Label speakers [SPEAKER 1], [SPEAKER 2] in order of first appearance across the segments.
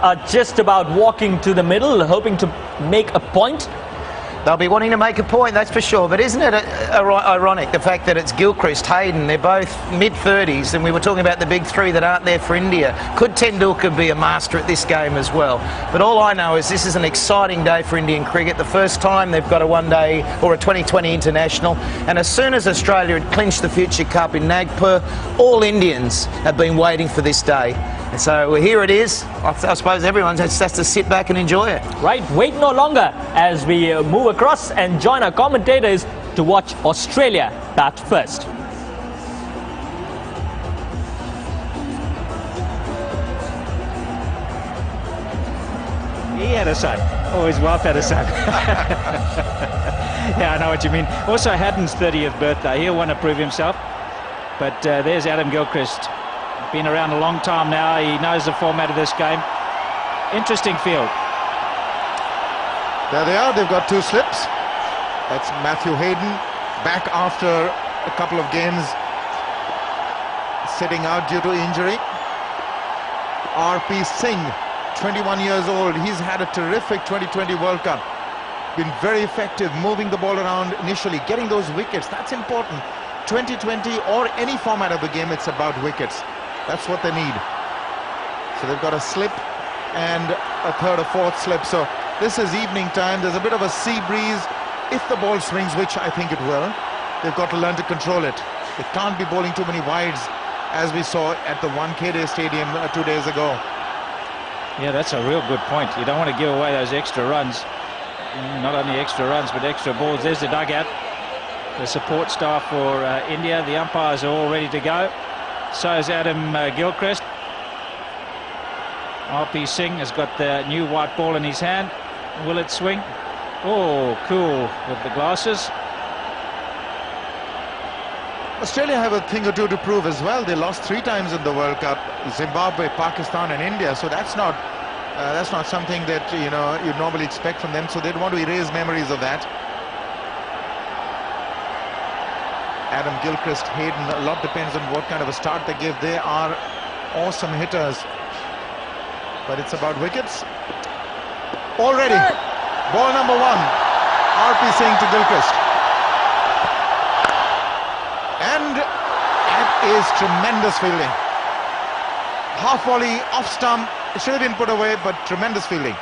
[SPEAKER 1] Are just about walking to the middle, hoping to make a point.
[SPEAKER 2] They'll be wanting to make a point, that's for sure. But isn't it ironic, the fact that it's Gilchrist, Hayden, they're both mid-30s, and we were talking about the big three that aren't there for India. Could Tendulkar be a master at this game as well? But all I know is this is an exciting day for Indian cricket. The first time they've got a one-day or a 2020 international. And as soon as Australia had clinched the Future Cup in Nagpur, all Indians have been waiting for this day. And so here it is. I suppose everyone just has to sit back and enjoy it.
[SPEAKER 1] Right, wait no longer as we move across and join our commentators to watch Australia bat first.
[SPEAKER 3] He had a son. Oh, his wife had a son. Yeah, I know what you mean. Also, Haddon's 30th birthday. He'll want to prove himself. But there's Adam Gilchrist. Been around a long time now. He knows the format of this game. Interesting field.
[SPEAKER 4] There they are. They've got two slips. That's Matthew Hayden back after a couple of games sitting out due to injury. RP Singh, 21 years old. He's had a terrific 2020 World Cup. Been very effective moving the ball around initially, getting those wickets. That's important. 2020 or any format of the game, it's about wickets. That's what they need. So they've got a slip and a third or fourth slip. So this is evening time. There's a bit of a sea breeze. If the ball swings, which I think it will, they've got to learn to control it. They can't be bowling too many wides as we saw at the Wankhede Stadium 2 days ago.
[SPEAKER 3] Yeah, that's a real good point. You don't want to give away those extra runs. Not only extra runs, but extra balls. There's the dugout. The support staff for India. The umpires are all ready to go. So is Adam Gilchrist. RP Singh has got the new white ball in his hand. Will it swing? Oh, cool with the glasses.
[SPEAKER 4] Australia have a thing or two to prove as well. They lost 3 times in the World Cup: Zimbabwe, Pakistan and India. So that's not something that you'd normally expect from them. So they'd want to erase memories of that. Adam Gilchrist, Hayden, a lot depends on what kind of a start they give. They are awesome hitters, but it's about wickets. Already, ball number 1, RP Singh to Gilchrist. And that is tremendous fielding. Half volley, off stump. It should have been put away, but tremendous fielding.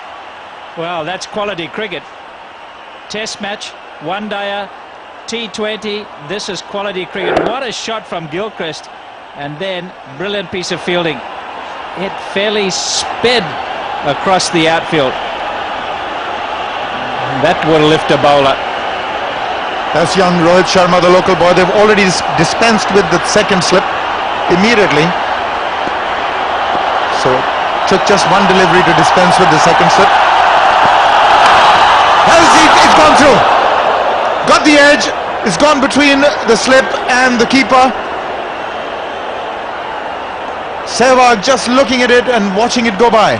[SPEAKER 3] Well, that's quality cricket. Test match, one-dayer, T20, this is quality cricket. What a shot from Gilchrist, and then brilliant piece of fielding. It fairly sped across the outfield. That will lift a bowler.
[SPEAKER 4] That's young Rohit Sharma, the local boy. They've already dispensed with the second slip immediately. So took just one delivery to dispense with the second slip. It's gone through. Got the edge. It's gone between the slip and the keeper. Sehwag just looking at it and watching it go by.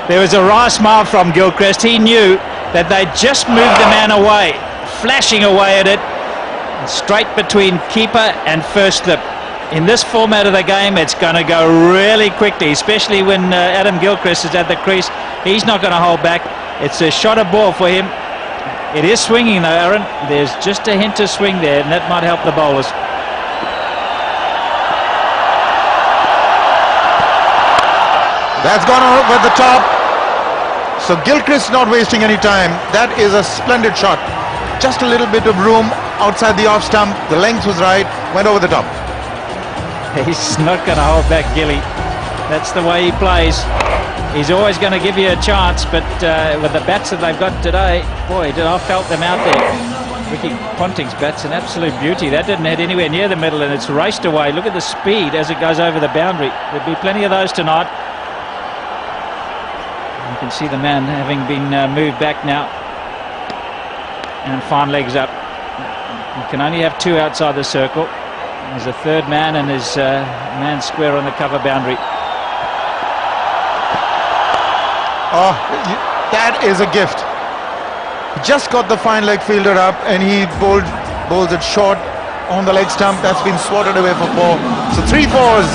[SPEAKER 3] There was a wry smile from Gilchrist. He knew that they just moved the man away, flashing away at it, straight between keeper and first slip. In this format of the game, it's going to go really quickly, especially when Adam Gilchrist is at the crease. He's not going to hold back. It's a shot of ball for him. It is swinging though, Aaron. There's just a hint of swing there, and that might help the bowlers.
[SPEAKER 4] That's gone over the top. So Gilchrist not wasting any time. That is a splendid shot. Just a little bit of room outside the off stump. The length was right. Went over the top.
[SPEAKER 3] He's not going to hold back, Gilly. That's the way he plays. He's always going to give you a chance, but with the bats that they've got today, boy, I felt them out there. Ricky Ponting's bat's an absolute beauty. That didn't head anywhere near the middle, and it's raced away. Look at the speed as it goes over the boundary. There'll be plenty of those tonight. You can see the man having been moved back now, and fine legs up. You can only have 2 outside the circle. There's a third man, and his man square on the cover boundary.
[SPEAKER 4] Oh, that is a gift. Just got the fine leg fielder up, and he bowls it short on the leg stump. That's been swatted away for 4. So 3 fours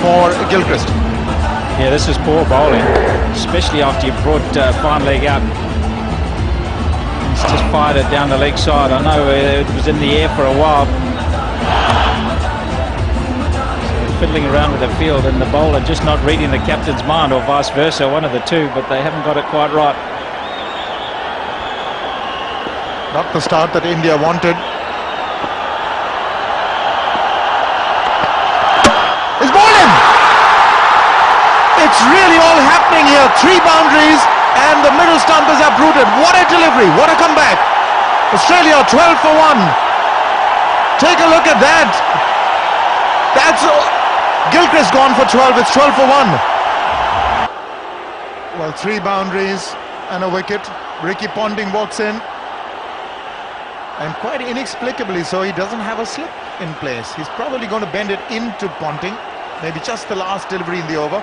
[SPEAKER 4] for Gilchrist.
[SPEAKER 3] Yeah, this is poor bowling. especially after you've brought fine leg out. He's just fired it down the leg side. I know it was in the air for a while. So fiddling around with the field, and the bowler just not reading the captain's mind, or vice versa, one of the two, but they haven't got it quite right.
[SPEAKER 4] Not the start that India wanted. It's bowled in! It's really all happening here. 3 boundaries and the middle stump is uprooted. What a delivery, what a comeback. Australia 12 for 1. Take a look at that. That's Gilchrist gone for 12. It's 12 for 1. Well, 3 boundaries and a wicket. Ricky Ponting walks in, and quite inexplicably so, he doesn't have a slip in place. He's probably going to bend it into Ponting. Maybe just the last delivery in the over.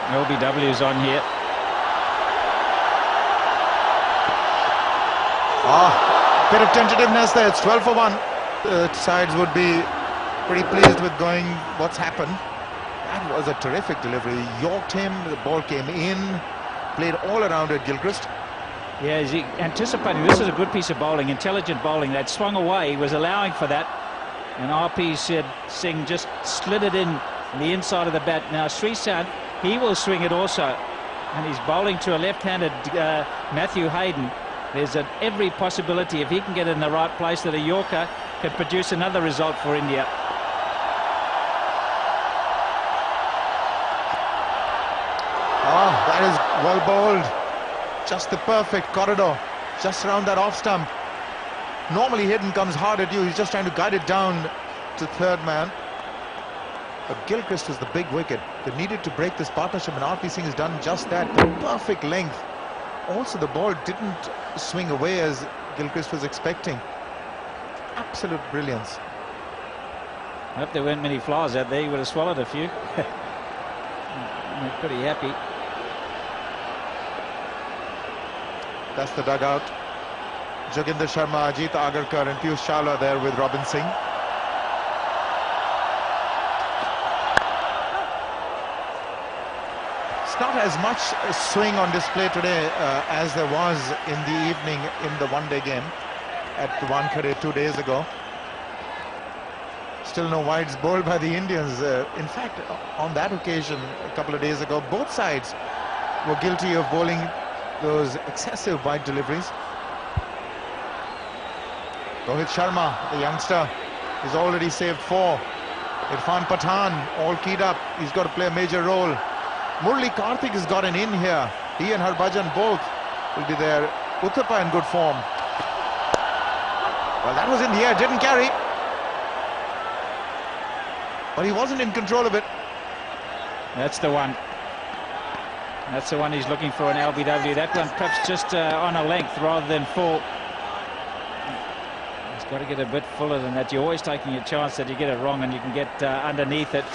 [SPEAKER 3] LBW's on here.
[SPEAKER 4] Bit of tentativeness there. It's 12 for 1. Sides would be pretty pleased with going what's happened. That was a terrific delivery. Yorked him, the ball came in, played all around it, Gilchrist.
[SPEAKER 3] Yeah, is he anticipating? This is a good piece of bowling, intelligent bowling. That swung away, he was allowing for that. And RP said Singh just slid it in the inside of the bat. Now Sreesanth, he will swing it also. And he's bowling to a left-handed Matthew Hayden. There's every possibility, if he can get in the right place, that a Yorker could produce another result for India.
[SPEAKER 4] That is well bowled. Just the perfect corridor, just around that off stump. Normally Hayden comes hard at you. He's just trying to guide it down to third man. But Gilchrist was the big wicket. They needed to break this partnership, and RP Singh has done just that. The perfect length. Also, the ball didn't swing away as Gilchrist was expecting. Absolute brilliance.
[SPEAKER 3] I hope there weren't many flies out there. He would have swallowed a few. I'm pretty happy.
[SPEAKER 4] That's the dugout. Joginder Sharma, Ajit Agarkar and Piyush Chawla there with Robin Singh. It's not as much swing on display today as there was in the evening in the one-day game at the Wankhede 2 days ago. Still no wides bowled by the Indians. In fact, on that occasion a couple of days ago, both sides were guilty of bowling those excessive wide deliveries. Rohit Sharma, the youngster, is already saved 4. Irfan Pathan, all keyed up. He's got to play a major role. Murli Karthik has gotten in here. He and Harbhajan both will be there. Uthappa in good form. Well, that was in the air, didn't carry. But he wasn't in control of it.
[SPEAKER 3] That's the one. That's the one he's looking for in LBW. That one perhaps just on a length rather than full. He's got to get a bit fuller than that. You're always taking a chance that you get it wrong and you can get underneath it.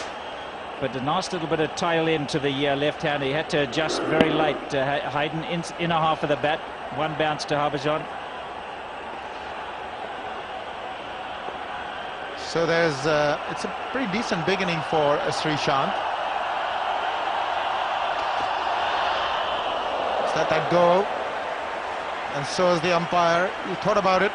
[SPEAKER 3] But a nice little bit of tail end to the left hand. He had to adjust very late. Hayden, inner half of the bat. One bounce to Harbhajan.
[SPEAKER 4] So there's it's a pretty decent beginning for Sreesanth. Let that go, and so is the umpire. He thought about it,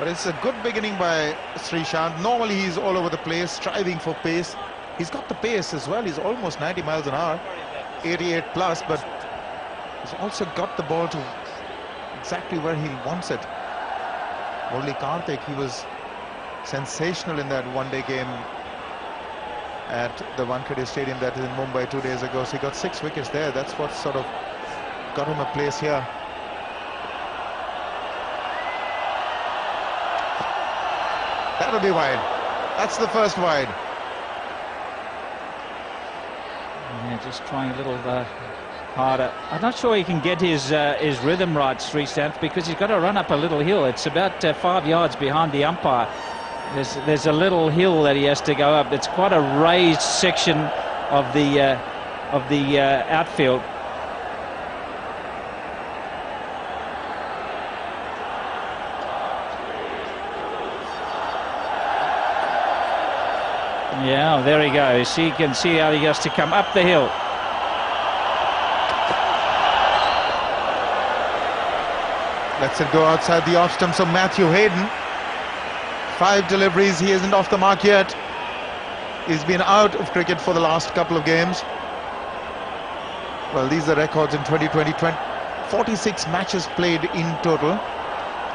[SPEAKER 4] but it's a good beginning by Sreesanth. Normally he's all over the place, striving for pace. He's got the pace as well. He's almost 90 miles an hour, 88 plus, but he's also got the ball to exactly where he wants it. Murli Karthik, he was sensational in that one-day game at the Wankhede Stadium that is in Mumbai 2 days ago. So he got 6 wickets there. That's what sort of got him a place here. That'll be wide. That's the first wide.
[SPEAKER 3] Yeah, just trying a little harder. I'm not sure he can get his rhythm right, Sreesanth, because he's got to run up a little hill. It's about 5 yards behind the umpire. There's a little hill that he has to go up. It's quite a raised section of the outfield. Yeah, there he goes. You can see how he has to come up the hill.
[SPEAKER 4] Lets it go outside the off stump. So Matthew Hayden, 5 deliveries. He isn't off the mark yet. He's been out of cricket for the last couple of games. Well, these are records in 2020. 46 matches played in total.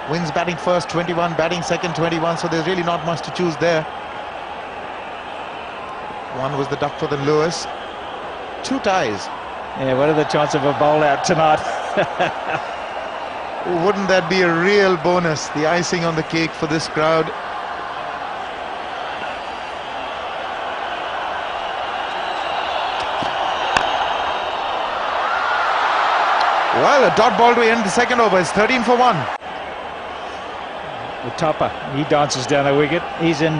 [SPEAKER 4] Wins batting first 21, batting second 21. So there's really not much to choose there. One was the duck for the Lewis. 2 ties.
[SPEAKER 3] Yeah, what are the chances of a bowl out tonight?
[SPEAKER 4] Wouldn't that be a real bonus? The icing on the cake for this crowd. Well, a dot ball to end the second over. It's 13 for 1.
[SPEAKER 3] The topper, he dances down a wicket. He's in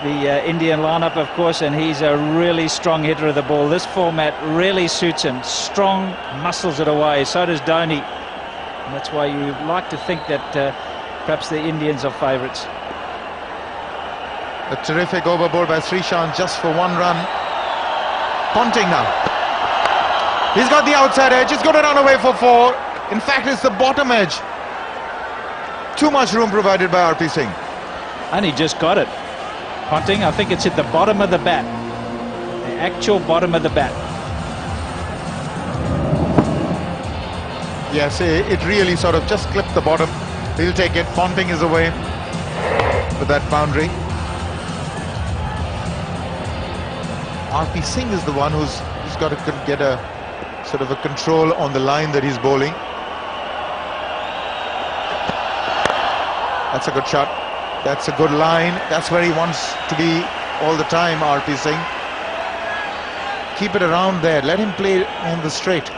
[SPEAKER 3] the Indian lineup, of course, and he's a really strong hitter of the ball. This format really suits him. Strong, muscles it away. So does Dhoni. And that's why you like to think that perhaps the Indians are favourites.
[SPEAKER 4] A terrific overboard by Srishant just for 1 run. Ponting now. He's got the outside edge. He's got to run away for 4. In fact, it's the bottom edge. Too much room provided by RP Singh.
[SPEAKER 3] And he just got it. Ponting, I think it's at the bottom of the bat. The actual bottom of the bat.
[SPEAKER 4] Yes, it really sort of just clipped the bottom. He'll take it. Ponting is away with that boundary. RP Singh is the one who's got to get a sort of a control on the line that he's bowling. That's a good shot. That's a good line. That's where he wants to be all the time, RP Singh. Keep it around there. Let him play on the straight.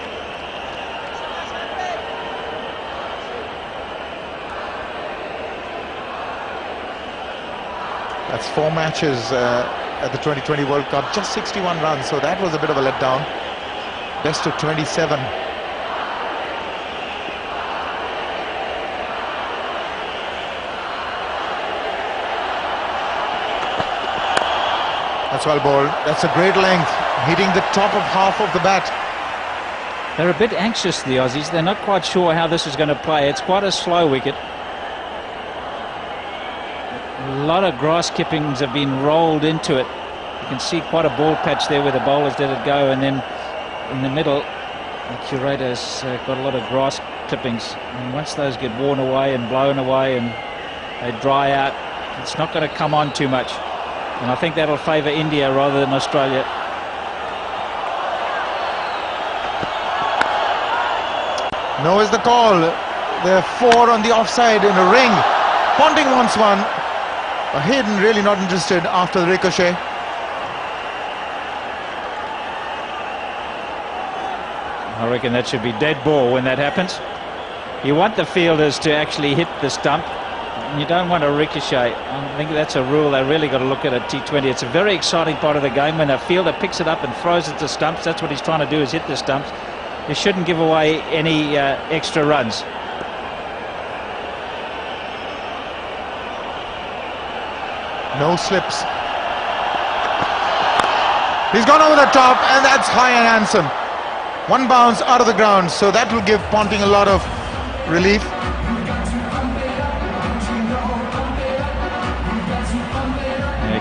[SPEAKER 4] That's 4 matches at the 2020 World Cup. Just 61 runs. So that was a bit of a letdown. Best of 27. That's well bowled. That's a great length, hitting the top of half of the bat.
[SPEAKER 3] They're a bit anxious, the Aussies. They're not quite sure how this is going to play. It's quite a slow wicket. A lot of grass clippings have been rolled into it. You can see quite a ball patch there where the bowlers let it go, and then in the middle, the curator's got a lot of grass clippings. And once those get worn away and blown away and they dry out, it's not going to come on too much. And I think that'll favour India rather than Australia.
[SPEAKER 4] No is the call. There are 4 on the offside in a ring. Ponting wants one. Hayden really not interested after the ricochet.
[SPEAKER 3] I reckon that should be dead ball when that happens. You want the fielders to actually hit the stump. You don't want a ricochet. I think that's a rule they really got to look at T20. It's a very exciting part of the game when a fielder picks it up and throws it to stumps. That's what he's trying to do, is hit the stumps. You shouldn't give away any extra runs.
[SPEAKER 4] No slips. He's gone over the top, and that's high and handsome. 1 bounce out of the ground, so that will give Ponting a lot of relief.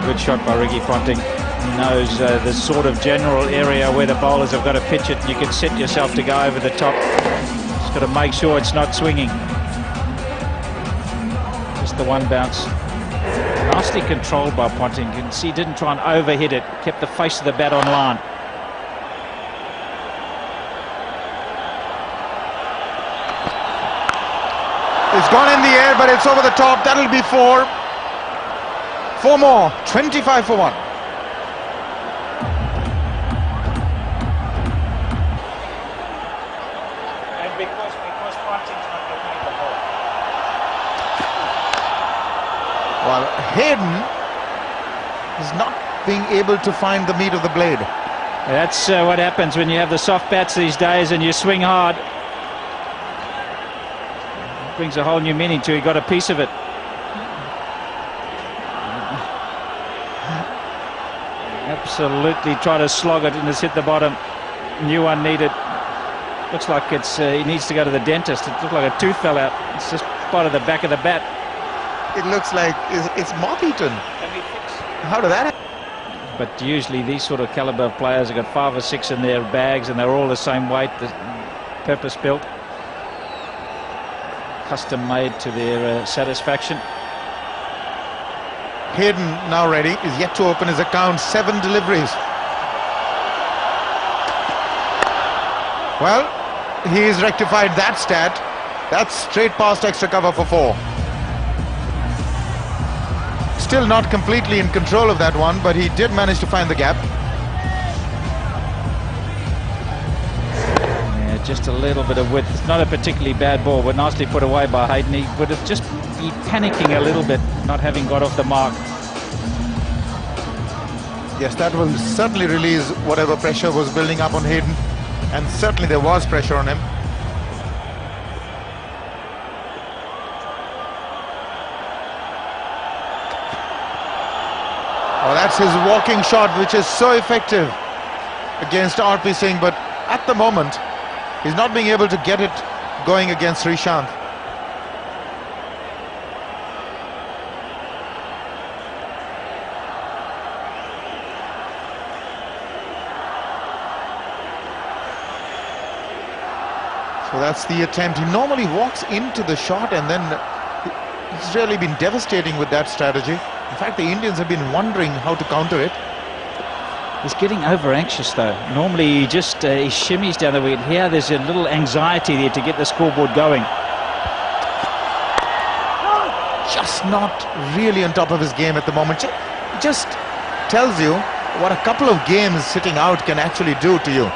[SPEAKER 3] Good shot by Ricky Ponting. He knows the sort of general area where the bowlers have got to pitch it. You can set yourself to go over the top. Just got to make sure it's not swinging. Just the 1 bounce. Nicely controlled by Ponting. You can see he didn't try and overhit it. Kept the face of the bat on line.
[SPEAKER 4] It's gone in the air, but it's over the top. That'll be 4. 4 more. 25 for 1.
[SPEAKER 3] And because Ponting's not looking at the ball.
[SPEAKER 4] Well, Hayden is not being able to find the meat of the blade.
[SPEAKER 3] That's what happens when you have the soft bats these days and you swing hard. It brings a whole new meaning to it. He got a piece of it. Absolutely try to slog it and just hit the bottom. New one needed. Looks like he needs to go to the dentist. It looks like a tooth fell out. It's just part of the back of the bat.
[SPEAKER 4] It looks like it's moth-eaten. How did that happen?
[SPEAKER 3] But usually these sort of caliber of players have got 5 or 6 in their bags, and they're all the same weight, purpose-built, custom-made to their satisfaction.
[SPEAKER 4] Hayden, now ready, is yet to open his account. 7 deliveries. Well, he's rectified that stat. That's straight past extra cover for 4. Still not completely in control of that one, but he did manage to find the gap.
[SPEAKER 3] Yeah, just a little bit of width. It's not a particularly bad ball, but nicely put away by Hayden. He would have just been panicking a little bit, not having got off the mark.
[SPEAKER 4] Yes, that will certainly release whatever pressure was building up on Hayden, and certainly there was pressure on him. Oh, that's his walking shot, which is so effective against RP Singh, but at the moment he's not being able to get it going against Srishant. So that's the attempt. He normally walks into the shot, and then he's really been devastating with that strategy. In fact, the Indians have been wondering how to counter it.
[SPEAKER 3] He's getting over-anxious, though. Normally he just he shimmies down the wicket. Here there's a little anxiety there to get the scoreboard going.
[SPEAKER 4] Just not really on top of his game at the moment. Just tells you what a couple of games sitting out can actually do to you.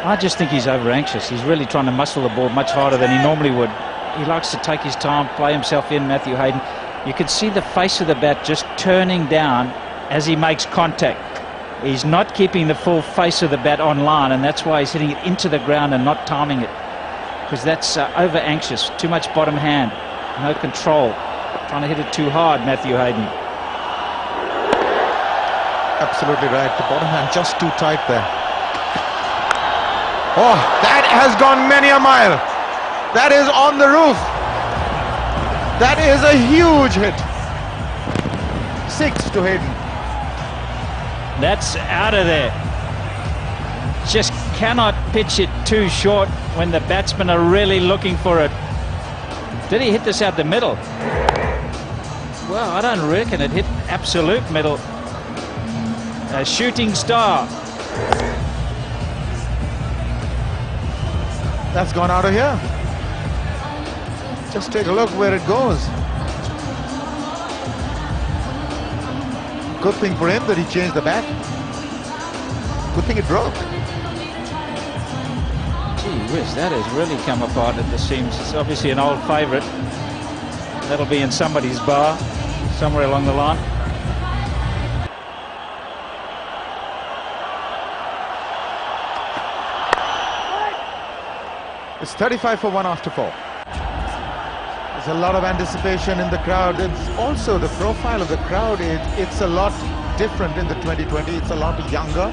[SPEAKER 3] I just think he's over-anxious. He's really trying to muscle the ball much harder than he normally would. He likes to take his time, play himself in, Matthew Hayden. You can see the face of the bat just turning down as he makes contact. He's not keeping the full face of the bat on line, and that's why he's hitting it into the ground and not timing it. Because that's over-anxious, too much bottom hand, no control. Trying to hit it too hard, Matthew Hayden.
[SPEAKER 4] Absolutely right. The bottom hand just too tight there. Oh, that has gone many a mile. That is on the roof. That is a huge hit. 6 to Hayden.
[SPEAKER 3] That's out of there. Just cannot pitch it too short when the batsmen are really looking for it. Did he hit this out the middle? Well, I don't reckon it hit absolute middle. A shooting star.
[SPEAKER 4] That's gone out of here. Just take a look where it goes. Good thing for him that he changed the bat. Good thing it broke.
[SPEAKER 3] Gee whiz, that has really come apart at the seams. It's obviously an old favourite. That'll be in somebody's bar, somewhere along the line.
[SPEAKER 4] It's 35 for 1 after 4. There's a lot of anticipation in the crowd. It's also the profile of the crowd. It's a lot different in the 2020. It's a lot younger.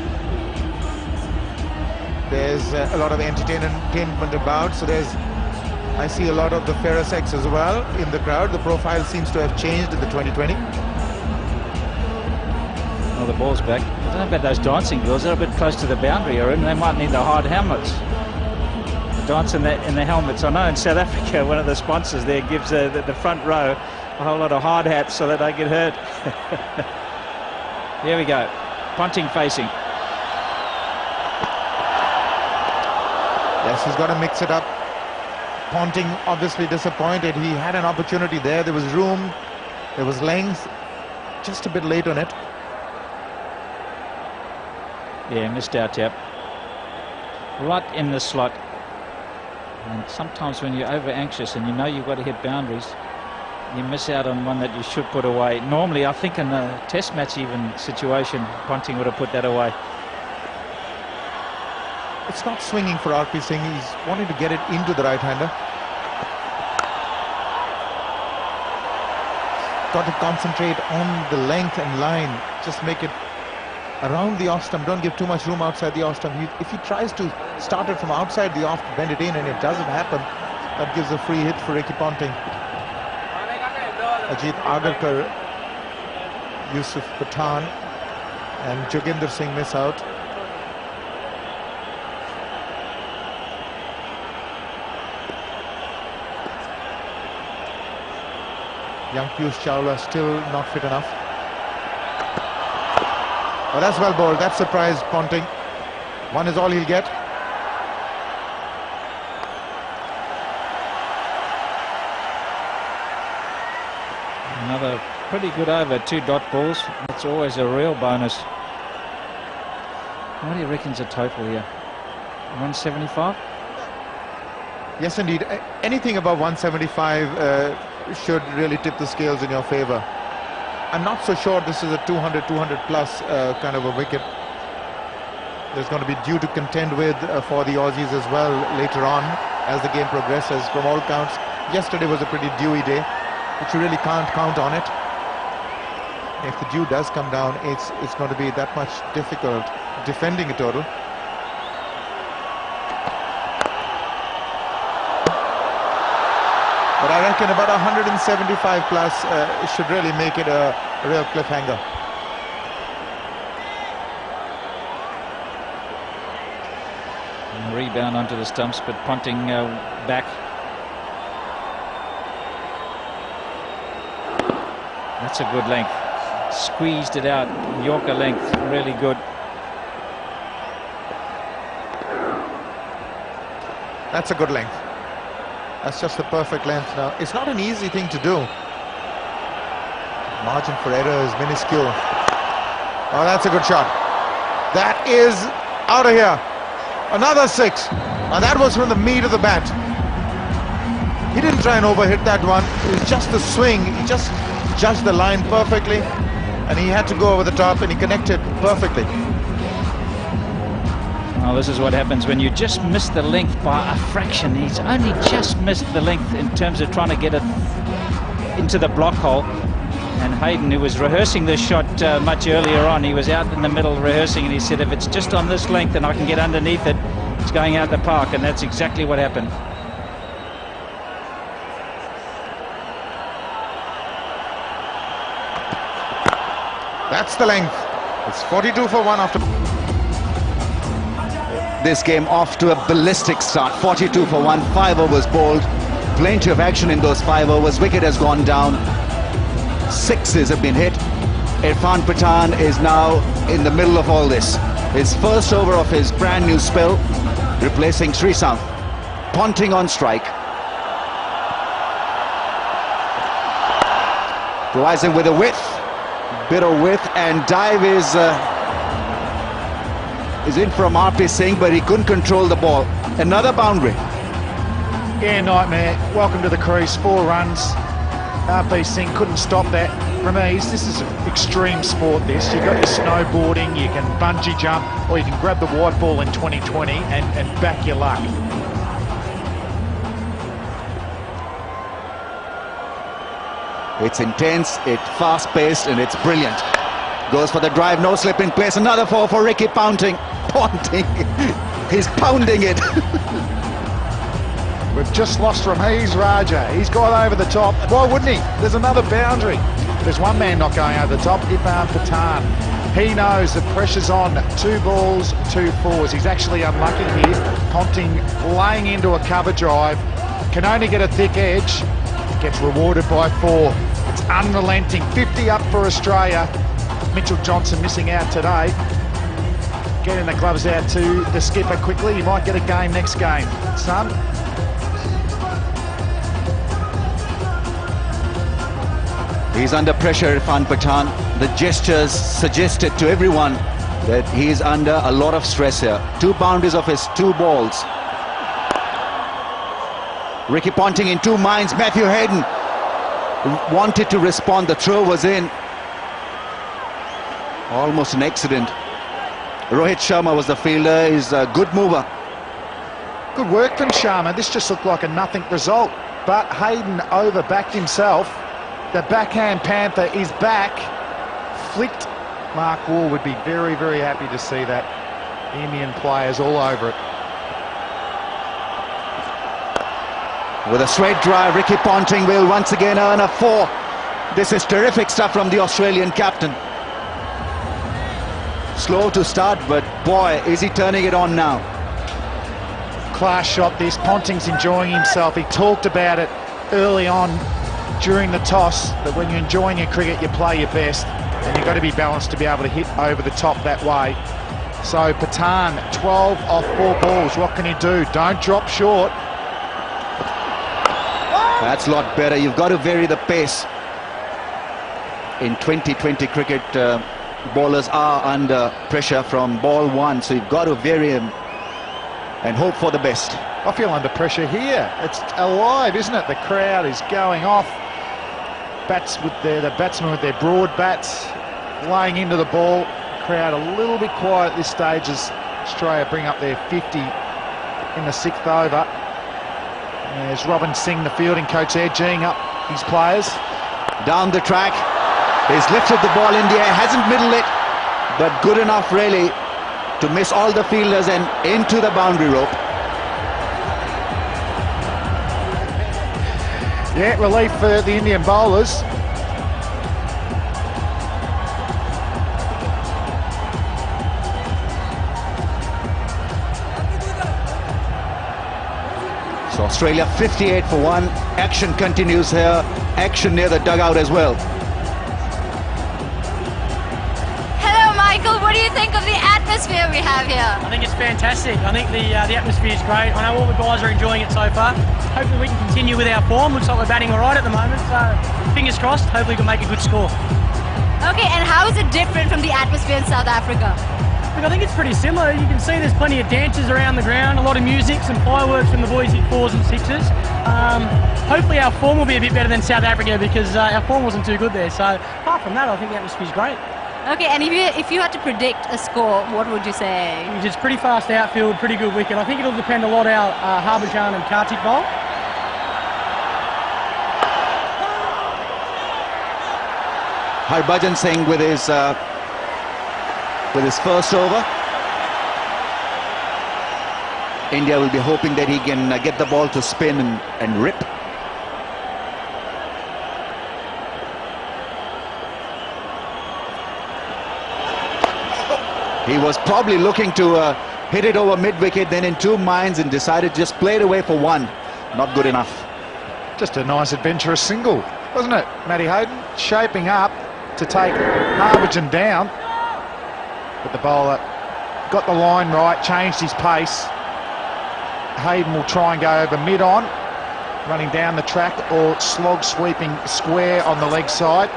[SPEAKER 4] There's a lot of entertainment about. So I see a lot of the fairer sex as well in the crowd. The profile seems to have changed in the 2020.
[SPEAKER 3] Well, the ball's back. I don't know about those dancing girls. They're a bit close to the boundary, or they might need the hard helmets. Dance in the helmets. I know in South Africa one of the sponsors there gives the front row a whole lot of hard hats so that they get hurt. Here we go. Ponting facing.
[SPEAKER 4] Yes, he's got to mix it up. Ponting obviously disappointed. He had an opportunity there. There was room. There was length. Just a bit late on it.
[SPEAKER 3] Yeah, missed out, yep. Right in the slot. And sometimes when you're over-anxious and you know you've got to hit boundaries, you miss out on one that you should put away. Normally, I think in a test match even situation, Ponting would have put that away.
[SPEAKER 4] It's not swinging for RP Singh. He's wanting to get it into the right-hander. Got to concentrate on the length and line. Just make it around the off stump. Don't give too much room outside the off stump. If he tries to start it from outside the off, bend it in, and it doesn't happen, that gives a free hit for Ricky Ponting. Ajit Agarkar, Yusuf Pathan and Joginder Singh miss out. Young Piyush Chawla still not fit enough. Oh, that's well bowled. That surprised Ponting. One is all he'll get.
[SPEAKER 3] Another pretty good over, 2 dot balls. That's always a real bonus. What do you reckon's a total here? 175?
[SPEAKER 4] Yes, indeed. Anything above 175 should really tip the scales in your favour. I'm not so sure this is a 200 plus kind of a wicket. There's going to be due to contend with for the Aussies as well later on as the game progresses. From all counts, yesterday was a pretty dewy day, but you really can't count on it. If the dew does come down, it's going to be that much difficult defending a total. But I reckon about 175 plus should really make it a real cliffhanger.
[SPEAKER 3] And rebound onto the stumps, but Ponting back. That's a good length. Squeezed it out. Yorker length, really good.
[SPEAKER 4] That's a good length. That's just the perfect length now. It's not an easy thing to do. Margin for error is minuscule. Oh, that's a good shot. That is out of here. Another 6. And that was from the meat of the bat. He didn't try and overhit that one. It was just the swing. He just judged the line perfectly. And he had to go over the top and he connected perfectly.
[SPEAKER 3] Well, this is what happens when you just miss the length by a fraction. He's only just missed the length in terms of trying to get it into the block hole. And Hayden, who was rehearsing this shot much earlier on, he was out in the middle rehearsing, and he said, if it's just on this length and I can get underneath it, it's going out the park. And that's exactly what happened.
[SPEAKER 4] That's the length. It's 42 for 1 after.
[SPEAKER 5] This game off to a ballistic start. 42 for 1, 5 overs bowled. Plenty of action in those 5 overs. Wicket has gone down. 6s have been hit. Irfan Pathan is now in the middle of all this. His first over of his brand new spell, replacing Srisanth. Ponting on strike. Rising with a width. Bit of width, and dive is in from RP Singh, but he couldn't control the ball. Another boundary.
[SPEAKER 6] Yeah, nightmare. Welcome to the crease. 4 runs. RP Singh couldn't stop that. Ramesh, this is extreme sport, this. You've got your snowboarding, you can bungee jump, or you can grab the white ball in 2020 and back your luck.
[SPEAKER 5] It's intense, it's fast-paced, and it's brilliant. Goes for the drive, no slip in place. Another 4 for Ricky Ponting. He's pounding it.
[SPEAKER 6] We've just lost Ramesh Raja. He's gone over the top. Why wouldn't he? There's another boundary. There's one man not going over the top, Irfan Pathan. He knows the pressure's on. 2 balls, 2 fours. He's actually unlucky here. Ponting laying into a cover drive. Can only get a thick edge. Gets rewarded by 4. It's unrelenting. 50 up for Australia. Mitchell Johnson missing out today. Getting the gloves out to the skipper quickly. You might get a game next game, son.
[SPEAKER 5] He's under pressure, Irfan Pathan. The gestures suggested to everyone that he's under a lot of stress here. 2 boundaries of his 2 balls. Ricky Ponting in 2 minds. Matthew Hayden wanted to respond. The throw was in. Almost an accident. Rohit Sharma was the fielder. He's a good mover.
[SPEAKER 6] Good work from Sharma. This just looked like a nothing result. But Hayden overbacked himself. The backhand Panther is back. Flicked Mark Wall would be very, very happy to see that. The Indian players all over it.
[SPEAKER 5] With a straight drive, Ricky Ponting will once again earn a 4. This is terrific stuff from the Australian captain. Slow to start, but boy, is he turning it on now.
[SPEAKER 6] Class shot this. Ponting's enjoying himself. He talked about it early on during the toss, that when you're enjoying your cricket, you play your best, and you've got to be balanced to be able to hit over the top that way. So Pathan, 12 off 4 balls. What can he do? Don't drop short.
[SPEAKER 5] That's a lot better. You've got to vary the pace. In 2020 cricket, bowlers are under pressure from ball 1, so you've got to vary him and hope for the best.
[SPEAKER 6] I feel under pressure here. It's alive, isn't it? The crowd is going off. The batsmen with their broad bats laying into the ball. Crowd a little bit quiet at this stage as Australia bring up their 50 in the 6th over. And there's Robin Singh, the fielding coach there, geeing up his players.
[SPEAKER 5] Down the track. He's lifted the ball in the air, hasn't middled it, but good enough really to miss all the fielders and into the boundary rope.
[SPEAKER 6] Yeah, relief for the Indian bowlers.
[SPEAKER 5] So Australia 58 for 1. Action continues here. Action near the dugout as well.
[SPEAKER 7] Hello, Michael. What do you think of the atmosphere we have here?
[SPEAKER 8] I think it's fantastic. I think the atmosphere is great. I know all the guys are enjoying it so far. Hopefully we can continue with our form. Looks like we're batting all right at the moment. So fingers crossed. Hopefully we can make a good score.
[SPEAKER 7] Okay, and how is it different from the atmosphere in South Africa?
[SPEAKER 8] Look, I think it's pretty similar. You can see there's plenty of dancers around the ground, a lot of music, some fireworks from the boys hit 4s and 6s. Hopefully our form will be a bit better than South Africa because our form wasn't too good there. So apart from that, I think the atmosphere is great.
[SPEAKER 7] Okay, and if you had to predict a score, what would you say?
[SPEAKER 8] It's pretty fast outfield, pretty good wicket. I think it'll depend a lot how Harbhajan and Kartik bowl.
[SPEAKER 5] Harbhajan Singh with his first over. India will be hoping that he can get the ball to spin and rip. He was probably looking to hit it over mid-wicket, then in 2 minds, and decided to just play it away for 1. Not good enough.
[SPEAKER 6] Just a nice adventurous single, wasn't it? Matty Hayden shaping up to take Harbhajan down. But the bowler got the line right, changed his pace. Hayden will try and go over mid-on, running down the track, or slog sweeping square on the leg side.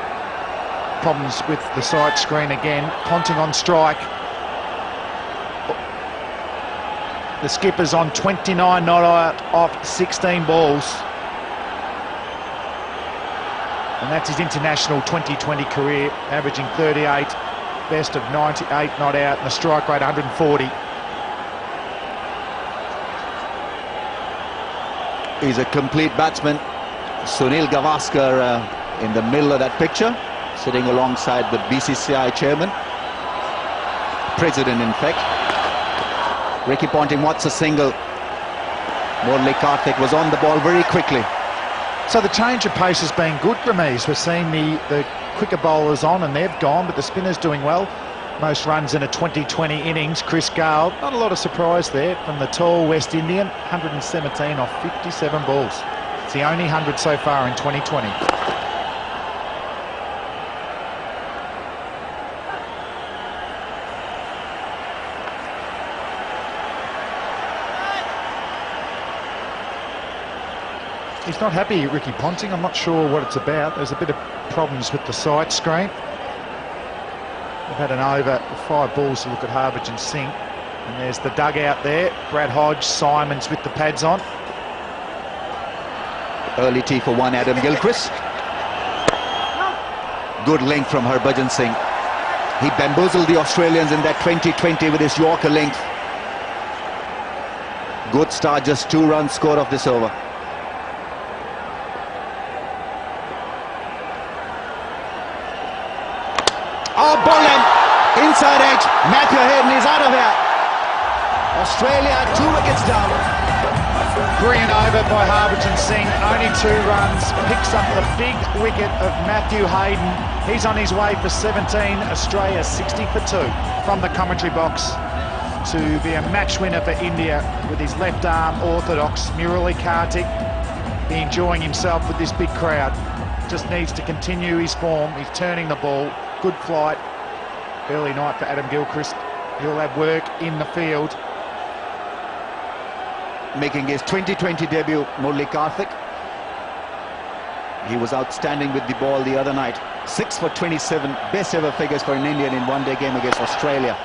[SPEAKER 6] Problems with the side screen again. Ponting on strike. The skipper's on 29 not out off 16 balls. And that's his international 2020 career, averaging 38, best of 98 not out, and the strike rate 140.
[SPEAKER 5] He's a complete batsman. Sunil Gavaskar in the middle of that picture, sitting alongside the BCCI chairman, president in fact. Ricky Ponting wants a single. Murali Karthik was on the ball very quickly.
[SPEAKER 6] So the change of pace has been good, Ramesh. We're seeing the quicker bowlers on and they've gone, but the spinner's doing well. Most runs in a 2020 innings. Chris Gale, not a lot of surprise there from the tall West Indian. 117 off 57 balls. It's the only 100 so far in 2020. He's not happy, Ricky Ponting. I'm not sure what it's about. There's a bit of problems with the side screen. We've had an over 5 balls to look at Harbhajan Singh. And there's the dugout there. Brad Hodge, Simons with the pads on.
[SPEAKER 5] Early tee for 1, Adam Gilchrist. Good length from Harbhajan Singh. He bamboozled the Australians in that 2020 with his Yorker length. Good start, just 2 runs scored off this over. Oh, ball length. Australia 2 wickets down.
[SPEAKER 6] Brilliant over by Harbhajan Singh, only 2 runs, picks up the big wicket of Matthew Hayden. He's on his way for 17, Australia 60 for 2. From the commentary box, to be a match winner for India with his left arm orthodox, Murali Kartik, be enjoying himself with this big crowd. Just needs to continue his form, he's turning the ball, good flight. Early night for Adam Gilchrist, he'll have work in the field.
[SPEAKER 5] Making his 2020 debut, Murali Kartik. He was outstanding with the ball the other night. 6 for 27, best ever figures for an Indian in one-day game against Australia.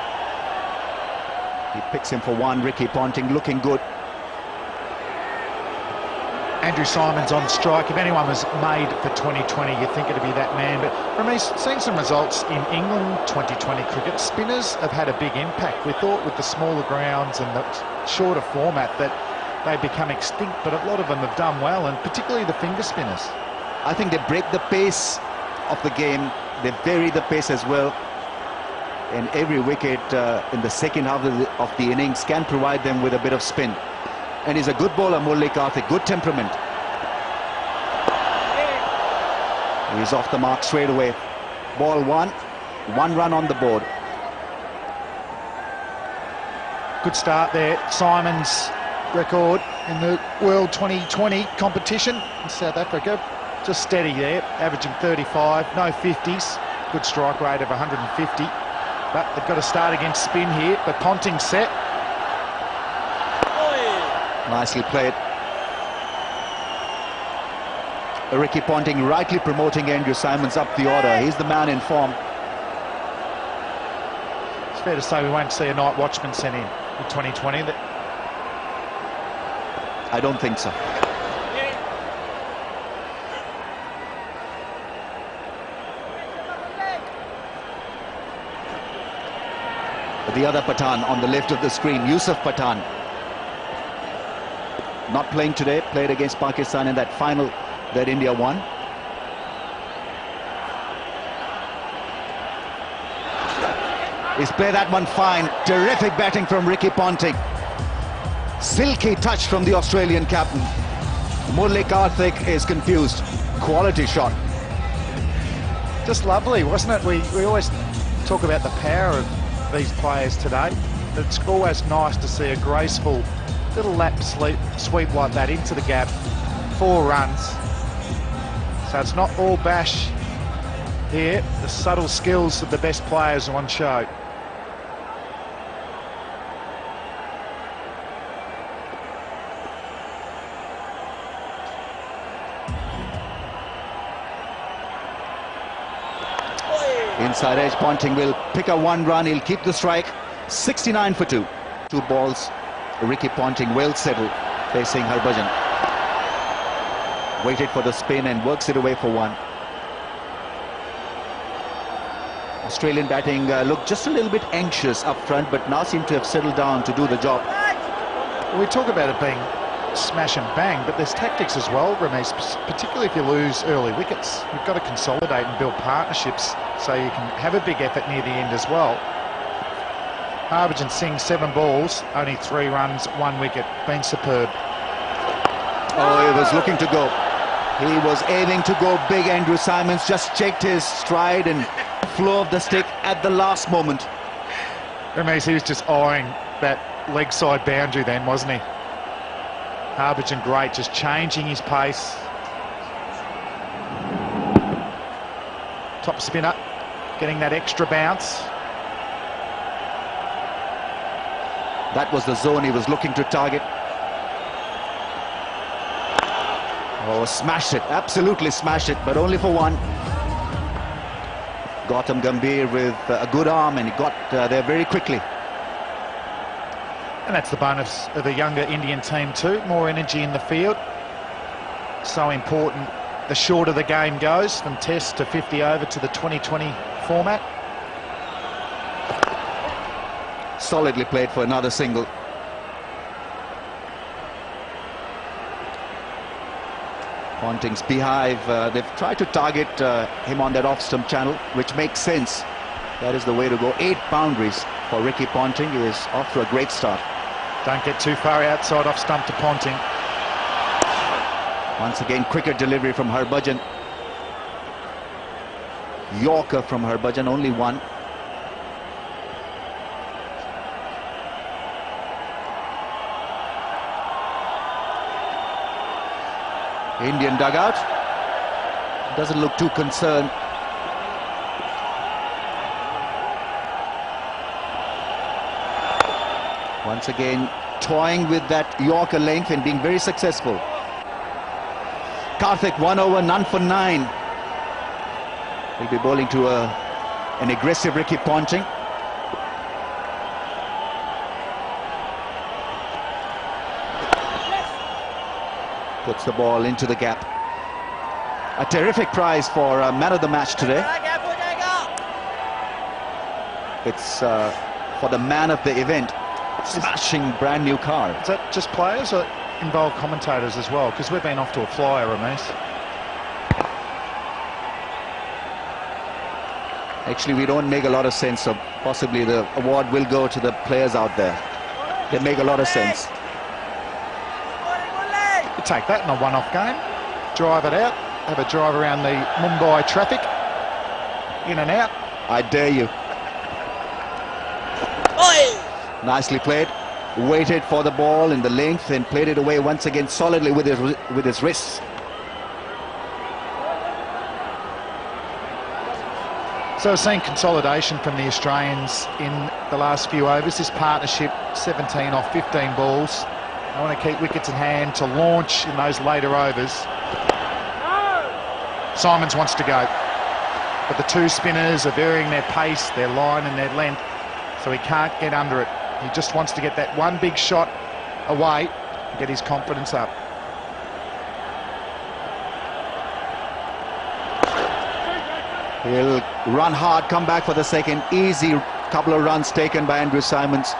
[SPEAKER 5] He picks him for 1. Ricky Ponting looking good.
[SPEAKER 6] Andrew Symonds on strike. If anyone was made for 2020, you'd think it'd be that man. But Ramesh, seen some results in England 2020 cricket. Spinners have had a big impact. We thought with the smaller grounds and the shorter format that they'd become extinct, but a lot of them have done well, and particularly the finger spinners.
[SPEAKER 5] I think they break the pace of the game. They vary the pace as well. And every wicket in the second half of the innings can provide them with a bit of spin. And he's a good bowler, Murali Kartik, good temperament. He's off the mark straight away. Ball 1, 1 run on the board.
[SPEAKER 6] Good start there. Symonds' record in the World 2020 competition in South Africa. Just steady there, averaging 35, no 50s. Good strike rate of 150. But they've got to start against spin here. But Ponting set.
[SPEAKER 5] Nicely played. Ricky Ponting rightly promoting Andrew Symonds up the order. He's the man in form.
[SPEAKER 6] It's fair to say we won't see a night watchman sent in 2020.
[SPEAKER 5] I don't think so. The other Pathan on the left of the screen, Yusuf Pathan. Not playing today, played against Pakistan in that final that India won. He's played that one fine. Terrific batting from Ricky Ponting. Silky touch from the Australian captain. Murali Kartik is confused. Quality shot.
[SPEAKER 6] Just lovely, wasn't it? We always talk about the power of these players today. It's always nice to see a graceful little lap sweep like that into the gap. 4 runs. So it's not all bash here. The subtle skills of the best players are on show.
[SPEAKER 5] Inside edge, Ponting will pick a 1 run. He'll keep the strike. 69 for 2. 2 balls. Ricky Ponting well settled, facing Harbhajan. Waited for the spin and works it away for 1. Australian batting looked just a little bit anxious up front, but now seem to have settled down to do the job.
[SPEAKER 6] We talk about it being smash and bang, but there's tactics as well, Ramesh, particularly if you lose early wickets. You've got to consolidate and build partnerships so you can have a big effort near the end as well. Harbhajan Singh, 7 balls, only 3 runs, 1 wicket. Been superb.
[SPEAKER 5] Oh, he was looking to go. He was aiming to go big. Andrew Symonds just checked his stride and flow of the stick at the last moment.
[SPEAKER 6] Ramesh, he was just eyeing that leg side boundary then, wasn't he? Harbhajan great, just changing his pace. Top spinner, getting that extra bounce.
[SPEAKER 5] That was the zone he was looking to target. Oh, smashed it, absolutely smashed it, but only for 1. Gautam Gambhir with a good arm, and he got there very quickly.
[SPEAKER 6] And that's the bonus of a younger Indian team too, more energy in the field. So important. The shorter the game goes, from Test to 50 over to the 2020 format.
[SPEAKER 5] Solidly played for another single. Ponting's beehive, they've tried to target him on that off-stump channel, which makes sense. That is the way to go. 8 boundaries for Ricky Ponting. He is off to a great start.
[SPEAKER 6] Don't get too far outside off stump to Ponting.
[SPEAKER 5] Once again, quicker delivery from Harbhajan. Yorker from Harbhajan, only one. Indian dugout doesn't look too concerned. Once again, toying with that Yorker length and being very successful. Karthik, 1 over, none for 9. He'll be bowling to an aggressive Ricky Ponting. Puts the ball into the gap. A terrific prize for man of the match today. It's for the man of the event. Smashing brand new car.
[SPEAKER 6] Is that just players or involve commentators as well? Because we've been off to a flyer, Ramesh.
[SPEAKER 5] Actually, we don't make a lot of sense, so possibly the award will go to the players out there. They make a lot of sense.
[SPEAKER 6] You take that in a one-off game, drive it out, have a drive around the Mumbai traffic, in and out.
[SPEAKER 5] I dare you. Nicely played. Waited for the ball in the length and played it away once again solidly with his wrists.
[SPEAKER 6] So we're seeing consolidation from the Australians in the last few overs. This partnership, 17 off 15 balls. I want to keep wickets in hand to launch in those later overs. Simons wants to go, but the two spinners are varying their pace, their line and their length, so he can't get under it. He just wants to get that one big shot away and get his confidence up.
[SPEAKER 5] He'll run hard, come back for the second. Easy couple of runs taken by Andrew Simons.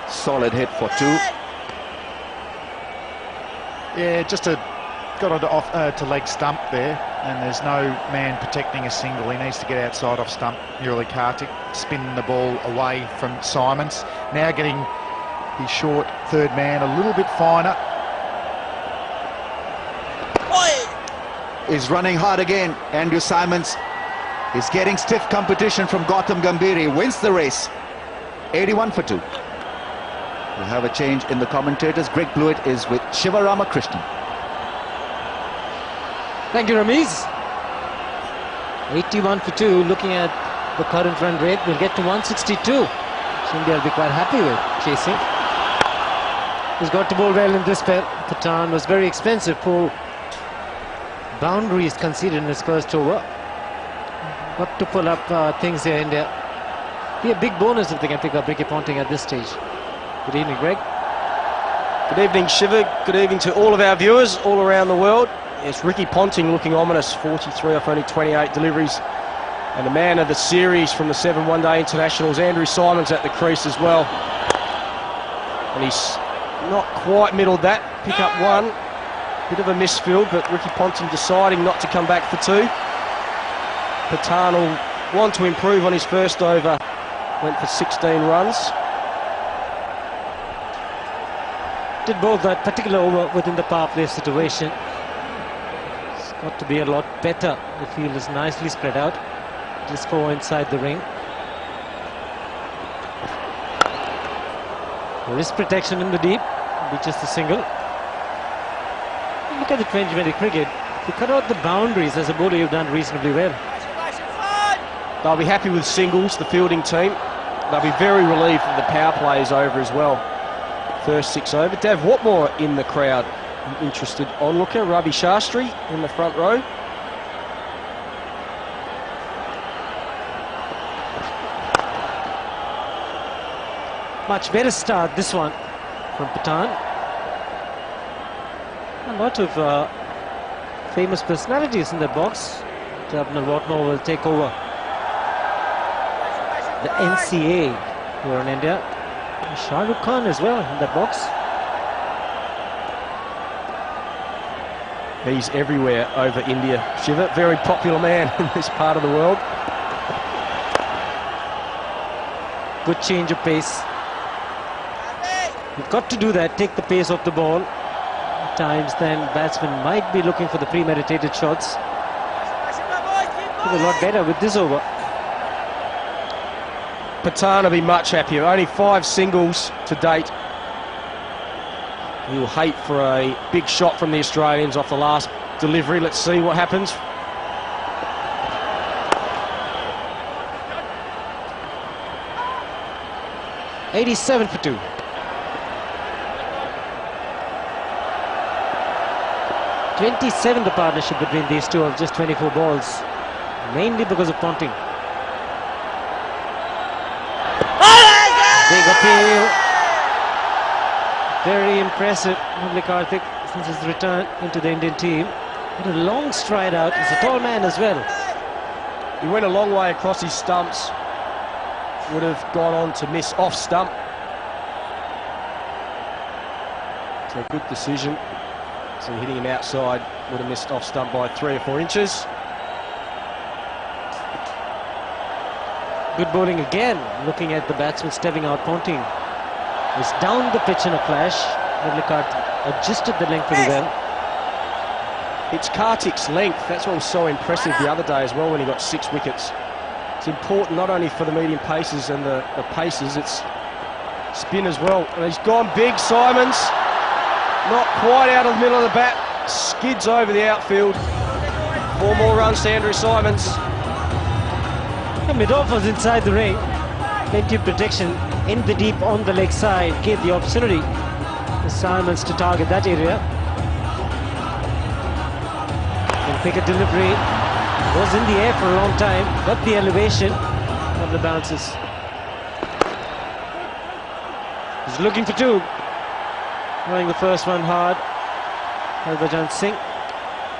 [SPEAKER 5] Solid hit for 2.
[SPEAKER 6] Yeah, just got onto to leg stump there, and there's no man protecting a single. He needs to get outside off stump. Murali Karthik spinning the ball away from Simons. Now getting his short third man a little bit finer.
[SPEAKER 5] Is running hard again. Andrew Simons is getting stiff competition from Gautam Gambhir. Wins the race. 81 for 2. We'll have a change in the commentators. Greg Blewett is with Shiva Ramakrishnan.
[SPEAKER 9] Thank you, Ramiz. 81 for 2. Looking at the current run rate, we'll get to 162. So India will be quite happy with chasing. He's got to bowl well in this spell. Pathan was very expensive. Poor boundaries conceded in his first over. Got to pull up things here, India. Be a big bonus if they can pick up Ricky Ponting at this stage. Good evening, Greg.
[SPEAKER 10] Good evening, Shiva. Good evening to all of our viewers all around the world. It's Ricky Ponting looking ominous, 43 off only 28 deliveries. And the man of the series from the 7 one-day internationals, Andrew Simons, at the crease as well. And he's not quite middled that. Pick up 1. Bit of a misfield, but Ricky Ponting deciding not to come back for 2. Pathan will want to improve on his first over. Went for 16 runs.
[SPEAKER 9] Did both that particular over within the power play situation. It's got to be a lot better. The field is nicely spread out. Just 4 inside the ring. There is protection in the deep, which is the single. Look at the 2020 cricket. If you cut out the boundaries as a bowler, you've done reasonably well.
[SPEAKER 10] They'll be happy with singles, the fielding team. They'll be very relieved that the power play is over as well. First 6 over. Dav Watmore in the crowd. Interested onlooker. Ravi Shastri in the front row.
[SPEAKER 9] Much better start, this one, from Pathan. A lot of famous personalities in the box. Abner Watmore will take over the NCA here in India. Shah Rukh Khan as well in that box.
[SPEAKER 10] He's everywhere over India, Shiva. Very popular man in this part of the world.
[SPEAKER 9] Good change of pace. You've got to do that, take the pace off the ball. At times then batsmen might be looking for the premeditated shots. Did a lot better with this over.
[SPEAKER 10] Pathan will be much happier. Only 5 singles to date. He'll hate for a big shot from the Australians off the last delivery. Let's see what happens.
[SPEAKER 9] $87 for 2. $27 the partnership between these two of just 24 balls, mainly because of Ponting. Big appeal. Very impressive, Murali Karthik, since his return into the Indian team. Had a long stride out. He's a tall man as well.
[SPEAKER 10] He went a long way across his stumps. Would have gone on to miss off stump. So good decision. So hitting him outside would have missed off stump by 3 or 4 inches.
[SPEAKER 9] Good bowling again, looking at the batsman stepping out. Ponting was down the pitch in a flash. Murali Karthik adjusted the length pretty well.
[SPEAKER 10] It's Karthik's length. That's what was so impressive the other day as well when he got 6 wickets. It's important not only for the medium paces and the paces, it's spin as well. And he's gone big, Simons. Not quite out of the middle of the bat. Skids over the outfield. 4 more runs to Andrew Simons.
[SPEAKER 9] The mid-off was inside the ring. Plenty of protection in the deep on the leg side. Gave the opportunity for Simons to target that area. And pick a delivery. Was in the air for a long time. Got the elevation of the bounces. He's looking for 2. Throwing the first one hard. Harbhajan Singh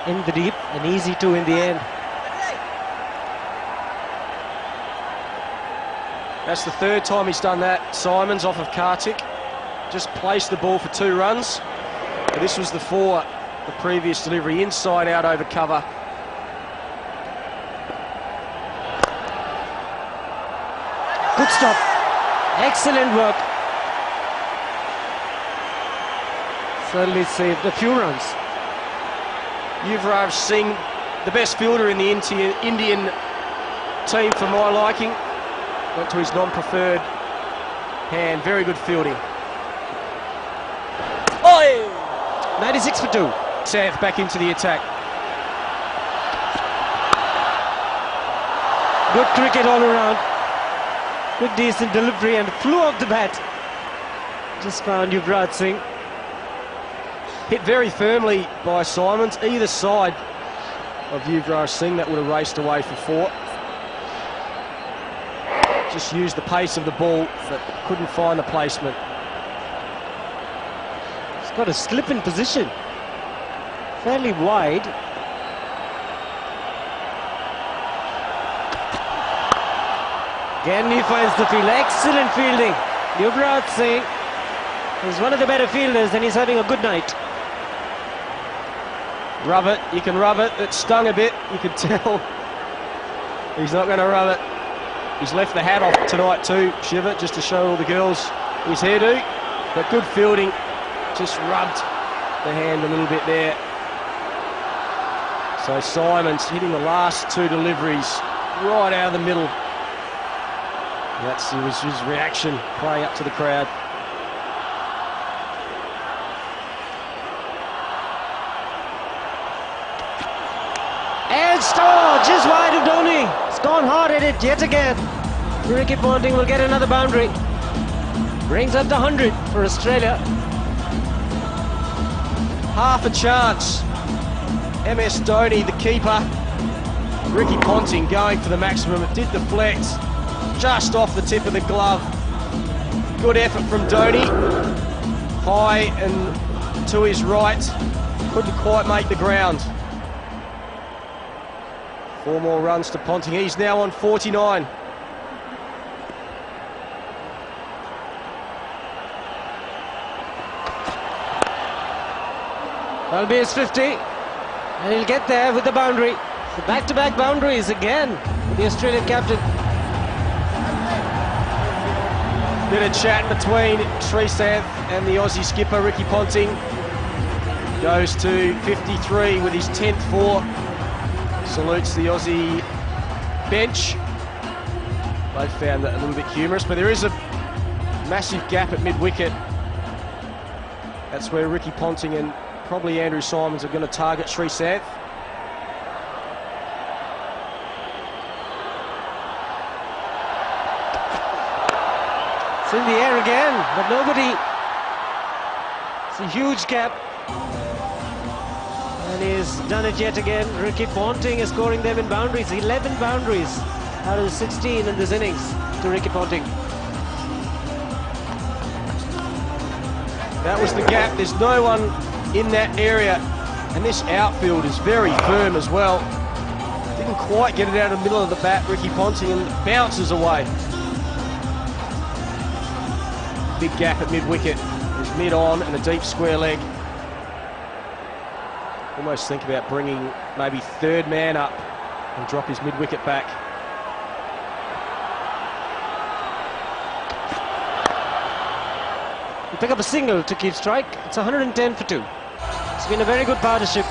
[SPEAKER 9] in the deep. An easy 2 in the end.
[SPEAKER 10] That's the 3rd time he's done that. Simons off of Karthik. Just placed the ball for 2 runs. But this was the 4, the previous delivery. Inside out over cover.
[SPEAKER 9] Good stop. Excellent work. Certainly saved a few runs.
[SPEAKER 10] Yuvraj Singh, the best fielder in the Indian team for my liking. Went to his non-preferred hand. Very good fielding.
[SPEAKER 9] 96 for 2.
[SPEAKER 10] South back into the attack.
[SPEAKER 9] Good cricket all around. Good decent delivery and flew off the bat. Just found Yuvraj Singh.
[SPEAKER 10] Hit very firmly by Simons. Either side of Yuvraj Singh, that would have raced away for 4. Just used the pace of the ball, but couldn't find the placement.
[SPEAKER 9] He's got a slip in position. Fairly wide. Again he finds the field. Excellent fielding. Yuvraj Singh is one of the better fielders and he's having a good night.
[SPEAKER 10] Rub it, you can rub it. It stung a bit, you can tell. He's not going to rub it. He's left the hat off tonight too, Shiva, just to show all the girls his hairdo. But good fielding, just rubbed the hand a little bit there. So Simons hitting the last 2 deliveries right out of the middle. That's his reaction, playing up to the crowd.
[SPEAKER 9] And score just wide of Dhoni. It's gone hard at it yet again. Ricky Ponting will get another boundary. Brings up the 100 for Australia.
[SPEAKER 10] Half a chance. MS Dhoni, the keeper. Ricky Ponting going for the maximum. It did deflect just off the tip of the glove. Good effort from Dhoni. High and to his right. Couldn't quite make the ground. 4 more runs to Ponting. He's now on 49.
[SPEAKER 9] That'll be his 50. And he'll get there with the boundary. The back-to-back boundaries again. The Australian captain.
[SPEAKER 10] Bit of chat between Srisanth and the Aussie skipper Ricky Ponting. Goes to 53 with his 10th four. Salutes the Aussie bench. Both found that a little bit humorous, but there is a massive gap at mid-wicket. That's where Ricky Ponting and probably Andrew Symonds are going to target Srisanth.
[SPEAKER 9] It's in the air again, but nobody. It's a huge gap. And he's done it yet again. Ricky Ponting is scoring them in boundaries. 11 boundaries out of 16 in this innings to Ricky Ponting.
[SPEAKER 10] That was the gap. There's no one in that area. And this outfield is very firm as well. Didn't quite get it out of the middle of the bat, Ricky Ponting, and bounces away. Big gap at mid-wicket. There's mid-on and a deep square leg. Almost think about bringing maybe third man up and drop his mid-wicket back.
[SPEAKER 9] You pick up a single to keep strike. It's 110 for 2. It's been a very good partnership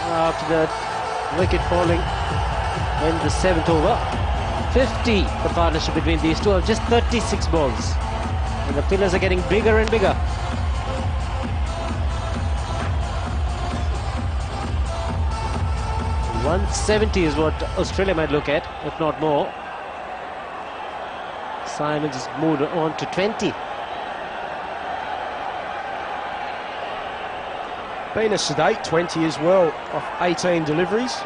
[SPEAKER 9] after the wicket falling in the 7th over. 50 the partnership between these two of just 36 balls. And the pillars are getting bigger and bigger. .170 is what Australia might look at, if not more. Symonds has moved on to 20.
[SPEAKER 10] Been a sedate 20 as well, off 18 deliveries.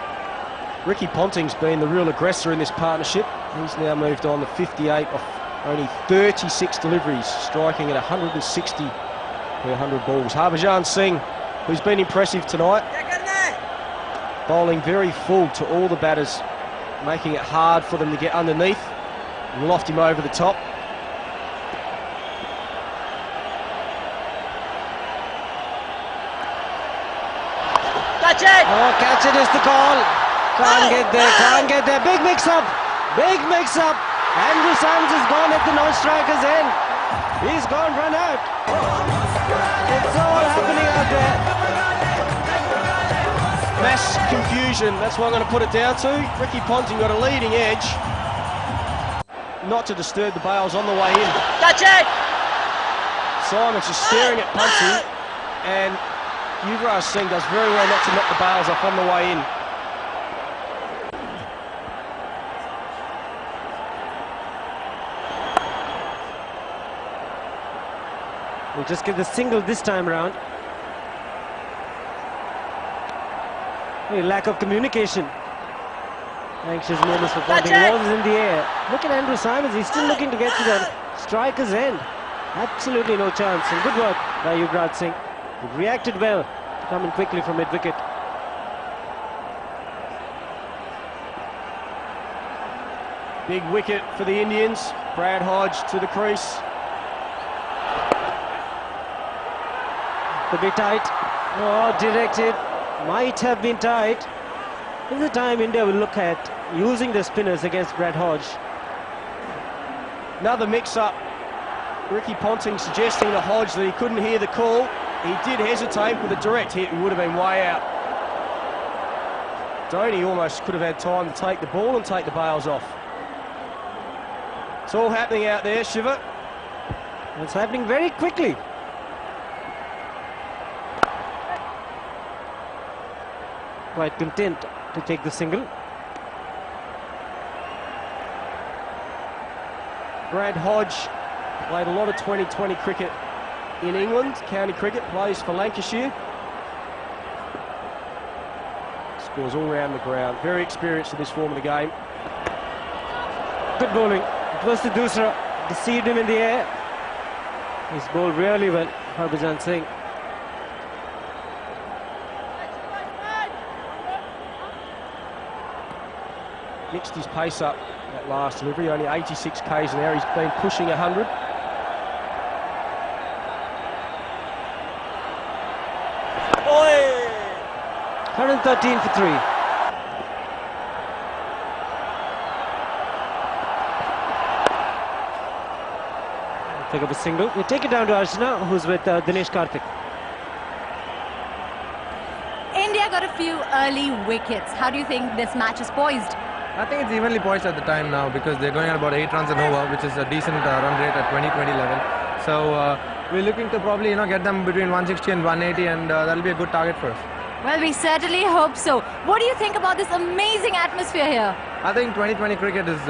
[SPEAKER 10] Ricky Ponting's been the real aggressor in this partnership. He's now moved on to 58 off only 36 deliveries, striking at 160 per 100 balls. Harbhajan Singh, who's been impressive tonight, bowling very full to all the batters, making it hard for them to get underneath, and loft him over the top.
[SPEAKER 9] Catch it! Oh, catch it is the call. Can't get there, can't get there. Big mix-up, big mix-up. Andrew Symonds has gone at the non-striker's end. He's gone run out. It's all happening out there.
[SPEAKER 10] Mass confusion, that's what I'm going to put it down to. Ricky Ponting got a leading edge. Not to disturb the bails on the way in.
[SPEAKER 9] Catch it!
[SPEAKER 10] Symonds just staring at Ponting, and Yuvraj Singh does very well not to knock the bails off on the way in.
[SPEAKER 9] We'll just get the single this time round. A lack of communication. Anxious moments for Ponting. Balls in the air. Look at Andrew Symonds. He's still looking to get to the striker's end. Absolutely no chance. And good work by Yuvraj Singh. He reacted well to come in quickly from mid-wicket.
[SPEAKER 10] Big wicket for the Indians. Brad Hodge to the crease.
[SPEAKER 9] Could be tight. Oh, directed. Might have been tight. This is the time India will look at using the spinners against Brad Hodge.
[SPEAKER 10] Another mix-up. Ricky Ponting suggesting to Hodge that he couldn't hear the call. He did hesitate with a direct hit. He would have been way out. Dhoni almost could have had time to take the ball and take the bails off. It's all happening out there, Shiva.
[SPEAKER 9] It's happening very quickly. Quite content to take the single.
[SPEAKER 10] Brad Hodge played a lot of 2020 cricket in England, county cricket, plays for Lancashire. Scores all round the ground, very experienced in this form of the game.
[SPEAKER 9] Good bowling. It was the Dusra, deceived him in the air. He's bowled really well, Harbhajan Singh.
[SPEAKER 10] Mixed his pace up that last delivery, only 86 k's an hour. He's been pushing 100.
[SPEAKER 9] Oi! 113 for 3. pick up a single. We take it down to Arjuna, who's with Dinesh Karthik.
[SPEAKER 7] India got a few early wickets. How do you think this match is poised?
[SPEAKER 11] I think it's evenly poised at the time now because they're going at about 8 runs an over, which is a decent run rate at 20-20 level. So we're looking to probably get them between 160 and 180, and that'll be a good target for us.
[SPEAKER 7] Well, we certainly hope so. What do you think about this amazing atmosphere here?
[SPEAKER 11] I think 2020 cricket is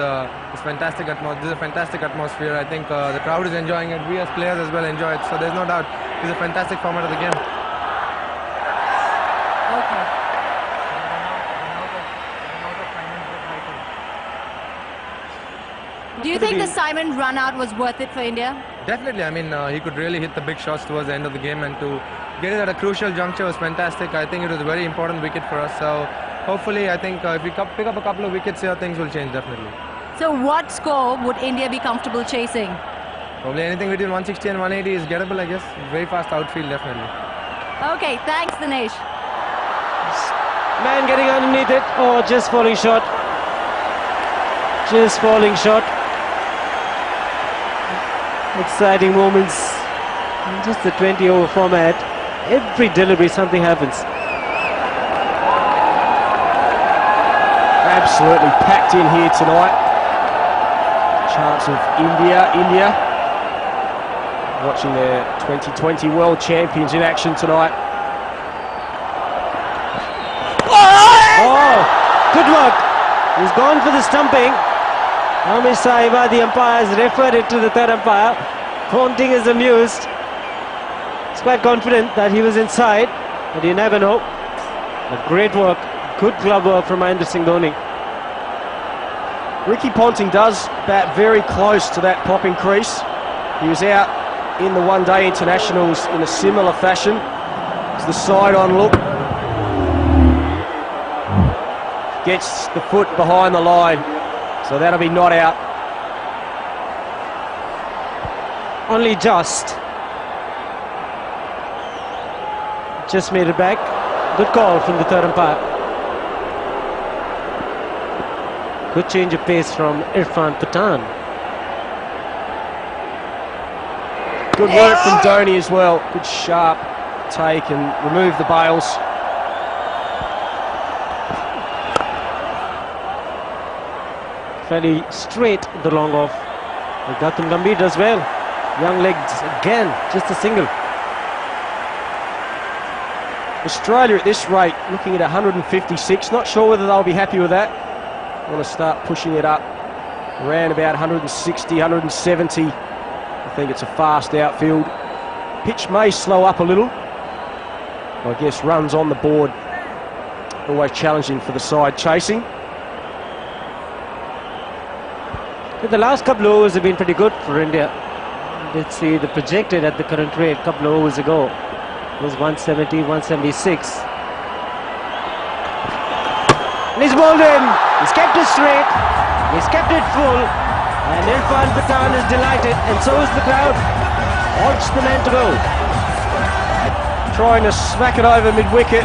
[SPEAKER 11] fantastic. This is a fantastic atmosphere. I think the crowd is enjoying it. We as players as well enjoy it. So there's no doubt it's a fantastic format of the game.
[SPEAKER 7] Okay. Do you think the Simon run out was worth it for India?
[SPEAKER 11] Definitely. I mean, he could really hit the big shots towards the end of the game, and to get it at a crucial juncture was fantastic. I think it was a very important wicket for us. So hopefully, I think if we pick up a couple of wickets here, things will change definitely.
[SPEAKER 7] So what score would India be comfortable chasing?
[SPEAKER 11] Probably anything between 160 and 180 is gettable, I guess. Very fast outfield, definitely.
[SPEAKER 7] Okay, thanks, Dinesh.
[SPEAKER 9] Man getting underneath it. Oh, just falling short. Just falling short. Exciting moments. Just the 20-over format. Every delivery, something happens.
[SPEAKER 10] Absolutely packed in here tonight. Chance of India watching their 2020 World Champions in action tonight.
[SPEAKER 9] Oh, good work. He's gone for the stumping. Amish Sahiba, the umpire, has referred it to the third umpire. Ponting is amused. He's quite confident that he was inside, but you never know. But great work, good glove work from Mahendra Singh Dhoni.
[SPEAKER 10] Ricky Ponting does bat very close to that popping crease. He was out in the one-day internationals in a similar fashion. It's the side-on look. Gets the foot behind the line, so that'll be not out.
[SPEAKER 9] Only just made it back. Good call from the third umpire. Good change of pace from Irfan Pathan.
[SPEAKER 10] Good work from Dhoni as well. Good sharp take and remove the bails.
[SPEAKER 9] Fairly straight the long off. Gautam Gambhir does well. Young legs again, just a single.
[SPEAKER 10] Australia at this rate looking at 156. Not sure whether they'll be happy with that. Want to start pushing it up around about 160, 170. I think it's a fast outfield. Pitch may slow up a little. I guess runs on the board always challenging for the side chasing.
[SPEAKER 9] The last couple of overs have been pretty good for India. Let's see the projected at the current rate a couple of overs ago was 170, 176. And he's bowled in. He's kept it straight. He's kept it full. And Irfan Pathan is delighted, and so is the crowd. Wants the man to go.
[SPEAKER 10] Trying to smack it over mid-wicket,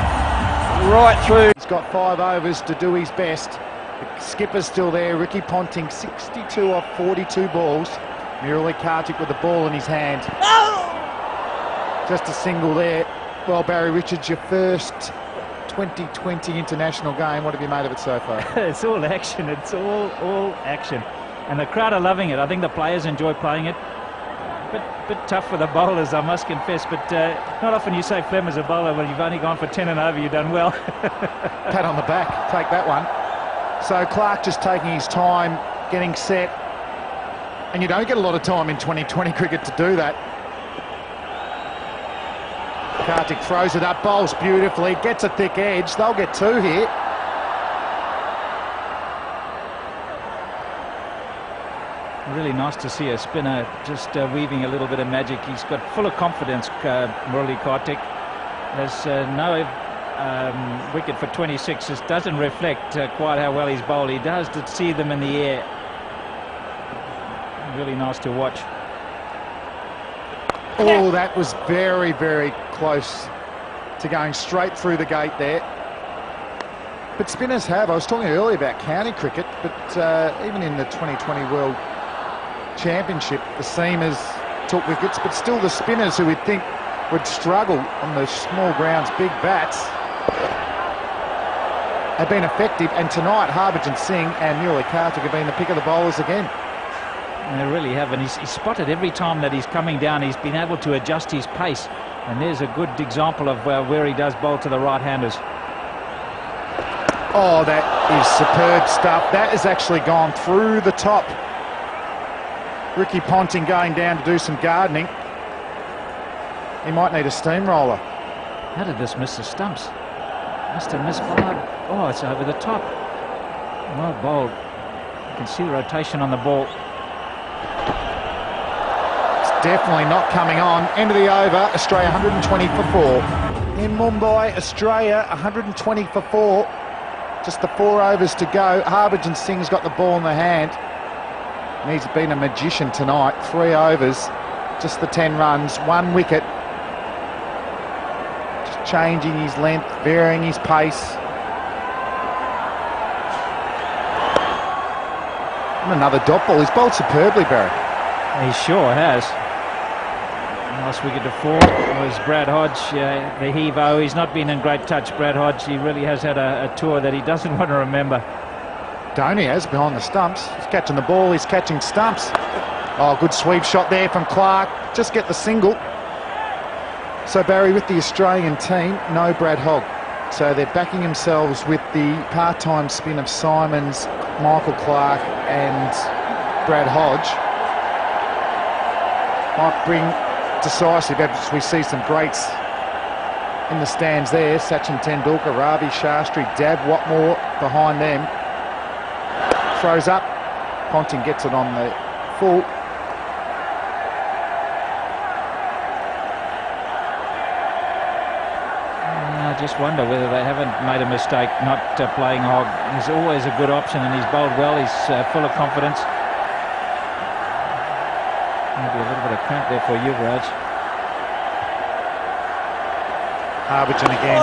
[SPEAKER 10] right through.
[SPEAKER 6] He's got 5 overs to do his best. The skipper's still there. Ricky Ponting, 62 off 42 balls. Murali Kartik with the ball in his hand. Just a single there. Well, Barry Richards, your first 2020 international game. What have you made of it so far?
[SPEAKER 3] It's all action. It's all action. And the crowd are loving it. I think the players enjoy playing it. Bit tough for the bowlers, I must confess, but not often you say Flem as a bowler when you've only gone for 10 and over, you've done well.
[SPEAKER 6] Pat on the back, take that one. So Clark just taking his time, getting set, and you don't get a lot of time in 2020 cricket to do that. Kartik throws it up, bowls beautifully, gets a thick edge. They'll get 2 here.
[SPEAKER 3] Really nice to see a spinner just weaving a little bit of magic. He's got full of confidence, Murali Kartik. There's no wicket for 26. This doesn't reflect quite how well he's bowled. He does to see them in the air. Really nice to watch.
[SPEAKER 6] Oh, that was very, very close to going straight through the gate there. But spinners have. I was talking earlier about county cricket, but even in the 2020 World Championship, the seamers took wickets, but still the spinners who we'd think would struggle on the small grounds, big bats, have been effective. And tonight, Harbhajan Singh and Murali Karthik have been the pick of the bowlers again.
[SPEAKER 3] They really have, and he's spotted every time that he's coming down. He's been able to adjust his pace, and there's a good example of where he does bowl to the right-handers.
[SPEAKER 6] Oh, that is superb stuff. That has actually gone through the top. Ricky Ponting going down to do some gardening. He might need a steamroller.
[SPEAKER 3] How did this miss the stumps? Must have misfired. Oh, it's over the top. Well bowled. You can see the rotation on the ball.
[SPEAKER 6] It's definitely not coming on. End of the over, Australia 120 for 4. In Mumbai, Australia 120 for 4. Just the 4 overs to go. Harbhajan Singh's got the ball in the hand. And he's been a magician tonight. 3 overs, just the 10 runs, 1 wicket. Just changing his length, varying his pace. And another dot ball. He's bowled superbly, Barry.
[SPEAKER 3] He sure has. Last wicket to fall was Brad Hodge, the heave-o. He's not been in great touch, Brad Hodge. He really has had a tour that he doesn't want to remember.
[SPEAKER 6] Dhoni has behind the stumps. He's catching the ball, he's catching stumps. Oh, good sweep shot there from Clark. Just get the single. So, Barry, with the Australian team, no Brad Hogg. So they're backing themselves with the part-time spin of Simons, Michael Clark and Brad Hodge. Might bring decisive, as we see some greats in the stands there. Sachin Tendulkar, Ravi Shastri, Dab Watmore behind them. Throws up. Ponting gets it on the full.
[SPEAKER 3] I just wonder whether they haven't made a mistake not playing Hogg. He's always a good option, and he's bowled well. He's full of confidence. Maybe a little bit of cramp there for Yuvraj.
[SPEAKER 6] Harbhajan again.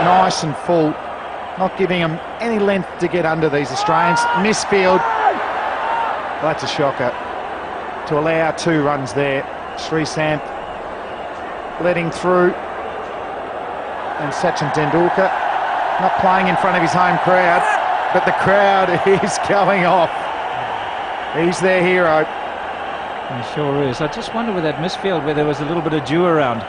[SPEAKER 6] Nice and full. Not giving them any length to get under these Australians. Misfield. That's a shocker. To allow 2 runs there. Srisanth letting through. And Sachin Tendulkar not playing in front of his home crowd, but the crowd is going off. He's their hero.
[SPEAKER 3] He sure is. I just wonder with that misfield where there was a little bit of dew around.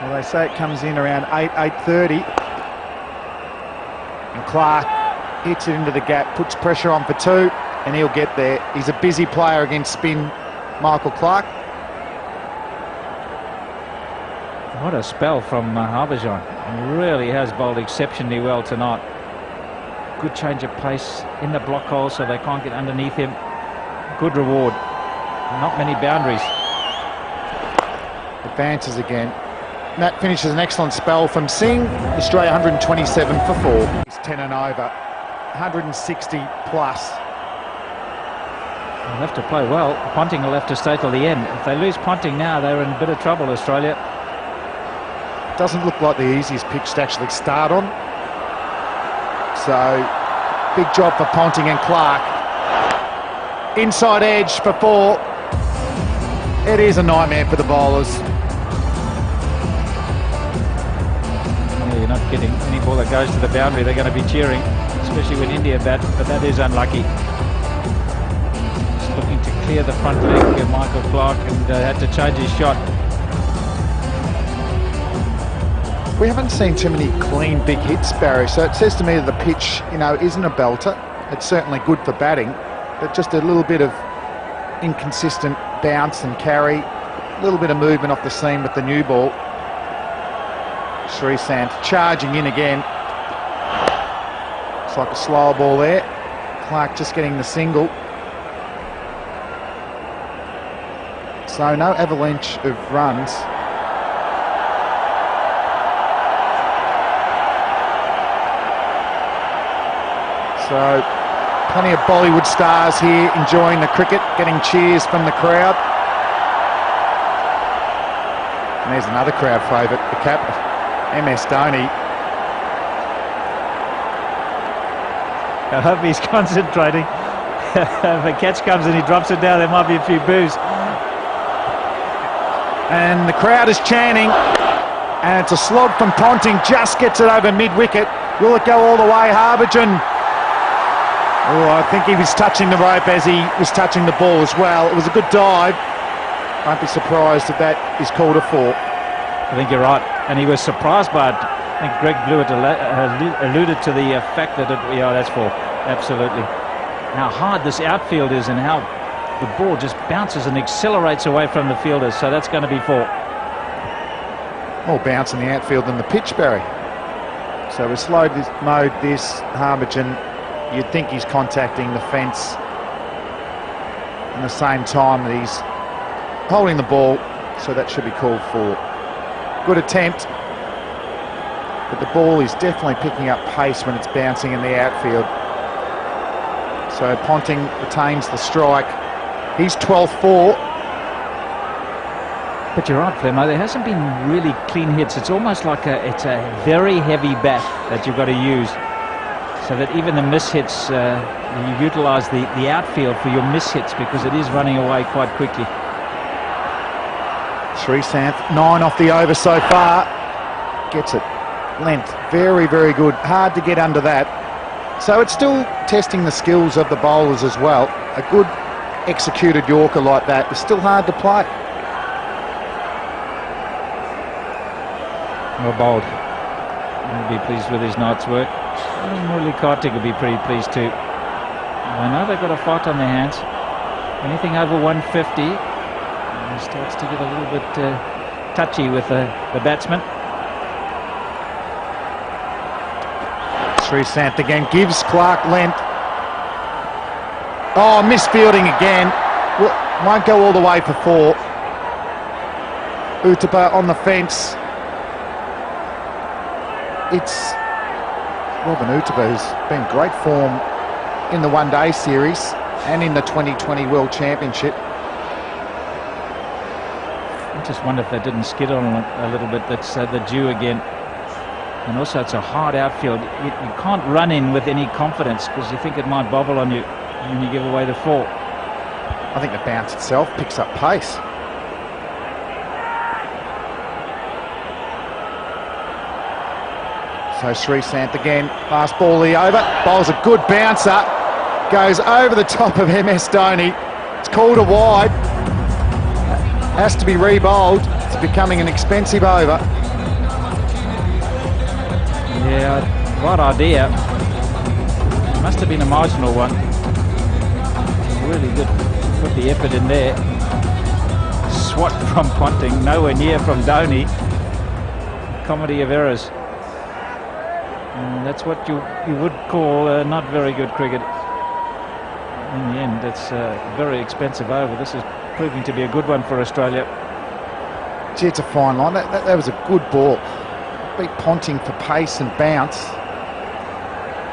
[SPEAKER 6] Well, they say it comes in around 8:30. And Clark hits it into the gap, puts pressure on for 2, and he'll get there. He's a busy player against spin Michael Clark.
[SPEAKER 3] What a spell from Harbhajan. He really has bowled exceptionally well tonight. Good change of pace in the block hole so they can't get underneath him. Good reward. Not many boundaries.
[SPEAKER 6] Advances again. And that finishes an excellent spell from Singh. Australia 127 for 4. He's 10 and over. 160 plus.
[SPEAKER 3] They'll have to play well. Ponting will have to stay till the end. If they lose Ponting now, they're in a bit of trouble, Australia.
[SPEAKER 6] Doesn't look like the easiest pitch to actually start on. So, big job for Ponting and Clark. Inside edge for 4. It is a nightmare for the bowlers.
[SPEAKER 3] Yeah, you're not getting any ball that goes to the boundary. They're going to be cheering, especially when India bat, but that is unlucky. Just looking to clear the front leg, Michael Clark, and had to change his shot.
[SPEAKER 6] We haven't seen too many clean big hits, Barry, so it says to me that the pitch, isn't a belter. It's certainly good for batting, but just a little bit of inconsistent bounce and carry, a little bit of movement off the seam with the new ball. Srisanth charging in again. It's like a slower ball there. Clark just getting the single. So no avalanche of runs. So, plenty of Bollywood stars here enjoying the cricket, getting cheers from the crowd. And there's another crowd favourite, the captain, MS Dhoni.
[SPEAKER 3] I hope he's concentrating. if a catch comes and he drops it down, there might be a few boos.
[SPEAKER 6] And the crowd is chanting, and it's a slog from Ponting, just gets it over mid-wicket. Will it go all the way? Harbhajan. Oh, I think he was touching the rope as he was touching the ball as well. It was a good dive. Won't be surprised if that is called a 4.
[SPEAKER 3] I think you're right, and he was surprised by it. I think Greg Blewett alluded to the fact that yeah, that's 4, absolutely. How hard this outfield is and how the ball just bounces and accelerates away from the fielders, so that's going to be 4.
[SPEAKER 6] More bounce in the outfield than the pitch, Barry. So we slowed this mode, Harbhajan. You'd think he's contacting the fence in the same time that he's holding the ball, so that should be called 4. Good attempt, but the ball is definitely picking up pace when it's bouncing in the outfield. So Ponting retains the strike. He's 12-4.
[SPEAKER 3] But you're right, Flemo, there hasn't been really clean hits. It's almost like it's a very heavy bat that you've got to use, so that even the mishits, you utilise the outfield for your mishits because it is running away quite quickly.
[SPEAKER 6] Sreesanth, 9 off the over so far. Gets it. Length, very, very good. Hard to get under that. So it's still testing the skills of the bowlers as well. A good executed Yorker like that is still hard to play.
[SPEAKER 3] Well bowled. He'll be pleased with his night's work. And Murali Kartik will be pretty pleased too. I know they've got a fight on their hands. Anything over 150, he starts to get a little bit touchy with the batsman.
[SPEAKER 6] Sreesanth again gives Clark length. Oh, misfielding again. Won't go all the way for 4. Uthappa on the fence. It's Robin Uthappa, who's been great form in the one-day series and in the 2020 World Championship.
[SPEAKER 3] I just wonder if they didn't skid on a little bit. That's the dew again. And also it's a hard outfield. You can't run in with any confidence because you think it might bobble on you when you give away the 4.
[SPEAKER 6] I think the bounce itself picks up pace. So Sreesanth again, last ball the over, bowls a good bouncer, goes over the top of MS Dhoni. It's called a wide, has to be re-bowled. It's becoming an expensive over.
[SPEAKER 3] Yeah, right idea. Must have been a marginal one. Really good, put the effort in there. Swat from Ponting, nowhere near from Dhoni. Comedy of errors. And that's what you would call not very good cricket. In the end, it's a very expensive over. This is proving to be a good one for Australia.
[SPEAKER 6] Gee, it's a fine line. That was a good ball. Beat Ponting for pace and bounce.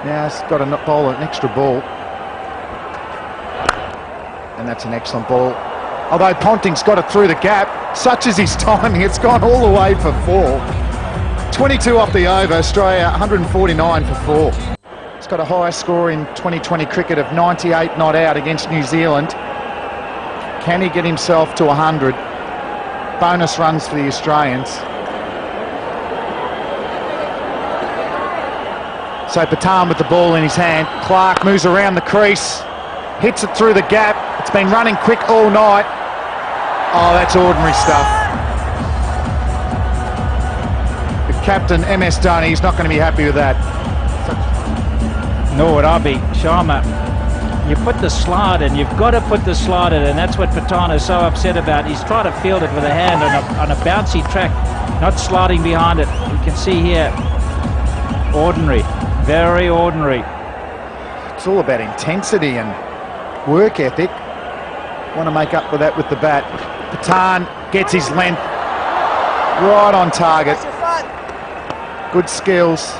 [SPEAKER 6] Now it's got to bowl an extra ball. And that's an excellent ball. Although Ponting's got it through the gap, such is his timing, it's gone all the way for 4. 22 off the over, Australia 149 for 4. It's got a high score in 2020 cricket of 98 not out against New Zealand. Can he get himself to 100? Bonus runs for the Australians. So Pathan with the ball in his hand. Clark moves around the crease, hits it through the gap. It's been running quick all night. Oh, that's ordinary stuff. The captain, MS Dhoni, is not going to be happy with that.
[SPEAKER 3] Nor would I be. Sharma, you put the slide in, you've got to put the slide in, and that's what Pathan is so upset about. He's trying to field it with a hand on a bouncy track, not sliding behind it. You can see here, ordinary, very ordinary.
[SPEAKER 6] It's all about intensity and work ethic. Want to make up for that with the bat. Pathan gets his length right on target. Good skills.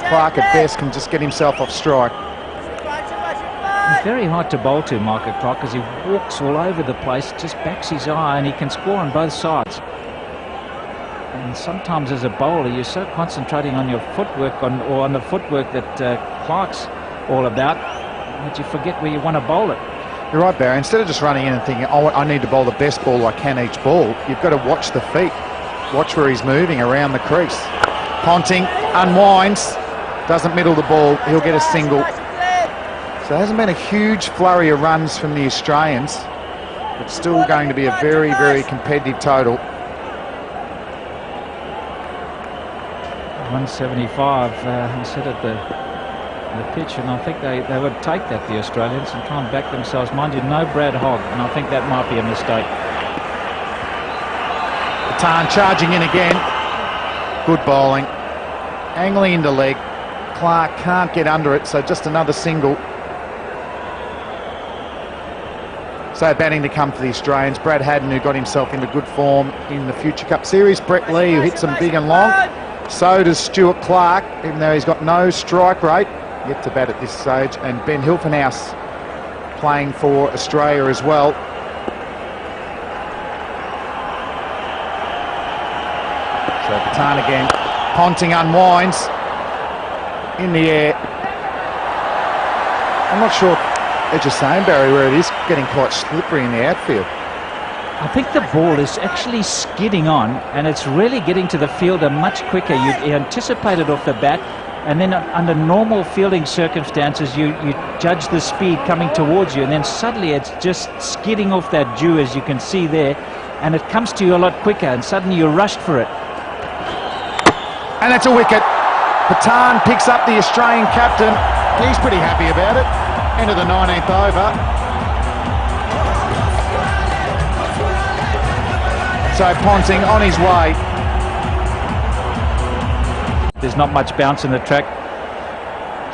[SPEAKER 6] Clark at best can just get himself off strike.
[SPEAKER 3] He's very hard to bowl to, Michael Clark, because he walks all over the place, just backs his eye, and he can score on both sides. And sometimes as a bowler, you're so concentrating on your footwork or on the footwork that Clark's all about. that you forget where you want to bowl it.
[SPEAKER 6] You're right, Barry. Instead of just running in and thinking, oh, I need to bowl the best ball I can each ball, you've got to watch the feet. Watch where he's moving around the crease. Ponting unwinds, doesn't middle the ball, he'll get a single. So there hasn't been a huge flurry of runs from the Australians. It's still going to be a very, very competitive total.
[SPEAKER 3] 175, he said at the pitch, and I think they would take that, the Australians, and try and back themselves. Mind you, no Brad Hogg, and I think that might be a mistake.
[SPEAKER 6] Patan charging in again. Good bowling. Angling into leg. Clark can't get under it, so just another single. So batting to come for the Australians. Brad Haddin, who got himself into good form in the Future Cup Series. Brett Lee, who hits them big and long. So does Stuart Clark, even though he's got no strike rate. Yet to bat at this stage. And Ben Hilfenhaus playing for Australia as well. So Patan again. Ponting unwinds. In the air. I'm not sure, as you're saying, Barry, where it is getting quite slippery in the outfield.
[SPEAKER 3] I think the ball is actually skidding on, and it's really getting to the fielder much quicker. You anticipate it off the bat, and then under normal fielding circumstances, you judge the speed coming towards you, and then suddenly it's just skidding off that dew, as you can see there, and it comes to you a lot quicker, and suddenly you're rushed for it.
[SPEAKER 6] And that's a wicket. Patan picks up the Australian captain. He's pretty happy about it. End of the 19th over. So Ponting on his way.
[SPEAKER 3] There's not much bounce in the track.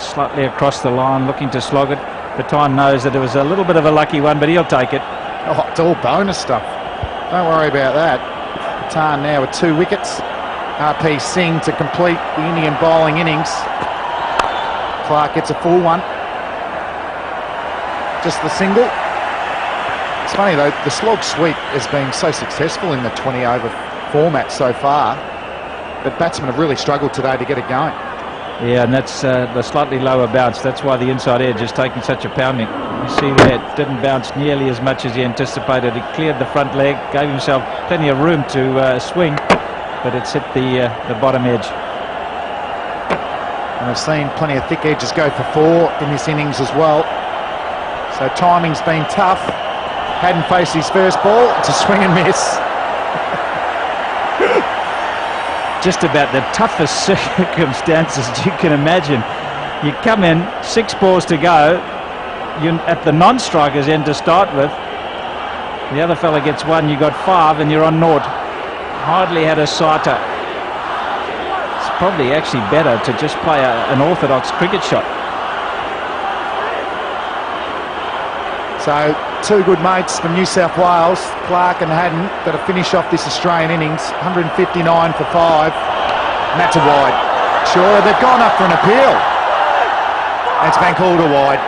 [SPEAKER 3] Slightly across the line, looking to slog it. Patan knows that it was a little bit of a lucky one, but he'll take it.
[SPEAKER 6] Oh, it's all bonus stuff. Don't worry about that. Patan now with 2 wickets. RP Singh to complete the Indian bowling innings. Clark gets a full one. Just the single. It's funny though, the slog sweep has been so successful in the 20 over format so far, but batsmen have really struggled today to get it going.
[SPEAKER 3] Yeah, and that's the slightly lower bounce. That's why the inside edge is taking such a pounding. You see there, it didn't bounce nearly as much as he anticipated. He cleared the front leg, gave himself plenty of room to swing, but it's hit the bottom edge.
[SPEAKER 6] And I've seen plenty of thick edges go for 4 in this innings as well. So timing's been tough. Hadn't faced his first ball. It's a swing and miss.
[SPEAKER 3] Just about the toughest circumstances you can imagine. You come in, 6 balls to go. You're at the non-striker's end to start with. The other fella gets 1, you got 5, and you're on naught. Hardly had a sighter. It's probably actually better to just play an orthodox cricket shot.
[SPEAKER 6] So 2 good mates from New South Wales, Clark and Haddin, that have finished off this Australian innings. 159 for 5. And that's a wide. Sure, they've gone up for an appeal. And it's been called a wide.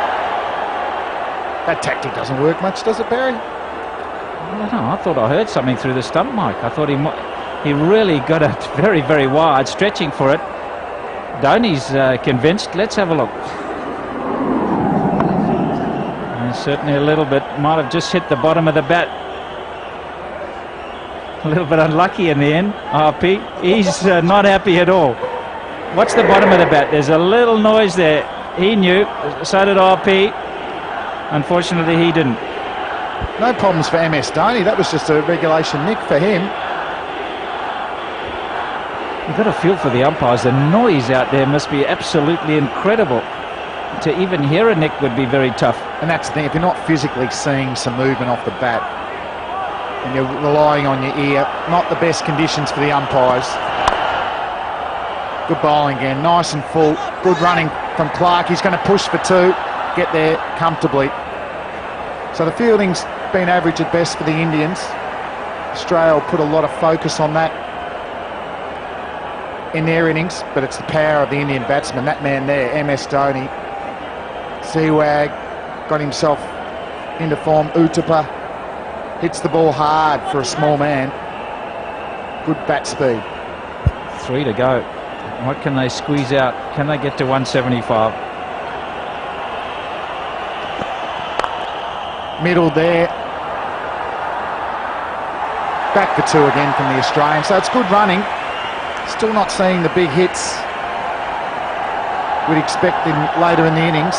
[SPEAKER 6] That tactic doesn't work much, does it, Barry?
[SPEAKER 3] I don't know. I thought I heard something through the stump mic. I thought he really got it very, very wide, stretching for it. Dhoni's convinced. Let's have a look. Certainly a little bit. Might have just hit the bottom of the bat. A little bit unlucky in the end. RP, he's not happy at all. What's the bottom of the bat? There's a little noise there. He knew, so did RP. Unfortunately, he didn't.
[SPEAKER 6] No problems for MS Dhoni. That was just a regulation nick for him.
[SPEAKER 3] You've got to feel for the umpires. The noise out there must be absolutely incredible. To even hear a nick would be very tough.
[SPEAKER 6] And that's the thing, if you're not physically seeing some movement off the bat and you're relying on your ear, not the best conditions for the umpires. Good bowling again, nice and full. Good running from Clark. He's going to push for 2, get there comfortably. So the fielding's been average at best for the Indians. Australia will put a lot of focus on that in their innings, but it's the power of the Indian batsman. That man there, MS Dhoni. Sehwag got himself into form. Uthappa hits the ball hard for a small man. Good bat speed.
[SPEAKER 3] 3 to go. What can they squeeze out? Can they get to 175?
[SPEAKER 6] middle there. Back for two again from the Australian. So it's good running. Still not seeing the big hits we'd expect later in the innings.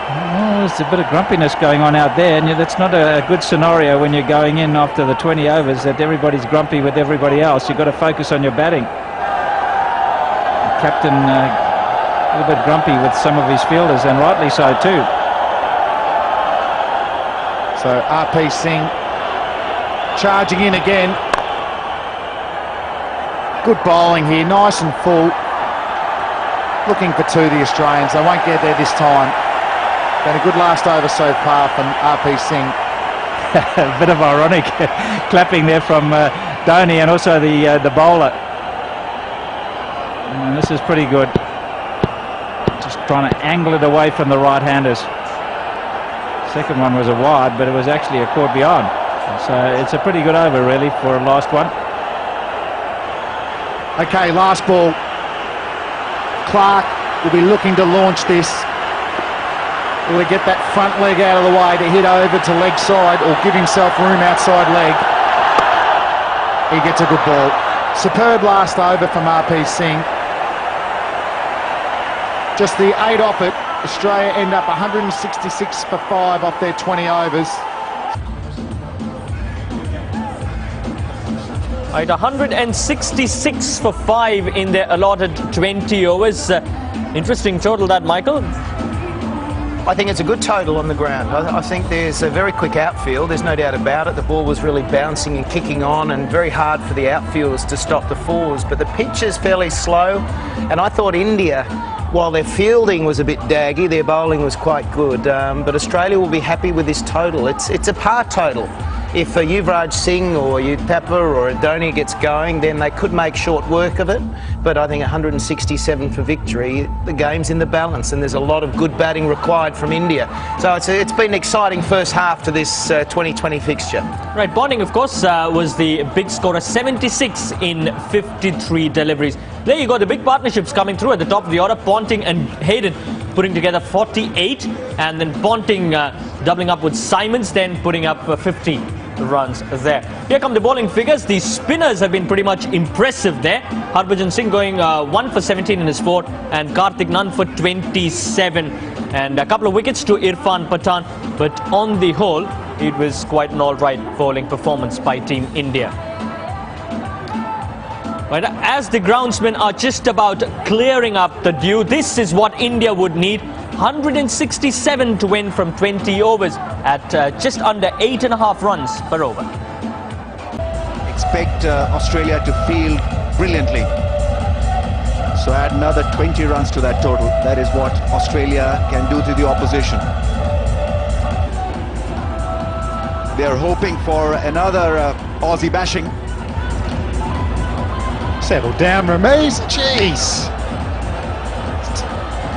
[SPEAKER 3] Well, there's a bit of grumpiness going on out there, and that's not a good scenario when you're going in after the 20 overs, that everybody's grumpy with everybody else. You've got to focus on your batting. The captain a little bit grumpy with some of his fielders, and rightly so too.
[SPEAKER 6] So RP Singh charging in again. Good bowling here, nice and full. Looking for two, the Australians. They won't get there this time. Been a good last over so far from RP Singh.
[SPEAKER 3] A bit of ironic clapping there from Dhoni and also the bowler. And this is pretty good. Just trying to angle it away from the right-handers. Second one was a wide, but it was actually a caught beyond. So it's a pretty good over, really, for a last one.
[SPEAKER 6] Okay, last ball. Clark will be looking to launch this. Will he get that front leg out of the way to hit over to leg side or give himself room outside leg? He gets a good ball. Superb last over from RP Singh. Just the 8 off it. Australia end up 166 for 5 off their 20 overs.
[SPEAKER 1] Right, 166 for 5 in their allotted 20 overs. Interesting total that, Michael.
[SPEAKER 2] I think it's a good total on the ground. I think there's a very quick outfield, there's no doubt about it. The ball was really bouncing and kicking on, and very hard for the outfielders to stop the fours. But the pitch is fairly slow, and I thought India, while their fielding was a bit daggy, their bowling was quite good. But Australia will be happy with this total. It's a par total. If a Yuvraj Singh or Uthappa or a Dhoni gets going, then they could make short work of it. But I think 167 for victory, the game's in the balance, and there's a lot of good batting required from India. So it's been an exciting first half to this 2020 fixture.
[SPEAKER 1] Right, Ponting, of course, was the big scorer, 76 in 53 deliveries. There you go, the big partnerships coming through at the top of the order. Ponting and Hayden putting together 48, and then Ponting doubling up with Simons, then putting up 50 runs there. Here come the bowling figures. The spinners have been pretty much impressive there. Harbhajan Singh going 1 for 17 in his 4, and Karthik none for 27, and a couple of wickets to Irfan Pathan. But on the whole, it was quite an all-right bowling performance by Team India. Right, as the groundsmen are just about clearing up the dew, this is what India would need. 167 to win from 20 overs at just under 8.5 runs per over.
[SPEAKER 5] Expect Australia to field brilliantly. So add another 20 runs to that total. That is what Australia can do to the opposition. They are hoping for another Aussie bashing.
[SPEAKER 6] Settle down, Ramiz. Jeez.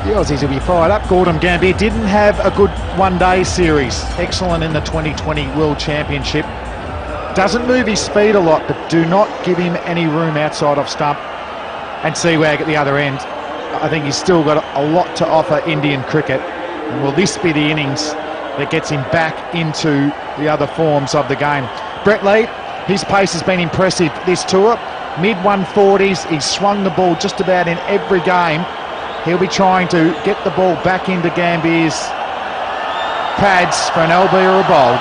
[SPEAKER 6] The Aussies will be fired up. Gordon Gambier didn't have a good one-day series. Excellent in the 2020 World Championship. Doesn't move his speed a lot, but do not give him any room outside off stump. And Seawag at the other end. I think he's still got a lot to offer Indian cricket. And will this be the innings that gets him back into the other forms of the game? Brett Lee, his pace has been impressive this tour. Mid-140s, he's swung the ball just about in every game. He'll be trying to get the ball back into Gambier's pads for an LB or a bowl.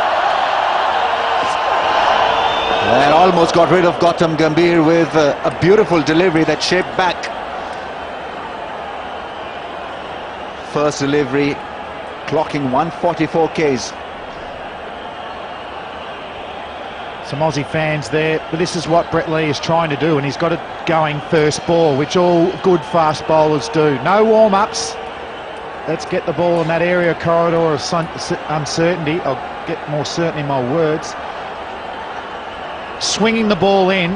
[SPEAKER 5] And almost got rid of Gautam Gambhir with a beautiful delivery that shaped back. First delivery, clocking 144 Ks.
[SPEAKER 6] Some Aussie fans there, but this is what Brett Lee is trying to do, and he's got it going first ball, which all good fast bowlers do. No warm-ups. Let's get the ball in that area corridor of uncertainty. I'll get more certain in my words. Swinging the ball in,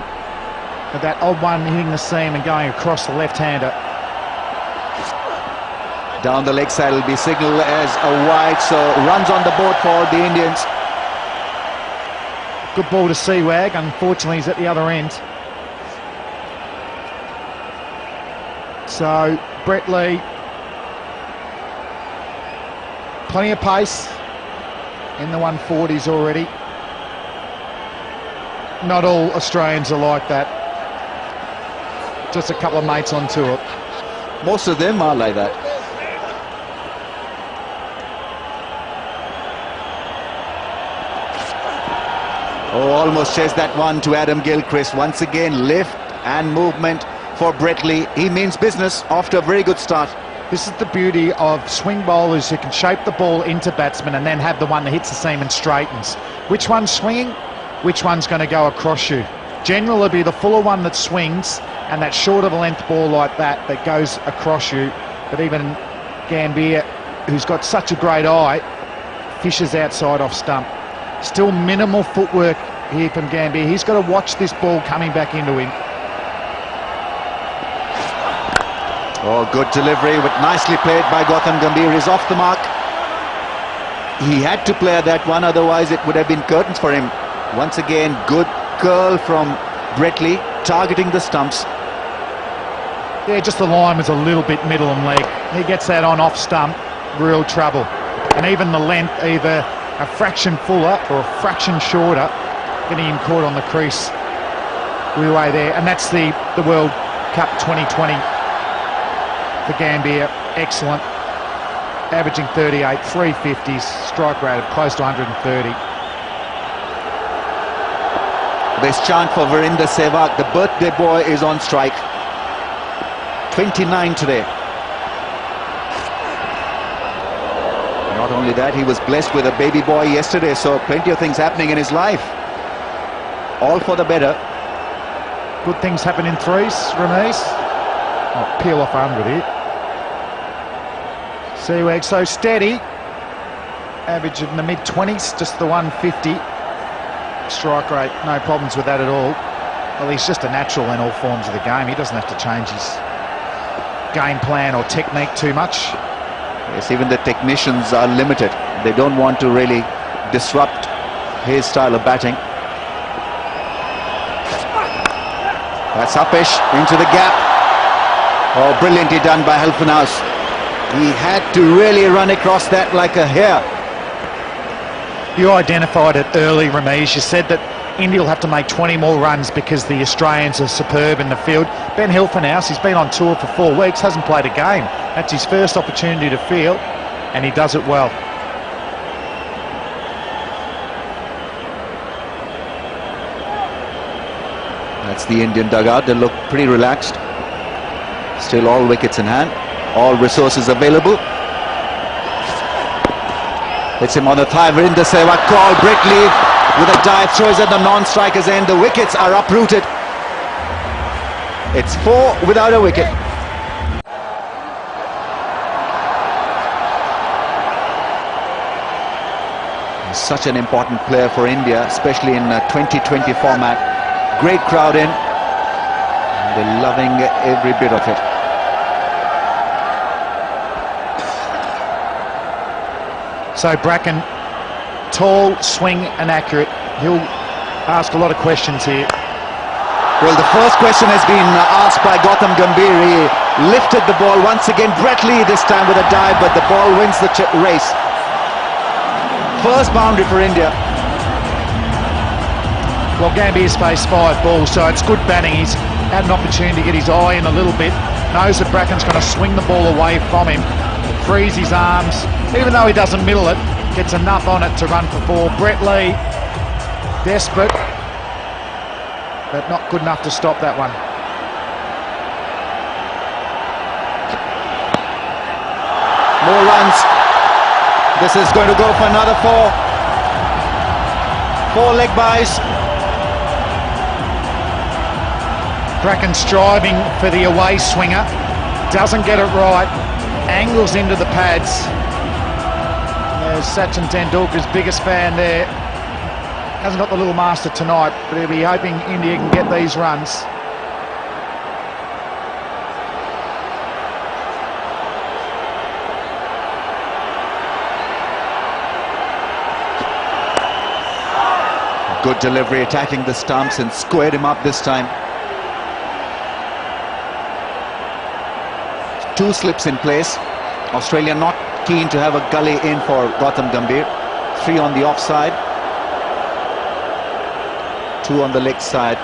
[SPEAKER 6] with that odd one hitting the seam and going across the left-hander.
[SPEAKER 5] Down the leg side will be signalled as a wide, so runs on the board for the Indians.
[SPEAKER 6] Good ball to Seawag, unfortunately he's at the other end. So Brett Lee, plenty of pace, in the 140s already. Not all Australians are like that. Just a couple of mates on tour.
[SPEAKER 5] Most of them are like that. Oh, almost chased that one to Adam Gilchrist. Once again, lift and movement for Brett Lee. He means business after a very good start.
[SPEAKER 6] This is the beauty of swing bowlers who can shape the ball into batsmen and then have the one that hits the seam and straightens. Which one's swinging? Which one's going to go across you? Generally, it'll be the fuller one that swings, and that short of a length ball like that goes across you. But even Gambier, who's got such a great eye, fishes outside off stump. Still minimal footwork here from Gambier. He's got to watch this ball coming back into him.
[SPEAKER 5] Oh, good delivery, but nicely played by Gautam Gambhir. He's off the mark. He had to play that one, otherwise it would have been curtains for him. Once again, good curl from Brett Lee, targeting the stumps.
[SPEAKER 6] Yeah, just the line was a little bit middle and leg. He gets that on off stump, real trouble. And even the length, either a fraction fuller or a fraction shorter, getting him caught on the crease. We're way there, and that's the World Cup 2020 for Gambier. Excellent, averaging 38, 350s, strike rate of close to 130.
[SPEAKER 5] Best chant for Virender Sehwag. The birthday boy is on strike. 29 today. Not only that, he was blessed with a baby boy yesterday, so plenty of things happening in his life. All for the better.
[SPEAKER 6] Good things happen in threes, Ramesh. Oh, peel off 100 here. Sehwag so steady. Average in the mid-20s, just the 150. Strike rate, no problems with that at all. Well, he's just a natural in all forms of the game. He doesn't have to change his game plan or technique too much.
[SPEAKER 5] Yes, even the technicians are limited. They don't want to really disrupt his style of batting. That's Upish into the gap. Oh, brilliantly done by Helfenhaus. He had to really run across that like a hare.
[SPEAKER 6] You identified it early, Ramesh. You said that India will have to make 20 more runs because the Australians are superb in the field. Ben Helfenhaus, he's been on tour for 4 weeks, hasn't played a game. That's his first opportunity to field, and he does it well.
[SPEAKER 5] That's the Indian dugout. They look pretty relaxed. Still all wickets in hand, all resources available. It's him on the thigh. Virender Sehwag call. Brett Lee with a dive, throws at the non-striker's end. The wickets are uprooted. It's 4 without a wicket. He's such an important player for India, especially in a 2020 format. Great crowd in. And they're loving every bit of it.
[SPEAKER 6] So Bracken, tall, swing and accurate. He'll ask a lot of questions here.
[SPEAKER 5] Well, the first question has been asked by Gautam Gambhir. He lifted the ball once again. Brett Lee this time with a dive, but the ball wins the race. First boundary for India.
[SPEAKER 6] Well, Gambier's faced 5 balls, so it's good batting. He's had an opportunity to get his eye in a little bit. Knows that Bracken's going to swing the ball away from him. Frees his arms, even though he doesn't middle it, gets enough on it to run for 4. Brett Lee, desperate, but not good enough to stop that one.
[SPEAKER 5] More runs. This is going to go for another 4. 4 leg byes.
[SPEAKER 6] Bracken striving for the away swinger, doesn't get it right. Angles into the pads. There's Sachin Tendulkar's biggest fan there. Hasn't got the little master tonight, but he'll be hoping India can get these runs.
[SPEAKER 5] Good delivery, attacking the stumps and squared him up this time. 2 slips in place. Australia not keen to have a gully in for Gautam Gambhir. 3 on the offside, 2 on the leg side.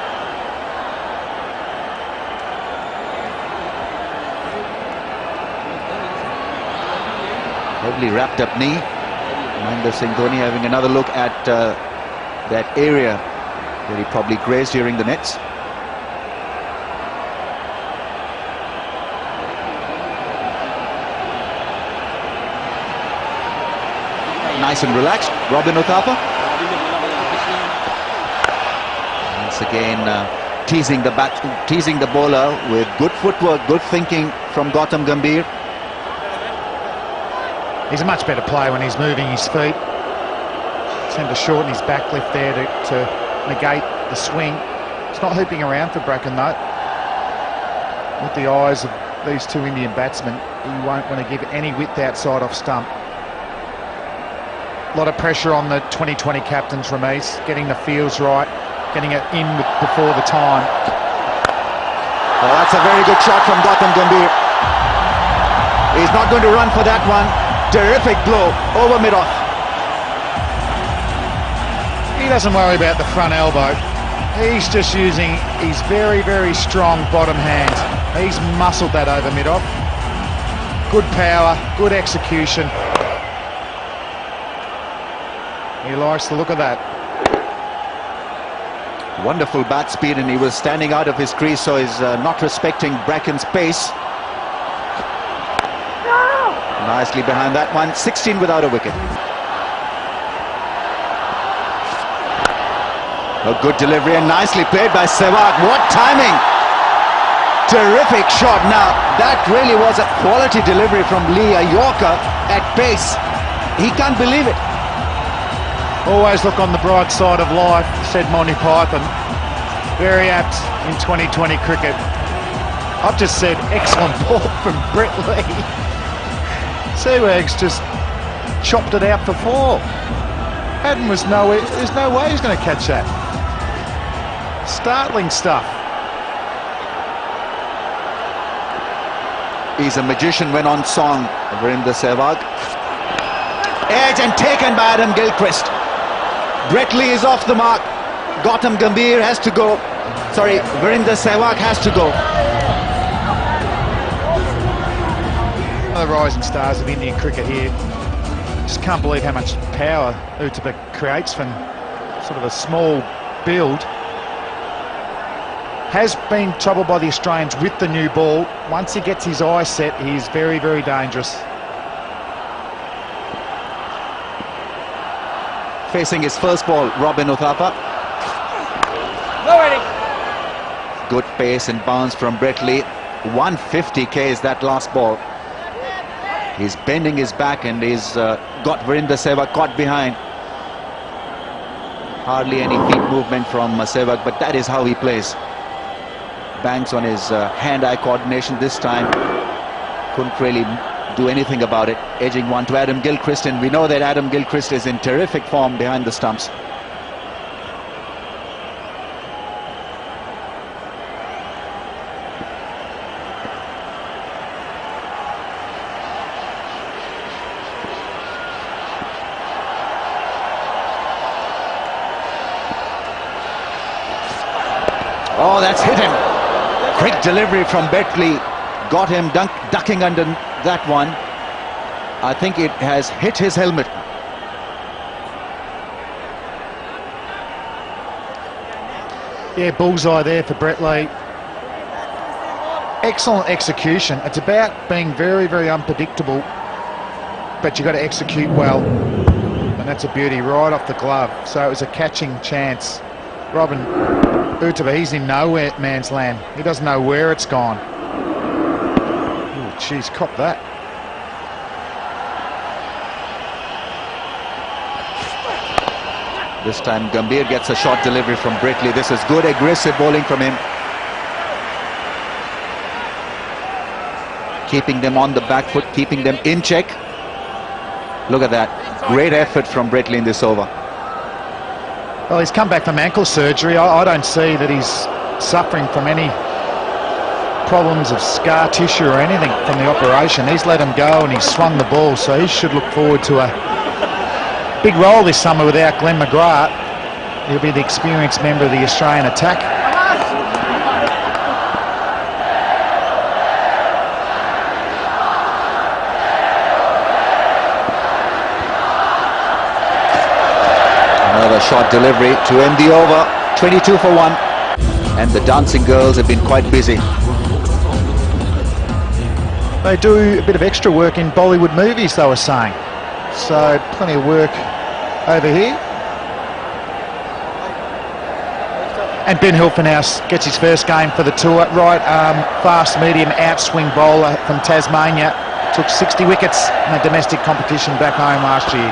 [SPEAKER 5] Heavily wrapped up knee. Mahendra Singh Dhoni having another look at that area where he probably grazed during the nets. Nice and relaxed, Robin Uthappa. Once again teasing the bowler with good footwork, good thinking from Gautam Gambhir.
[SPEAKER 6] He's a much better player when he's moving his feet. Tend to shorten his back lift there to negate the swing. It's not hooping around for Bracken though. With the eyes of these two Indian batsmen, he won't want to give any width outside off stump. A lot of pressure on the 2020 captains, Ramesh, getting the fields right, getting it in before the time.
[SPEAKER 5] Oh, that's a very good shot from Gautam Gambhir. He's not going to run for that one. Terrific blow over mid-off.
[SPEAKER 6] He doesn't worry about the front elbow. He's just using his very, very strong bottom hand. He's muscled that over mid-off. Good power, good execution. He likes the look of that.
[SPEAKER 5] Wonderful bat speed, and he was standing out of his crease, so he's not respecting Bracken's pace. Nicely behind that one, 16 without a wicket. A good delivery and nicely played by Sehwag. What timing! Terrific shot. Now, that really was a quality delivery from Lee, a Yorker at pace. He can't believe it.
[SPEAKER 6] Always look on the bright side of life, said Monty Python. Very apt in 2020 cricket. I've just said excellent ball from Brett Lee. Sehwag's just chopped it out for 4. Haddon was nowhere. There's no way he's going to catch that. Startling stuff.
[SPEAKER 5] He's a magician when on song, Virendra Sehwag. Edge and taken by Adam Gilchrist. Brett Lee is off the mark. Gautam Gambhir has to go. Sorry, Virendra Sehwag has to go.
[SPEAKER 6] One of the rising stars of Indian cricket here. Just can't believe how much power Uthappa creates from sort of a small build. Has been troubled by the Australians with the new ball. Once he gets his eyes set, he's very, very dangerous.
[SPEAKER 5] Facing his first ball, Robin Uthappa. Good pace and bounce from Brett Lee. 150 Ks that last ball. He's bending his back and he's got Virendra Sehwag caught behind. Hardly any feet movement from Sehwag, but that is how he plays. Banks on his hand-eye coordination this time. Couldn't really do anything about it. Edging one to Adam Gilchrist, and we know that Adam Gilchrist is in terrific form behind the stumps. Oh, that's hit him. Quick delivery from Brett Lee. Got him ducking under that one. I think it has hit his helmet.
[SPEAKER 6] Yeah, bullseye there for Brett Lee. Excellent execution. It's about being very, very unpredictable, but you've got to execute well. And that's a beauty right off the glove. So it was a catching chance. Robin Uthappa, he's in no man's land. He doesn't know where it's gone. Oh, jeez, cop that.
[SPEAKER 5] This time Gambhir gets a short delivery from Brett Lee. This is good aggressive bowling from him. Keeping them on the back foot, keeping them in check. Look at that. Great effort from Brett Lee in this over.
[SPEAKER 6] Well, he's come back from ankle surgery. I don't see that he's suffering from any problems of scar tissue or anything from the operation. He's let him go and he's swung the ball, so he should look forward to a big role this summer without Glenn McGrath. He'll be the experienced member of the Australian attack.
[SPEAKER 5] Another short delivery to end the over. 22 for 1. And the dancing girls have been quite busy.
[SPEAKER 6] They do a bit of extra work in Bollywood movies, they were saying. So plenty of work over here. And Ben Hilfenhaus gets his first game for the tour. Right arm, fast medium outswing bowler from Tasmania. Took 60 wickets in a domestic competition back home last year.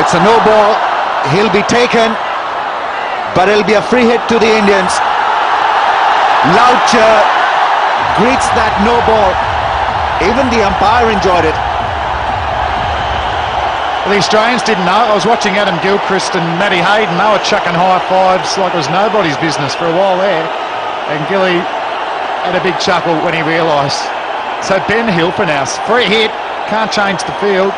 [SPEAKER 5] It's a no ball. He'll be taken, but it'll be a free hit to the Indians. Loucher greets that no ball. Even the umpire enjoyed it.
[SPEAKER 6] Well, the Australians didn't know. I was watching Adam Gilchrist and Matty Hayden. They were chucking high fives like it was nobody's business for a while there. And Gilly had a big chuckle when he realised. So Ben Hilfenhaus, free hit, can't change the field.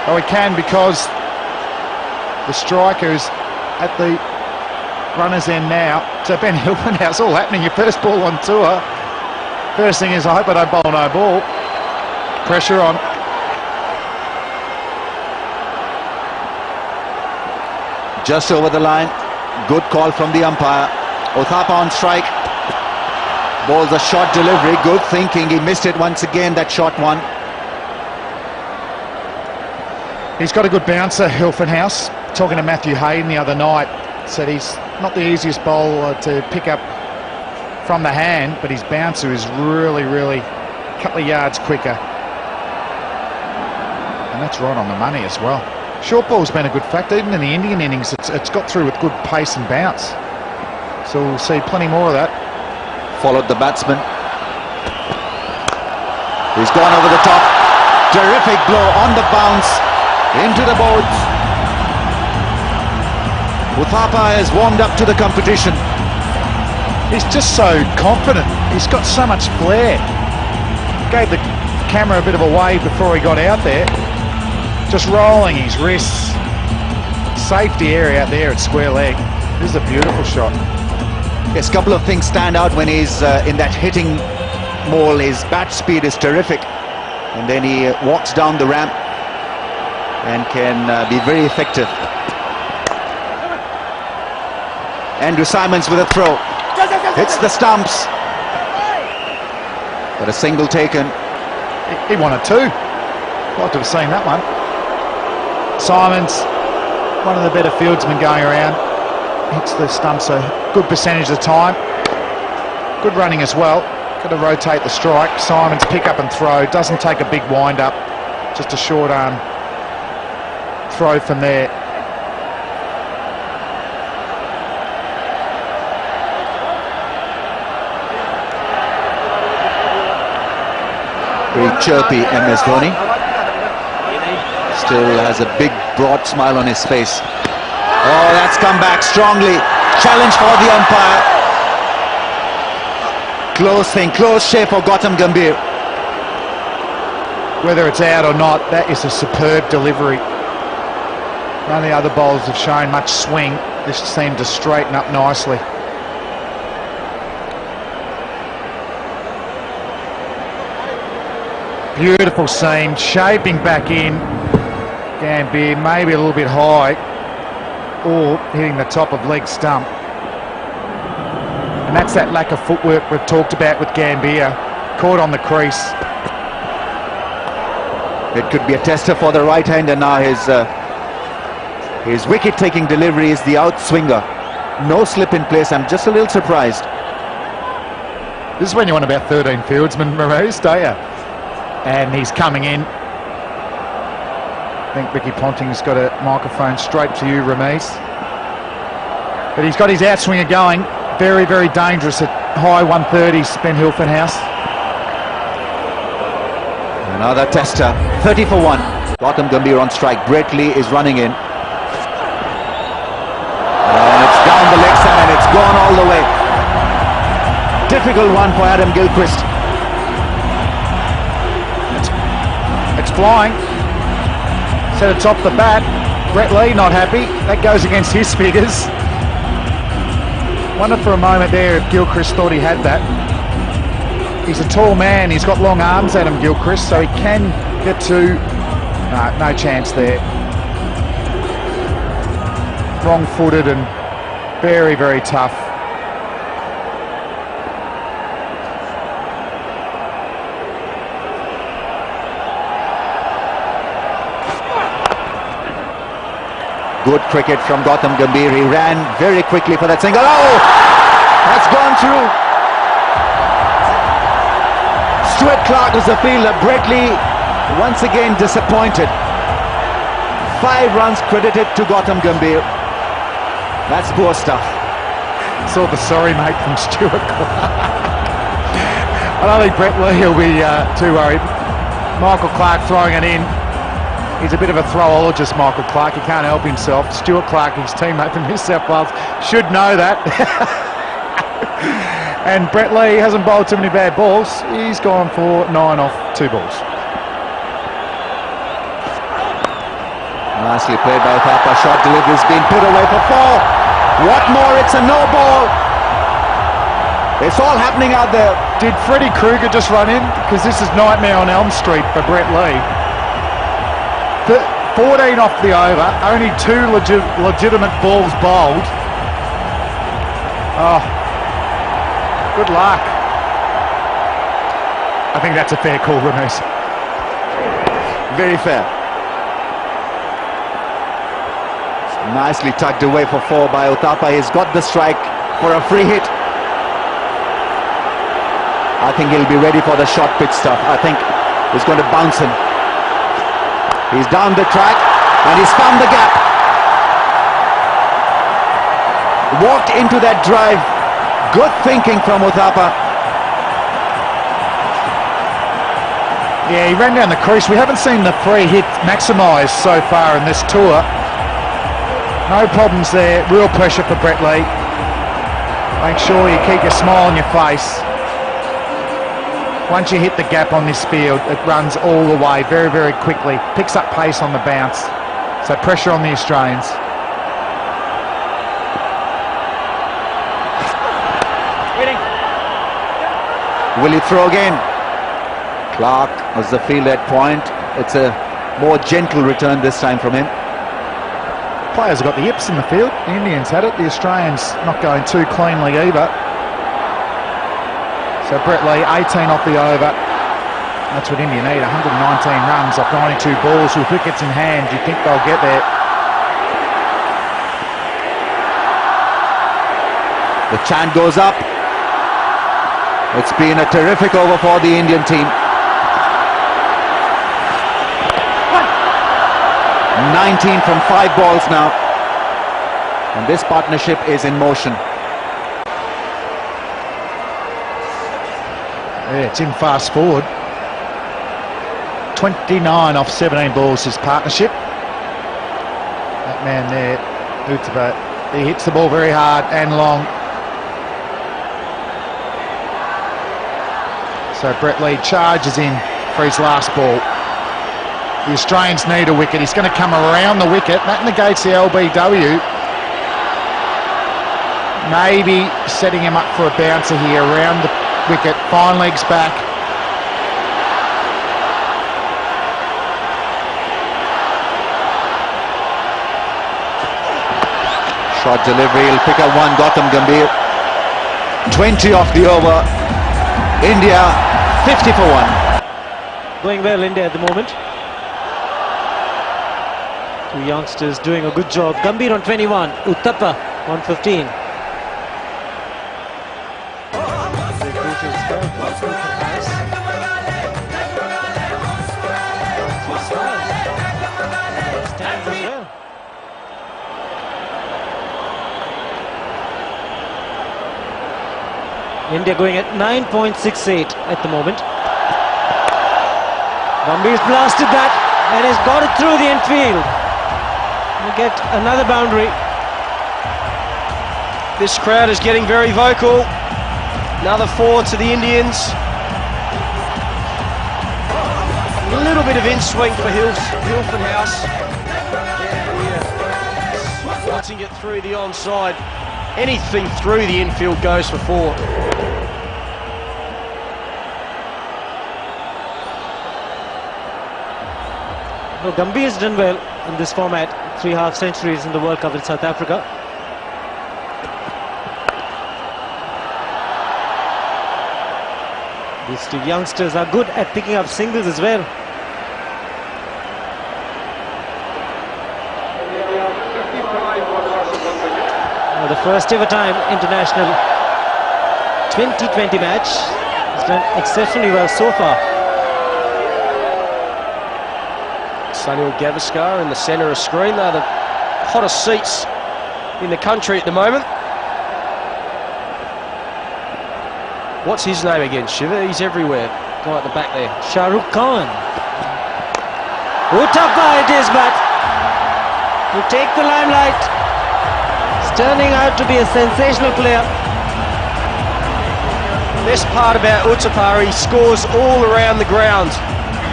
[SPEAKER 6] Oh, he can because the striker is at the runner's end now. So Ben Hilfenhaus, all happening. Your first ball on tour. First thing is, I hope I don't bowl no ball. Pressure on.
[SPEAKER 5] Just over the line. Good call from the umpire. Uthappa on strike. Bowls a short delivery. Good thinking. He missed it once again, that short one.
[SPEAKER 6] He's got a good bouncer, Hilfenhaus. Talking to Matthew Hayden the other night, said he's not the easiest bowler to pick up from the hand, but his bouncer is really a couple of yards quicker. And that's right on the money as well. Short ball's been a good factor. Even in the Indian innings, it's got through with good pace and bounce. So we'll see plenty more of that.
[SPEAKER 5] Followed the batsman. He's gone over the top. Terrific blow on the bounce. Into the boards. Uthappa has warmed up to the competition.
[SPEAKER 6] He's just so confident. He's got so much flair. Gave the camera a bit of a wave before he got out there. Just rolling his wrists. Safety area out there at square leg. This is a beautiful shot.
[SPEAKER 5] Yes, a couple of things stand out when he's in that hitting mole. His bat speed is terrific. And then he walks down the ramp and can be very effective. Andrew Simons with a throw. Hits the stumps. But a single taken.
[SPEAKER 6] He wanted two. Like to have seen that one. Simons, one of the better fieldsmen going around. Hits the stumps a good percentage of the time. Good running as well. Got to rotate the strike. Simons pick up and throw. Doesn't take a big wind up. Just a short arm throw from there.
[SPEAKER 5] Very chirpy MS Dhoni. Still has a big broad smile on his face. Oh, that's come back strongly. Challenge for the umpire. Close thing, close shave for Gautam Gambhir.
[SPEAKER 6] Whether it's out or not, that is a superb delivery. None of the other bowlers have shown much swing. This seemed to straighten up nicely. Beautiful seam, shaping back in. Gambhir maybe a little bit high, or hitting the top of leg stump. And that's that lack of footwork we've talked about with Gambhir. Caught on the crease.
[SPEAKER 5] It could be a tester for the right-hander now. His wicket-taking delivery is the outswinger. No slip in place. I'm just a little surprised.
[SPEAKER 6] This is when you want about 13 fieldsmen, Maurice, don't you? And he's coming in. I think Ricky Ponting's got a microphone straight to you, Ramesh. But he's got his outswinger going. Very dangerous at high 130s, Ben Hilfenhaus.
[SPEAKER 5] Another tester. 30 for 1. Gautam Gambhir on strike. Brett Lee is running in. And it's down the leg side and it's gone all the way. Difficult one for Adam Gilchrist.
[SPEAKER 6] It's flying. Set atop the bat. Brett Lee not happy. That goes against his figures. Wonder for a moment there if Gilchrist thought he had that. He's a tall man. He's got long arms, Adam Gilchrist, so he can get to... No chance there. Wrong-footed and very, very tough.
[SPEAKER 5] Good cricket from Gautam Gambhir. He ran very quickly for that single. Oh! That's gone through. Stuart Clark was the fielder. Brett Lee once again disappointed. 5 runs credited to Gautam Gambhir. That's poor stuff.
[SPEAKER 6] Saw the sorry mate from Stuart Clark. I don't think Brett Lee will be too worried. Michael Clark throwing it in. He's a bit of a throwologist, Michael Clark. He can't help himself. Stuart Clark, his teammate from New South Wales, should know that. And Brett Lee hasn't bowled too many bad balls. He's gone for 9 off 2 balls.
[SPEAKER 5] Nicely played by Thapa. Shot delivery's been put away for 4. What more? It's a no ball. It's all happening out there.
[SPEAKER 6] Did Freddie Krueger just run in? Because this is nightmare on Elm Street for Brett Lee. 14 off the over, only 2 legitimate balls bowled. Oh, good luck. I think that's a fair call, Ramesh.
[SPEAKER 5] Very fair. Nicely tucked away for 4 by Uthappa. He's got the strike for a free hit. I think he'll be ready for the short pitch stuff. I think he's going to bounce him. He's down the track and he's found the gap. Walked into that drive. Good thinking from Uthappa.
[SPEAKER 6] Yeah, he ran down the crease. We haven't seen the free hit maximised so far in this tour. No problems there. Real pressure for Brett Lee. Make sure you keep your smile on your face. Once you hit the gap on this field, it runs all the way very, very quickly. Picks up pace on the bounce. So pressure on the Australians.
[SPEAKER 5] Will he throw again? Clark was the field at point. It's a more gentle return this time from him.
[SPEAKER 6] Players have got the yips in the field. The Indians had it. The Australians not going too cleanly either. So Brett Lee, 18 off the over. That's what India need, 119 runs off 92 balls with wickets in hand. You think they'll get there?
[SPEAKER 5] The chant goes up. It's been a terrific over for the Indian team. 19 from 5 balls now. And this partnership is in motion.
[SPEAKER 6] Yeah, it's in fast forward. 29 off 17 balls his partnership. That man there, Uthappa, he hits the ball very hard and long. So Brett Lee charges in for his last ball. The Australians need a wicket. He's going to come around the wicket. That negates the LBW. Maybe setting him up for a bouncer here around the wicket. Fine legs back.
[SPEAKER 5] Short delivery, he'll pick up 1. Gautam Gambhir. 20 off the over. India 50 for 1.
[SPEAKER 9] Going well, India at the moment. 2 youngsters doing a good job. Gambhir on 21, Uthappa on 15. India going at 9.68 at the moment. Gambhir's blasted that and he's got it through the infield. We get another boundary.
[SPEAKER 10] This crowd is getting very vocal. Another 4 to the Indians. A little bit of in-swing for Hilford House. Slotting it through the onside. Anything through the infield goes for 4.
[SPEAKER 9] Well, Gambhir's done well in this format. 3 half centuries in the World Cup in South Africa. These 2 youngsters are good at picking up singles as well. Now the first ever time international 2020 match has done exceptionally well so far.
[SPEAKER 10] Sunil Gavaskar in the centre of screen. They're the hottest seats in the country at the moment. What's his name again, Shiva? He's everywhere. Guy at the back there.
[SPEAKER 9] Shah Rukh Khan. Uttappa it is, but to take the limelight. It's turning out to be a sensational player.
[SPEAKER 10] Best part about Uttappa, he scores all around the ground.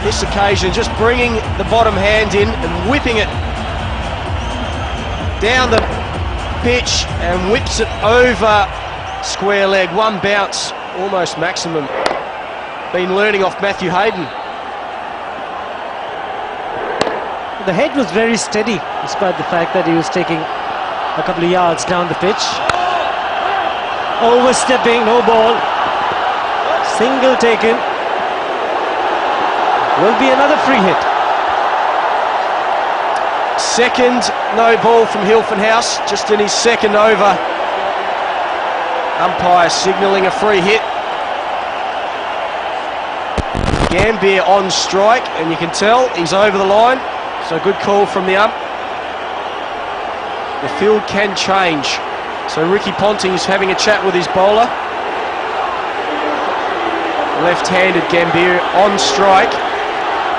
[SPEAKER 10] This occasion, just bringing the bottom hand in and whipping it down the pitch and whips it over square leg. 1 bounce, almost maximum. Been learning off Matthew Hayden.
[SPEAKER 9] The head was very steady, despite the fact that he was taking a couple of yards down the pitch. Overstepping, no ball. Single taken. Will be another free hit.
[SPEAKER 10] Second no ball from Hilford House, just in his second over. Umpire signalling a free hit. Gambhir on strike, and you can tell he's over the line. So good call from the ump. The field can change. So Ricky Ponting is having a chat with his bowler. Left-handed Gambhir on strike.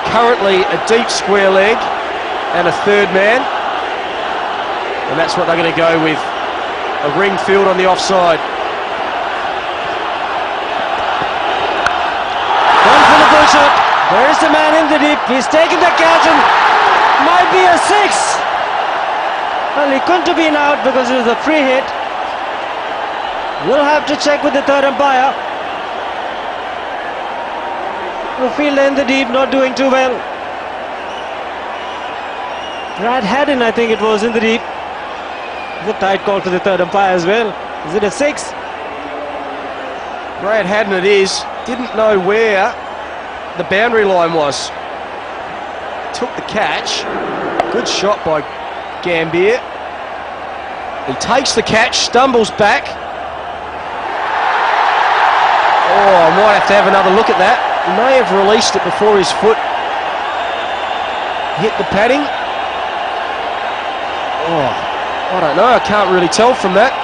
[SPEAKER 10] Currently a deep square leg and a third man, and that's what they're going to go with, a ring field on the offside.
[SPEAKER 9] One for the bull shot. There is the man in the deep. He's taken the catch and might be a 6. Well, he couldn't have been out because it was a free hit. We'll have to check with the third umpire. The fielder in the deep, not doing too well. Brad Haddon, I think it was, in the deep. It's a tight call for the third umpire as well. Is it a 6?
[SPEAKER 10] Brad Haddon it is. Didn't know where the boundary line was. Took the catch. Good shot by Gambhir. He takes the catch, stumbles back. Oh, I might have to have another look at that. He may have released it before his foot hit the padding. Oh, I don't know. I can't really tell from that.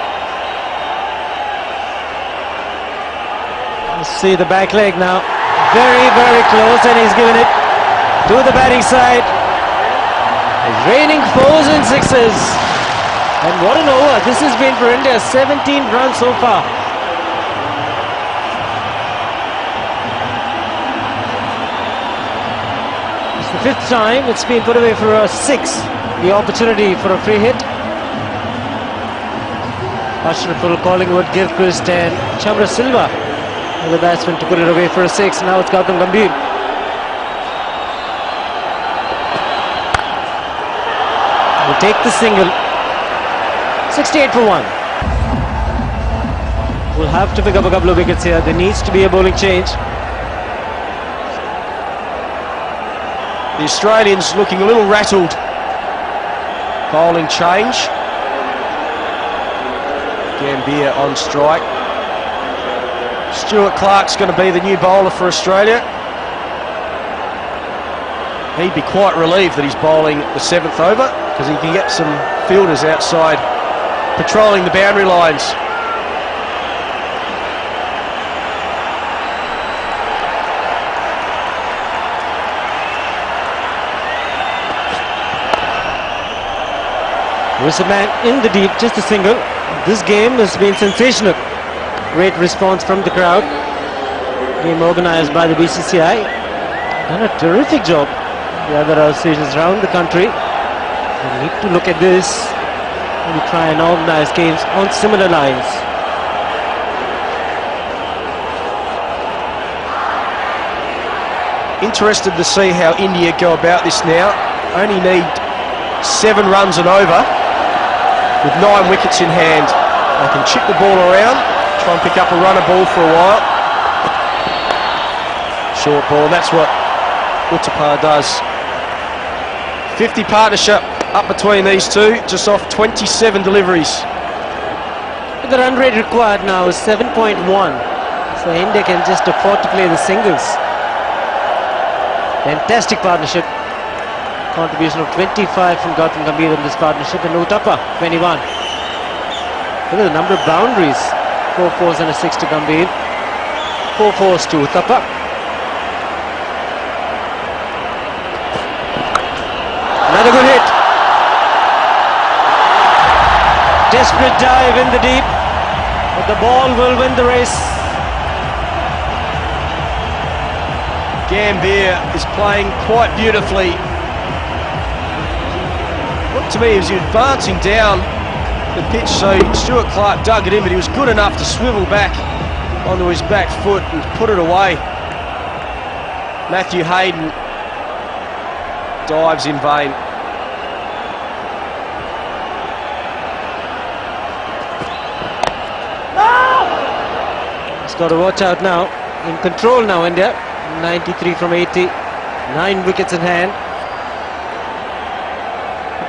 [SPEAKER 9] Let's see the back leg now. Very, very close, and he's given it to the batting side. It's raining 4s and 6s. And what an over this has been for India. 17 runs so far. The 5th time it's been put away for a 6. The opportunity for a free hit. Ashraful, Collingwood, Gilchrist and Chamra Silva are the batsmen to put it away for a 6. Now it's Gautam Gambhir. Will take the single. 68 for 1. We'll have to pick up a couple of wickets here. There needs to be a bowling change.
[SPEAKER 10] The Australians looking a little rattled. Bowling change. Gambhir on strike. Stuart Clark's going to be the new bowler for Australia. He'd be quite relieved that he's bowling the 7th over, because he can get some fielders outside patrolling the boundary lines.
[SPEAKER 9] There's a man in the deep, just a single. This game has been sensational. Great response from the crowd. Game organised by the BCCI. Done a terrific job. The other associations around the country. We need to look at this and we try and organize games on similar lines.
[SPEAKER 10] Interested to see how India go about this now. Only need 7 runs and over. With 9 wickets in hand, they can chip the ball around, try and pick up a runner ball for a while. Short ball, that's what Uttapar does. 50 partnership up between these two, just off 27 deliveries.
[SPEAKER 9] The run rate required now is 7.1. So India can just afford to play the singles. Fantastic partnership. Contribution of 25 from Gautam Gambhir in this partnership, and Uttapar 21. Look at the number of boundaries. 4 fours and a 6 to Gambhir. 4 fours to Uttapar. Another good hit. Desperate dive in the deep, but the ball will win the race.
[SPEAKER 10] Gambhir is playing quite beautifully. Looked to me as he was advancing down the pitch, so Stuart Clark dug it in, but he was good enough to swivel back onto his back foot and put it away. Matthew Hayden dives in vain.
[SPEAKER 9] He's got to watch out now. In control now, India. 93 from 80. 9 wickets in hand.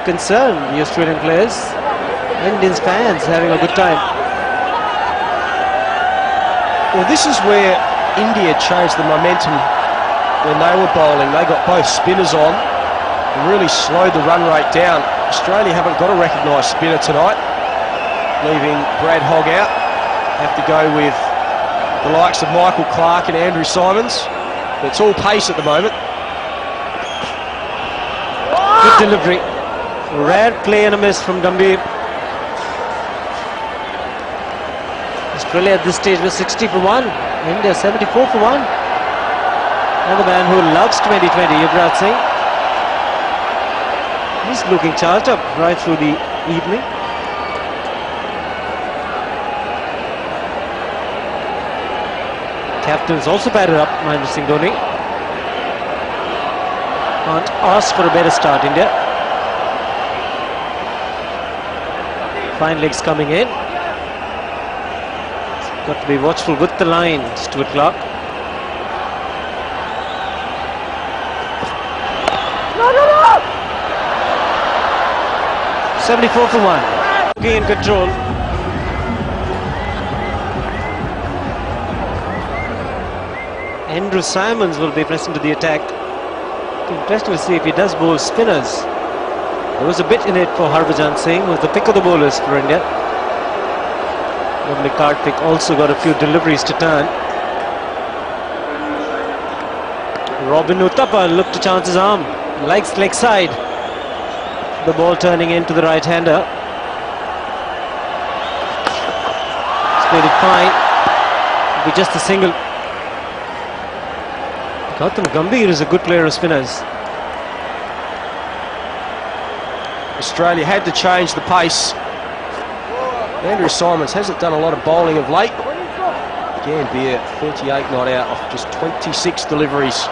[SPEAKER 9] Concern the Australian players. Indians fans having a good time.
[SPEAKER 10] Well, this is where India changed the momentum when they were bowling. They got both spinners on and really slowed the run rate down. Australia haven't got a recognised spinner tonight, leaving Brad Hogg out. Have to go with the likes of Michael Clark and Andrew Simons. It's all pace at the moment.
[SPEAKER 9] Good delivery. Rare play and a miss from Gambhir. Australia at this stage was 60 for 1. India 74 for 1. Another man who loves 2020, Yuvraj Singh. He's looking charged up right through the evening. Captain's also batted up, Mahendra Singh Dhoni. Can't ask for a better start, India. Fine legs coming in. Got to be watchful with the line, Stuart Clark. No! 74 for 1. Looking in control. Andrew Simons will be pressing to the attack. Interesting to see if he does bowl spinners. There was a bit in it for Harbhajan Singh, who was the pick of the bowlers for India. Lovely Karthik also got a few deliveries to turn. Robin Uttapar looked to chance his arm. Likes leg side. The ball turning into the right-hander. Played it fine. It'll be just a single. Gautam Gambhir is a good player of spinners.
[SPEAKER 10] Australia had to change the pace. Andrew Simons hasn't done a lot of bowling of late. Gambhir 38 not out off just 26 deliveries.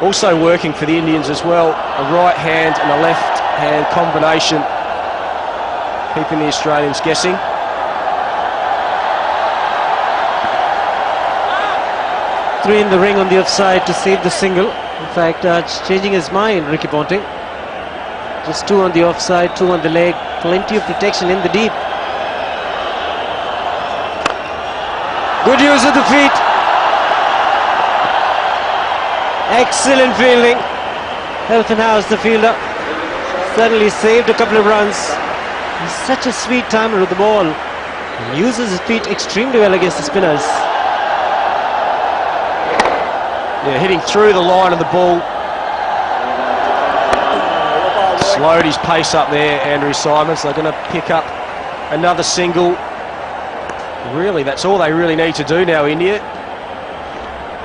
[SPEAKER 10] Also working for the Indians as well, a right hand and a left hand combination, keeping the Australians guessing.
[SPEAKER 9] Three in the ring on the offside to save the single. In fact, changing his mind, Ricky Ponting. Just 2 on the offside, 2 on the leg. Plenty of protection in the deep. Good use of the feet. Excellent fielding. Helfenhaus, the fielder, certainly saved a couple of runs. He's such a sweet timer with the ball. He uses his feet extremely well against the spinners.
[SPEAKER 10] Yeah, hitting through the line of the ball. Slowed his pace up there, Andrew Simons. They're going to pick up another single. Really, that's all they really need to do now, India.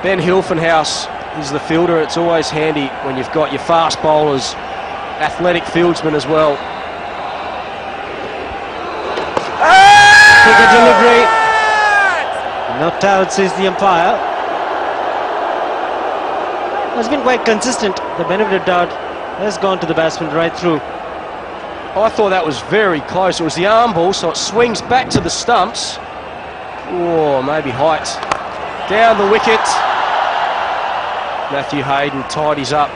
[SPEAKER 10] Ben Hilfenhaus is the fielder. It's always handy when you've got your fast bowlers, athletic fieldsmen as well.
[SPEAKER 9] Take a delivery. Not out, says the umpire. Has been quite consistent. The benefit of doubt has gone to the batsman right through.
[SPEAKER 10] I thought that was very close. It was the arm ball, so it swings back to the stumps. Oh, maybe height. Down the wicket. Matthew Hayden tidies up.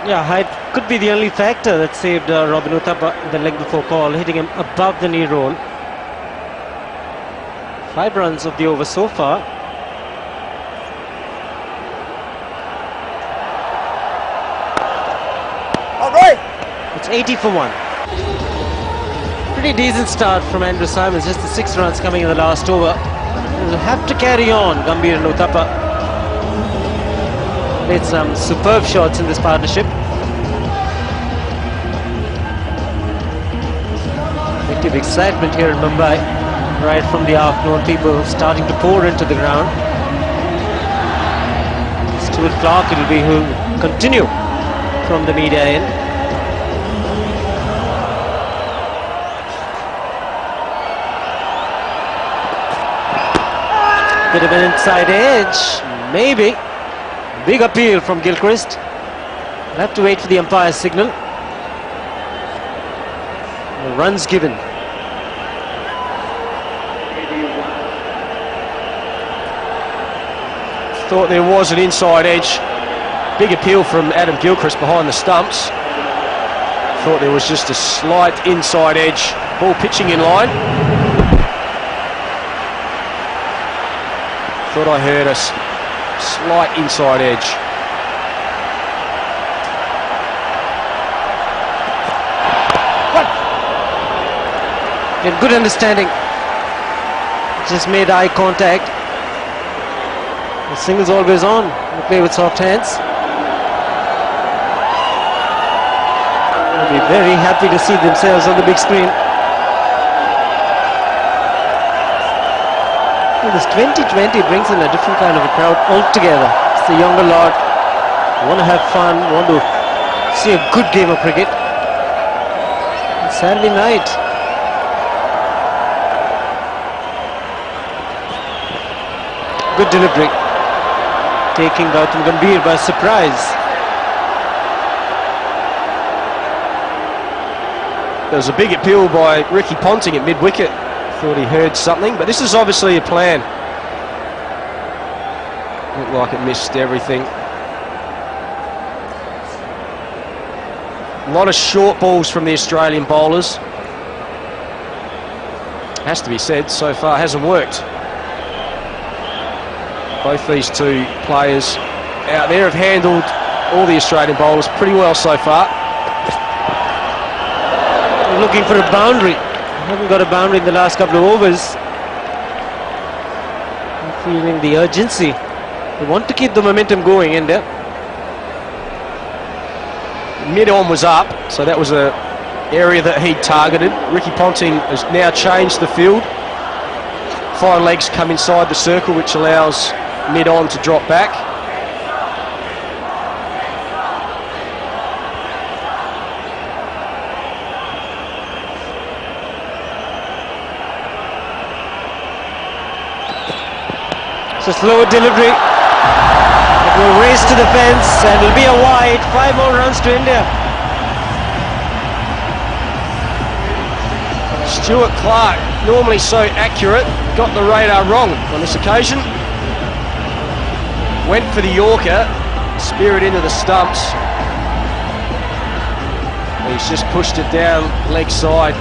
[SPEAKER 9] Yeah, height could be the only factor that saved Robin Uthappa the leg before call, hitting him above the knee roll. 5 runs of the over so far.
[SPEAKER 10] All right.
[SPEAKER 9] It's 80 for 1. Pretty decent start from Andrew Simons, just the 6 runs coming in the last over. He'll have to carry on, Gambhir and Uthappa. Made some superb shots in this partnership. Plenty of excitement here in Mumbai. Right from the afternoon, people starting to pour into the ground. Stuart Clark it'll be who will continue from the media end. Bit of an inside edge, maybe. Big appeal from Gilchrist. We'll have to wait for the umpire's signal. The runs given.
[SPEAKER 10] Thought there was an inside edge. Big appeal from Adam Gilchrist behind the stumps. Thought there was just a slight inside edge. Ball pitching in line. Thought I heard a slight inside edge.
[SPEAKER 9] In good understanding. Just made eye contact. The single's always on. They play with soft hands. They'll be very happy to see themselves on the big screen. Well, this 2020 brings in a different kind of a crowd altogether. It's the younger lot, want to have fun, want to see a good game of cricket. It's Saturday night. Good delivery. Taking Gautam Gambhir by surprise.
[SPEAKER 10] There was a big appeal by Ricky Ponting at mid-wicket. Thought he heard something, but this is obviously a plan. Looked like it missed everything. A lot of short balls from the Australian bowlers. Has to be said, so far hasn't worked. Both these two players out there have handled all the Australian bowlers pretty well so far.
[SPEAKER 9] Looking for a boundary. Haven't got a boundary in the last couple of overs. I'm feeling the urgency. They want to keep the momentum going in there.
[SPEAKER 10] Mid-on was up, so that was a area that he targeted. Ricky Ponting has now changed the field. 5 legs come inside the circle, which allows mid-on to drop back.
[SPEAKER 9] It's a slower delivery. It will race to the fence and it'll be a wide. 5 more runs to India.
[SPEAKER 10] Stuart Clark, normally so accurate, got the radar wrong on this occasion. Went for the Yorker, spear it into the stumps. He's just pushed it down leg side.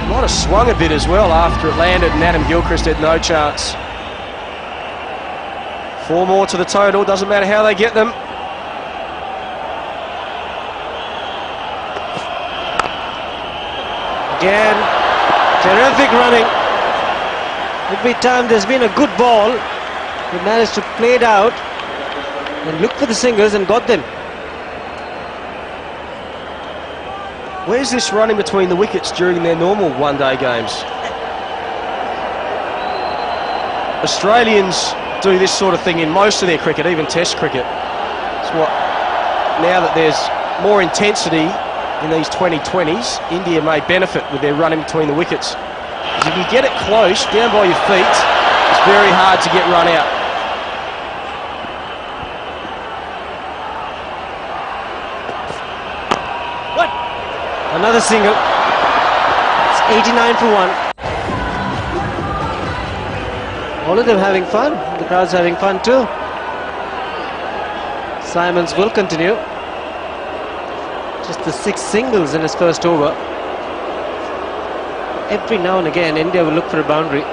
[SPEAKER 10] Might have swung a bit as well after it landed, and Adam Gilchrist had no chance. 4 more to the total, doesn't matter how they get them.
[SPEAKER 9] Again, terrific running. Every time there's been a good ball, he managed to play it out and look for the singles and got them.
[SPEAKER 10] Where's this running between the wickets during their normal one-day games? Australians do this sort of thing in most of their cricket, even Test cricket. It's what, now that there's more intensity in these 2020s, India may benefit with their running between the wickets. If you can get it close, down by your feet, it's very hard to get run out.
[SPEAKER 9] What? Another single. It's 89 for 1. All of them having fun. The crowd's having fun too. Simons will continue. Just the 6 singles in his first over. Every now and again, India will look for a boundary.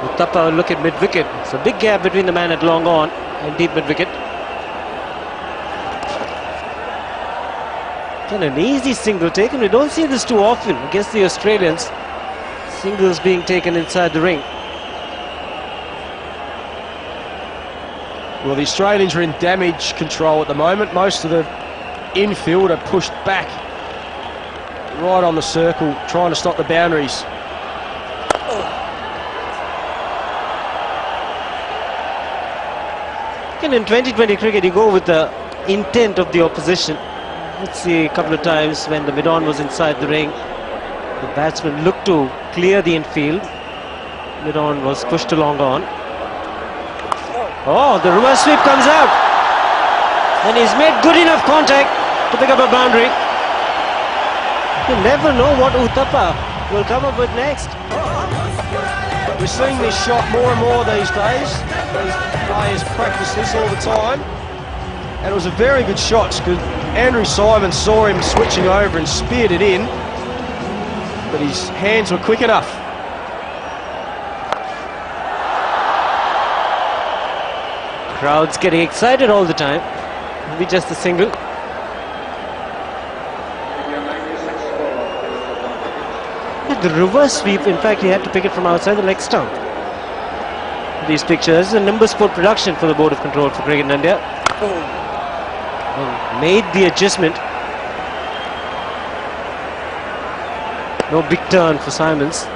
[SPEAKER 9] Uthappa will look at mid-wicket. It's a big gap between the man at long on and deep mid-wicket. And an easy single taken. We don't see this too often against the Australians. Singles being taken inside the ring.
[SPEAKER 10] Well, the Australians are in damage control at the moment. Most of the infield are pushed back right on the circle, trying to stop the boundaries.
[SPEAKER 9] And in 2020 cricket, you go with the intent of the opposition. Let's see a couple of times when the mid-on was inside the ring, the batsman looked to clear the infield. Mid-on was pushed along on. Oh, the reverse sweep comes out. And he's made good enough contact to pick up a boundary. You never know what Uthappa will come up with next.
[SPEAKER 10] We're seeing this shot more and more these days. These players practice this all the time. And it was a very good shot because Andrew Simons saw him switching over and speared it in. But his hands were quick enough.
[SPEAKER 9] Crowd's getting excited all the time. Maybe just a single. The reverse sweep, in fact, he had to pick it from outside the leg stump. These pictures, a Nimbus Sport production for the Board of Control for Cricket in India. And made the adjustment. No big turn for Simons.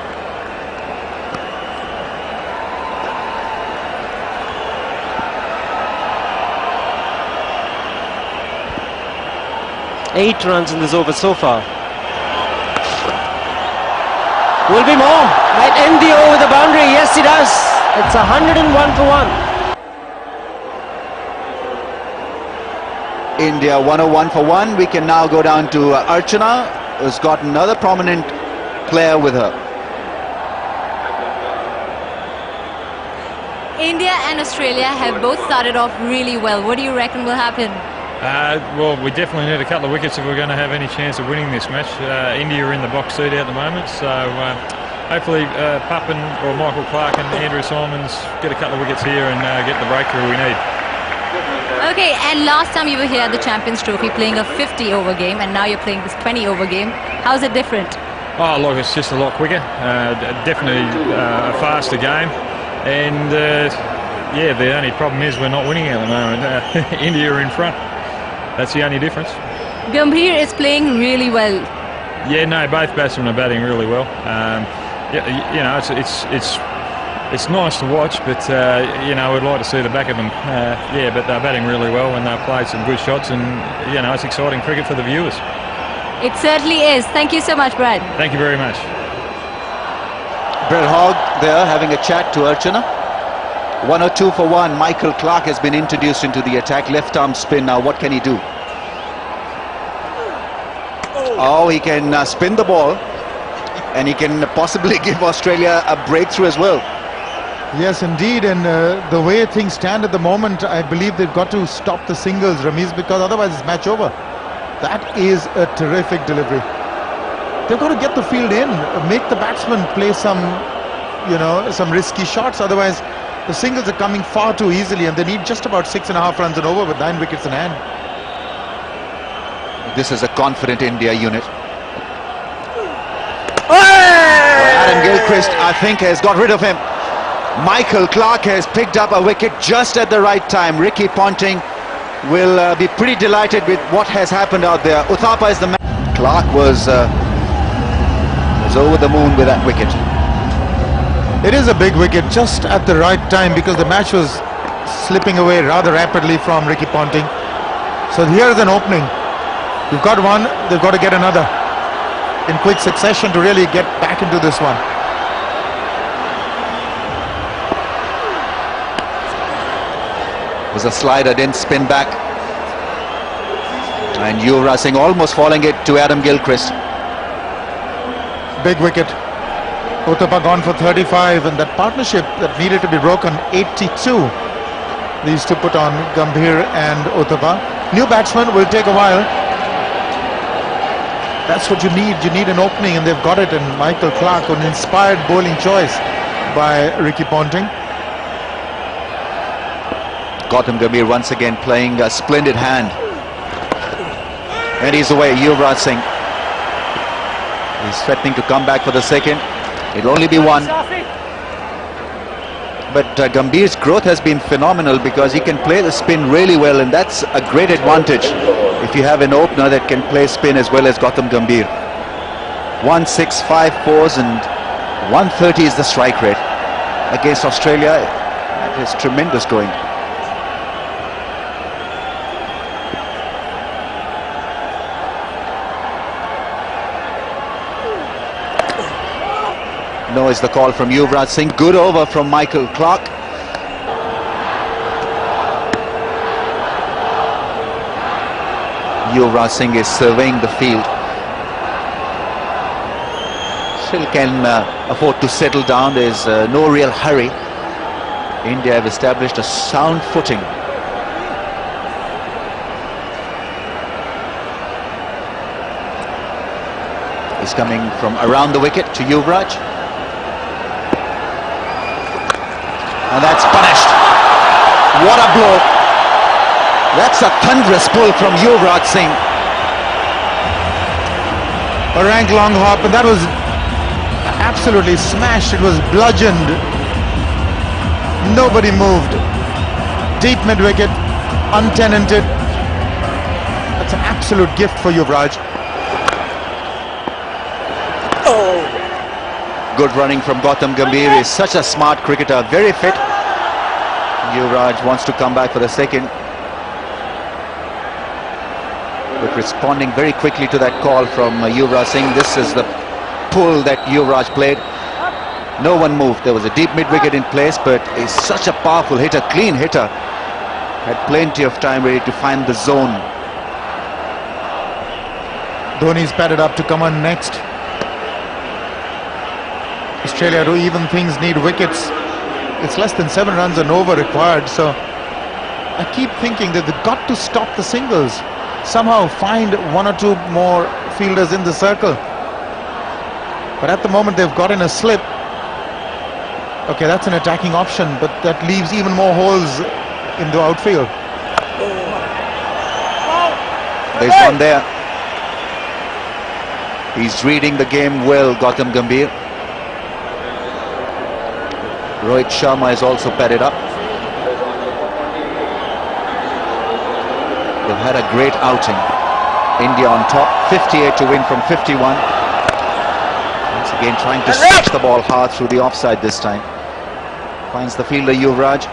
[SPEAKER 9] Eight runs in this over so far. Will be more. Might end the over with a boundary. Yes, he does. It's 101 for 1.
[SPEAKER 5] India 101 for 1. We can now go down to Archana, who's got another prominent player with her.
[SPEAKER 7] India and Australia have both started off really well. What do you reckon will happen?
[SPEAKER 12] Well, we definitely need a couple of wickets if we're going to have any chance of winning this match. India are in the box seat at the moment, so hopefully Papan or Michael Clark and Andrew Simons get a couple of wickets here and get the breakthrough we need.
[SPEAKER 7] Okay, and last time you were here at the Champions Trophy playing a 50-over game, and now you're playing this 20-over game. How's it different?
[SPEAKER 12] Oh, look, it's just a lot quicker. Definitely a faster game. And, yeah, the only problem is we're not winning at the moment. India are in front. That's the only difference.
[SPEAKER 7] Gambhir is playing really well.
[SPEAKER 12] Yeah, no, both batsmen are batting really well. Yeah, you know, it's nice to watch, but you know, we'd like to see the back of them. Yeah, but they're batting really well and they've played some good shots, and you know, it's exciting cricket for the viewers.
[SPEAKER 7] It certainly is. Thank you so much, Brad.
[SPEAKER 12] Thank you very much.
[SPEAKER 5] Brett Hogg there having a chat to Archana. 102 for 1. Michael Clark has been introduced into the attack. Left arm spin now. What can he do? Oh, he can spin the ball, and he can possibly give Australia a breakthrough as well.
[SPEAKER 4] Yes, indeed, and the way things stand at the moment, I believe they've got to stop the singles, Ramiz, because otherwise it's match over. That is a terrific delivery. They've got to get the field in, make the batsman play some, you know, some risky shots. Otherwise, the singles are coming far too easily, and they need just about 6.5 runs and over with 9 wickets in hand.
[SPEAKER 5] This is a confident India unit. Adam Gilchrist, I think, has got rid of him. Michael Clark has picked up a wicket just at the right time. Ricky Ponting will be pretty delighted with what has happened out there. Uthappa is the man. Clark was over the moon with that wicket.
[SPEAKER 4] It is a big wicket just at the right time because the match was slipping away rather rapidly from Ricky Ponting. So here's an opening. You've got one, they've got to get another in quick succession to really get back into this one.
[SPEAKER 5] It was a slider, didn't spin back. And Yuvraj Singh almost falling it to Adam Gilchrist.
[SPEAKER 4] Big wicket. Uthappa gone for 35, and that partnership that needed to be broken, 82. These two put on, Gambhir and Uthappa. New batsman will take a while. That's what you need. You need an opening, and they've got it in Michael Clarke, an inspired bowling choice by Ricky Ponting.
[SPEAKER 5] Gautam Gambhir once again playing a splendid hand. And he's away, Yuvraj Singh. He's threatening to come back for the second. It'll only be one. But Gambhir's growth has been phenomenal because he can play the spin really well, and that's a great advantage if you have an opener that can play spin as well as Gautam Gambhir. 1-6, 5 fours and 130 is the strike rate. Against Australia, that is tremendous going. No is the call from Yuvraj Singh. Good over from Michael Clarke. Yuvraj Singh is surveying the field. Still can afford to settle down. There's no real hurry. India have established a sound footing. He's coming from around the wicket to Yuvraj. And that's punished. What a blow. That's a thunderous pull from Yuvraj Singh.
[SPEAKER 4] A rank long hop, and that was absolutely smashed. It was bludgeoned. Nobody moved. Deep mid-wicket, untenanted. That's an absolute gift for Yuvraj.
[SPEAKER 5] Good running from Gautam Gambhir. Is such a smart cricketer, very fit. Yuvraj wants to come back for the second, but responding very quickly to that call from Yuvraj Singh. This is the pull that Yuvraj played. No one moved. There was a deep mid-wicket in place, but he's such a powerful hitter, clean hitter. Had plenty of time ready to find the zone.
[SPEAKER 4] Dhoni's padded up to come on next. Australia, to even things, need wickets. It's less than 7 runs and over required, so I keep thinking that they've got to stop the singles. Somehow find 1 or 2 more fielders in the circle. But at the moment they've got in a slip. Okay, that's an attacking option, but that leaves even more holes in the outfield.
[SPEAKER 5] There's one there. He's reading the game well, Gautam Gambhir. Rohit Sharma is also padded up. They've had a great outing. India on top, 58 to win from 51. Once again trying to switch the ball hard through the offside this time. Finds the fielder Yuvraj.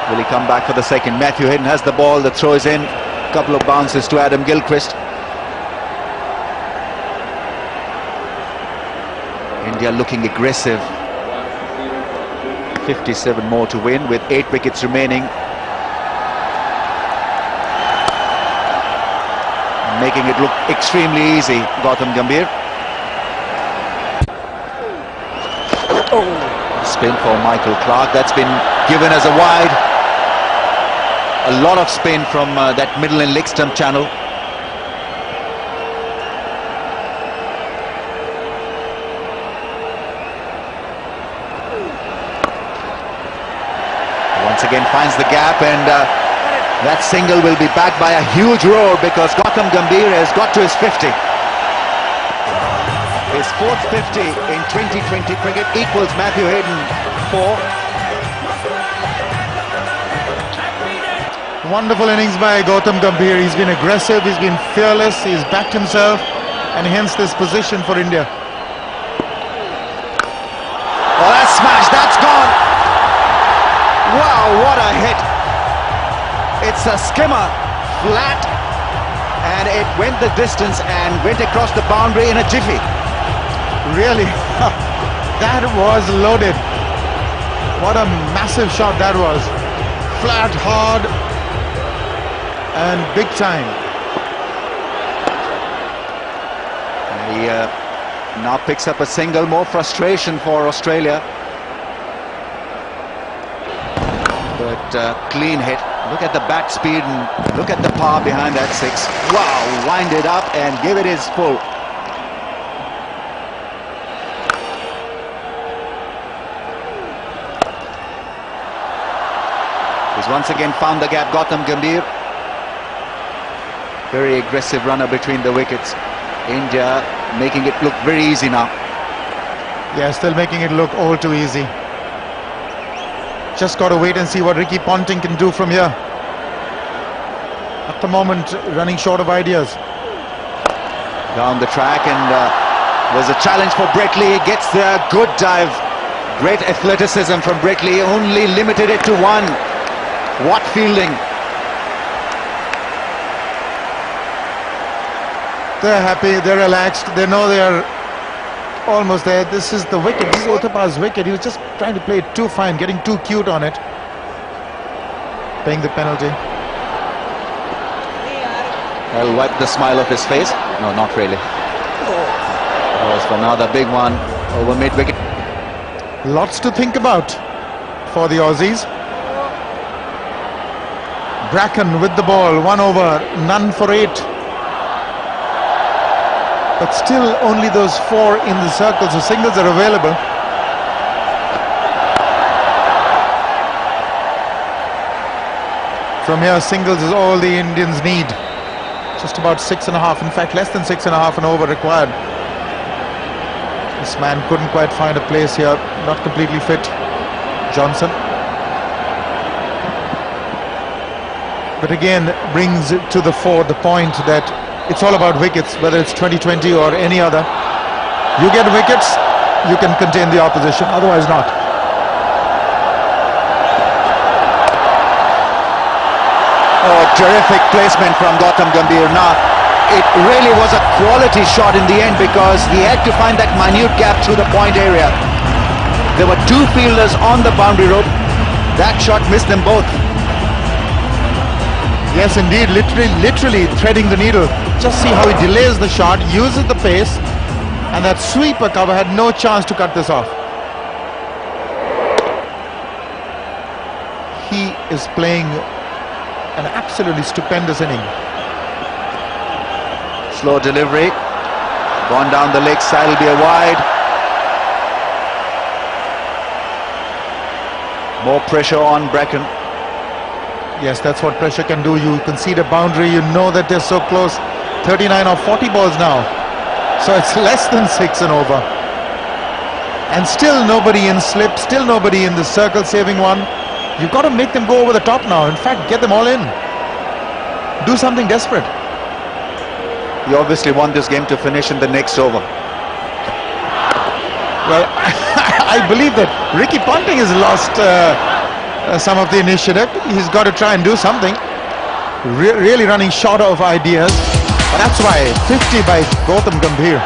[SPEAKER 5] Will he come back for the second? Matthew Hayden has the ball that throws in. Couple of bounces to Adam Gilchrist. India looking aggressive. 57 more to win with 8 wickets remaining. Making it look extremely easy, Gautam Gambhir. Spin for Michael Clarke. That's been given as a wide. A lot of spin from that middle and leg stump channel. Once again finds the gap, and that single will be backed by a huge roar because Gautam Gambhir has got to his 50. His 4th 50 in 2020 cricket equals Matthew Hayden 4.
[SPEAKER 4] Wonderful innings by Gautam Gambhir. He's been aggressive, he's been fearless, he's backed himself, and hence this position for India.
[SPEAKER 5] Oh, that's smashed, that's gone. Wow, what a hit. It's a skimmer, flat, and it went the distance and went across the boundary in a jiffy.
[SPEAKER 4] Really? That was loaded. What a massive shot that was. Flat, hard, and big time.
[SPEAKER 5] He now picks up a single. More frustration for Australia. But clean hit. Look at the bat speed and look at the power behind that six. Wow, wind it up and give it his full. He's once again found the gap, Gautam Gambhir. Very aggressive runner between the wickets. India making it look very easy now.
[SPEAKER 4] Yeah, still making it look all too easy. Just got to wait and see what Ricky Ponting can do from here. At the moment, running short of ideas.
[SPEAKER 5] Down the track, and there's a challenge for Brett Lee. He gets the good dive. Great athleticism from Brett Lee, only limited it to one. What fielding.
[SPEAKER 4] They're happy, they're relaxed, they know they're almost there. This is the wicket, this is Uthappa's wicket. He was just trying to play it too fine, getting too cute on it. Paying the penalty.
[SPEAKER 5] I'll wipe the smile off his face. No, not really. That was for another big one over mid-wicket.
[SPEAKER 4] Lots to think about for the Aussies. Bracken with the ball, 1 over, none for 8. But still only those 4 in the circle, so singles are available. From here, singles is all the Indians need. Just about 6.5, in fact less than 6.5 an over required. This man couldn't quite find a place here, not completely fit, Johnson. But again, brings it to the fore the point that it's all about wickets, whether it's 2020 or any other. You get wickets, you can contain the opposition, otherwise not.
[SPEAKER 5] Oh, terrific placement from Gautam Gambhir. Now, it really was a quality shot in the end because he had to find that minute gap through the point area. There were 2 fielders on the boundary rope. That shot missed them both.
[SPEAKER 4] Yes, indeed, literally threading the needle. Just see how he delays the shot, uses the pace, and that sweeper cover had no chance to cut this off. He is playing an absolutely stupendous inning.
[SPEAKER 5] Slow delivery. Gone down the leg side, will be a wide. More pressure on Bracken.
[SPEAKER 4] Yes, that's what pressure can do. You concede a boundary, you know that they're so close. 39 or 40 balls now. So it's less than 6 and over. And still nobody in slip, still nobody in the circle saving one. You've got to make them go over the top now. In fact, get them all in. Do something desperate.
[SPEAKER 5] You obviously want this game to finish in the next over.
[SPEAKER 4] Well, I believe that Ricky Ponting has lost some of the initiative. He's got to try and do something. Really running short of ideas. But that's why 50 by Gautam Gambhir.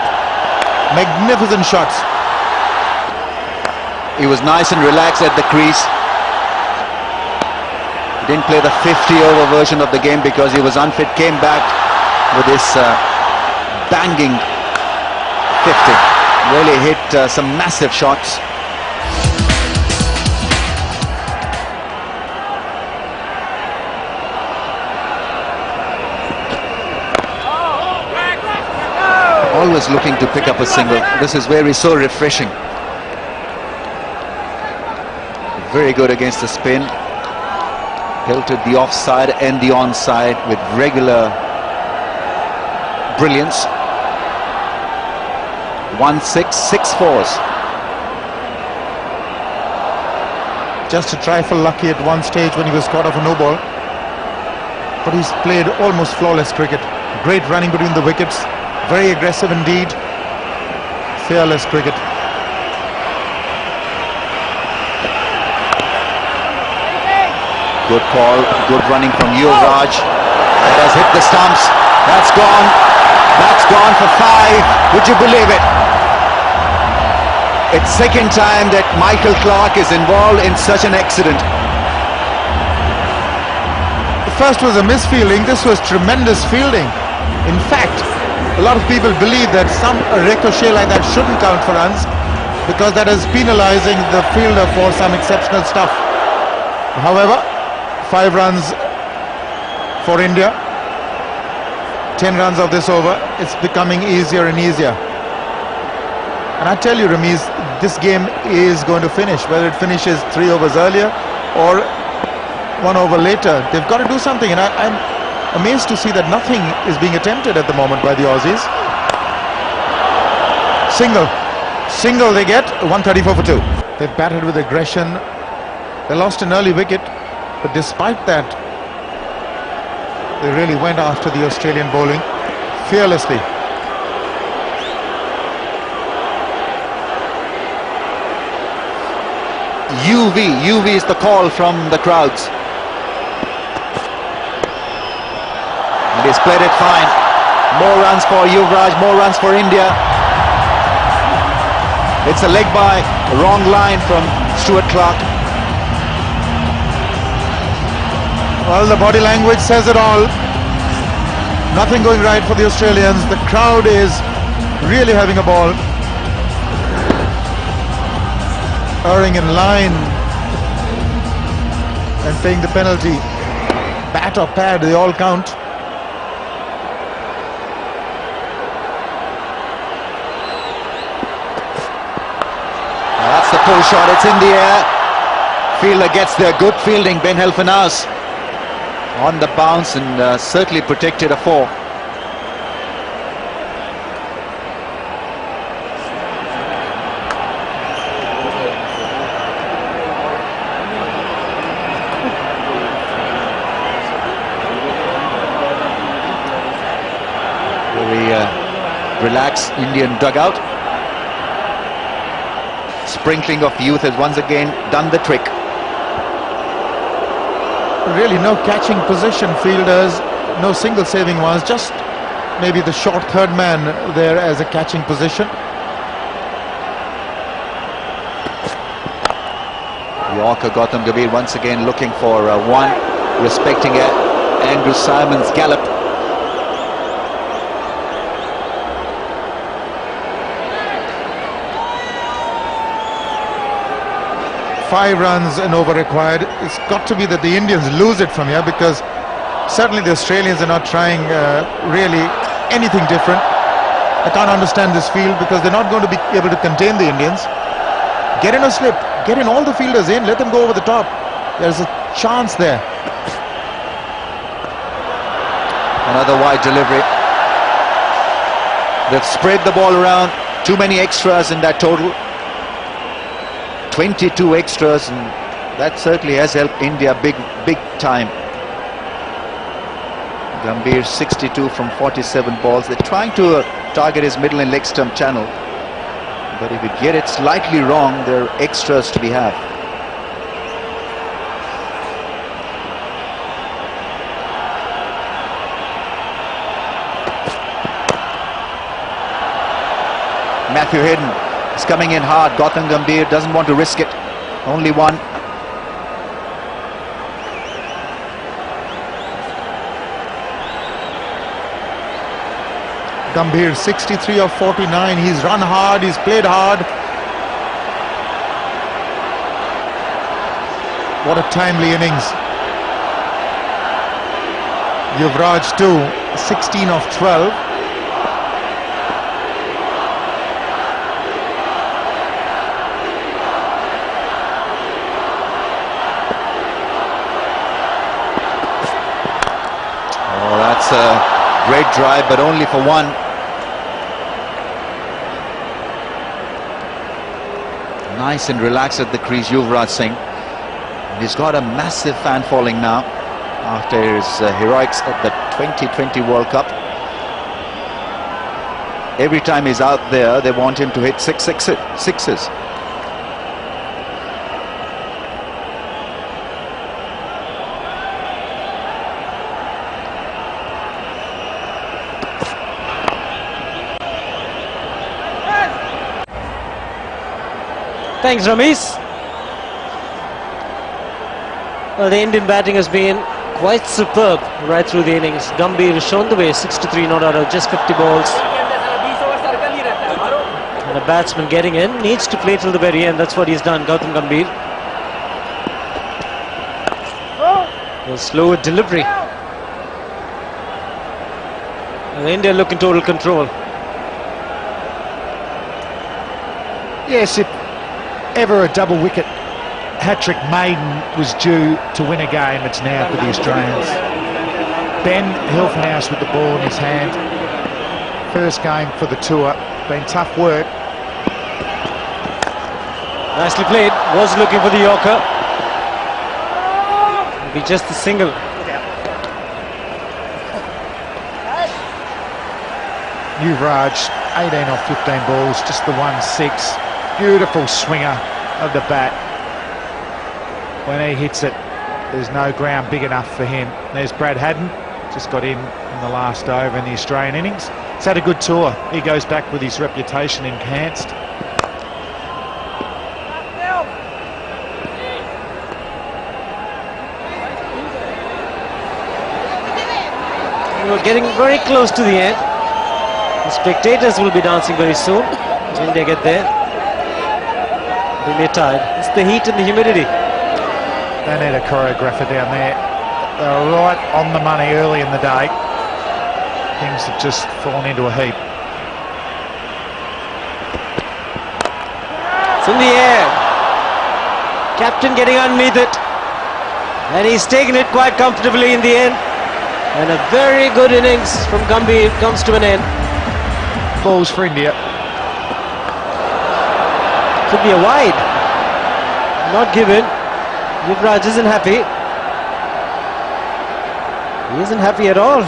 [SPEAKER 4] Magnificent shots.
[SPEAKER 5] He was nice and relaxed at the crease. He didn't play the 50-over version of the game because he was unfit. Came back with this banging 50. Really hit some massive shots. Always looking to pick up a single. This is where he's so refreshing. Very good against the spin. Hilted the offside and the onside with regular brilliance. 1-6, 6-4s.
[SPEAKER 4] Just a trifle lucky at one stage when he was caught off a no ball. but he's played almost flawless cricket. Great running between the wickets, very aggressive indeed, fearless cricket.
[SPEAKER 5] Good call, good running from Yuvraj. That has hit the stumps. That's gone. That's gone for 5. Would you believe it? It's second time that Michael Clarke is involved in such an accident.
[SPEAKER 4] The first was a misfielding. This was tremendous fielding. In fact, a lot of people believe that a ricochet like that shouldn't count for runs because that is penalizing the fielder for some exceptional stuff. However, 5 runs for India, 10 runs of this over. It's becoming easier and easier. And I tell you, Ramiz, this game is going to finish. Whether it finishes 3 overs earlier or 1 over later, they've got to do something. And I'm amazed to see that nothing is being attempted at the moment by the Aussies. Single they get, 134 for 2. They've batted with aggression. They lost an early wicket. But despite that, they really went after the Australian bowling fearlessly.
[SPEAKER 5] UV is the call from the crowds. And he's played it fine. More runs for Yuvraj, more runs for India. It's a leg by, wrong line from Stuart Clark.
[SPEAKER 4] Well, the body language says it all. Nothing going right for the Australians. The crowd is really having a ball. Erring in line and paying the penalty. Bat or pad, they all count.
[SPEAKER 5] That's the pull shot, it's in the air. Fielder gets there, good fielding, Ben Helfenhaus on the bounce and certainly protected a 4. Very relaxed Indian dugout. Sprinkling of youth has once again done the trick.
[SPEAKER 4] Really no catching position fielders, no single saving ones, just maybe the short third man there as a catching position.
[SPEAKER 5] Yorker Gautam Gambhir once again looking for 1, respecting Andrew Symonds' gallop.
[SPEAKER 4] Five runs and over required. It's got to be that the Indians lose it from here, because certainly the Australians are not trying really anything different. I can't understand this field because they're not going to be able to contain the Indians. Get in a slip, get in all the fielders in, let them go over the top. There's a chance there.
[SPEAKER 5] Another wide delivery. They've spread the ball around. Too many extras in that total. 22 extras, and that certainly has helped India big time. Gambhir 62 from 47 balls. They're trying to target his middle and leg stump channel, but if you get it slightly wrong, there are extras to be had. Matthew Hayden is coming in hard. Gautam Gambhir doesn't want to risk it. Only 1.
[SPEAKER 4] Gambhir 63 of 49. He's run hard, he's played hard. What a timely innings. Yuvraj too, 16 of 12.
[SPEAKER 5] That's a great drive, but only for 1. Nice and relaxed at the crease, Yuvraj Singh. He's got a massive fan following now. after his heroics at the 2020 World Cup. Every time he's out there, they want him to hit sixes.
[SPEAKER 9] Thanks, Ramesh. Well, the Indian batting has been quite superb right through the innings. Gambhir has shown the way, 63 not out of just 50 balls. And a batsman getting in needs to play till the very end. That's what he's done, Gautam Gambhir. A slow delivery. And India look in total control.
[SPEAKER 6] Yes, if ever a double wicket hat-trick maiden was due to win a game, it's now for the Australians. Ben Hilfenhaus with the ball in his hand. First game for the tour. Been tough work.
[SPEAKER 9] Nicely played. Was looking for the Yorker. It'll be just a single.
[SPEAKER 6] Yuvraj, 18 off 15 balls, just the 1-6. Beautiful swinger of the bat. When he hits it, there's no ground big enough for him. There's Brad Haddin, just got in the last over in the Australian innings. He's had a good tour. He goes back with his reputation enhanced.
[SPEAKER 9] We're getting very close to the end. The spectators will be dancing very soon when they get there. They may tide. It's the heat and the humidity.
[SPEAKER 6] They need a choreographer down there. They were right on the money early in the day. Things have just fallen into a heap.
[SPEAKER 9] It's in the air. Captain getting underneath it. And he's taken it quite comfortably in the end. And a very good innings from Gambhir comes to an end.
[SPEAKER 6] Balls for India.
[SPEAKER 9] Could be a wide. Not given. Yuvraj isn't happy. He isn't happy at all. I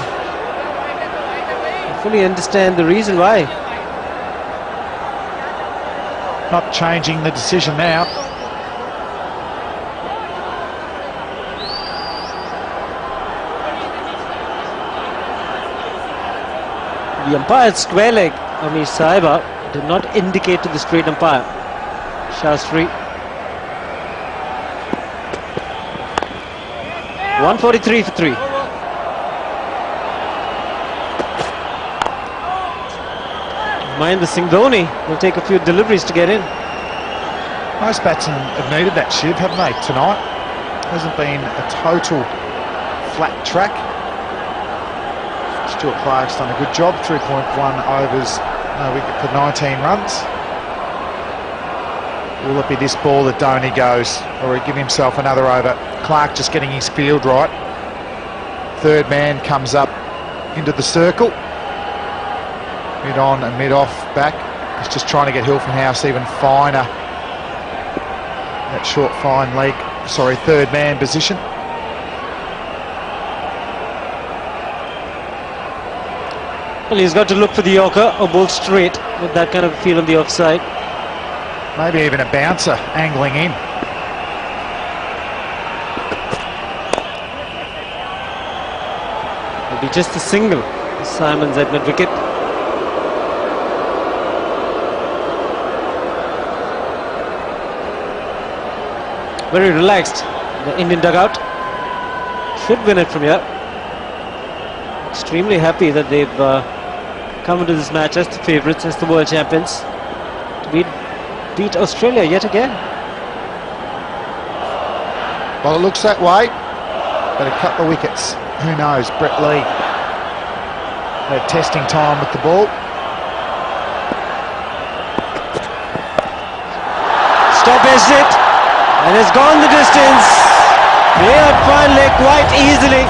[SPEAKER 9] fully understand the reason why.
[SPEAKER 6] Not changing the decision now.
[SPEAKER 9] The umpire's square leg, Amish Sahiba, did not indicate to the straight umpire. Shastri. 143 for 3. Mahendra Singh Dhoni will take a few deliveries to get in.
[SPEAKER 6] Most batsmen have needed that, Shiv, haven't they, tonight? Hasn't been a total flat track. Stuart Clark's done a good job, 3.1 overs, no wicket for 19 runs. Will it be this ball that Dhoni goes, or he give himself another over? Clark just getting his field right. Third man comes up into the circle. Mid on and mid off back. He's just trying to get Hilfenhaus even finer. That short fine leg, sorry, third man position.
[SPEAKER 9] Well, he's got to look for the Yorker or bowl straight with that kind of feel on the offside.
[SPEAKER 6] Maybe even a bouncer angling in.
[SPEAKER 9] It'll be just a single. Simon's at mid-wicket. Very relaxed. The Indian dugout should win it from here. Extremely happy that they've come into this match as the favourites, as the world champions, to beat Australia yet again.
[SPEAKER 6] Well, it looks that way, but a couple of wickets, who knows? Brett Lee had testing time with the ball.
[SPEAKER 9] Stop is it, and it's gone the distance. Cleared fine leg quite easily.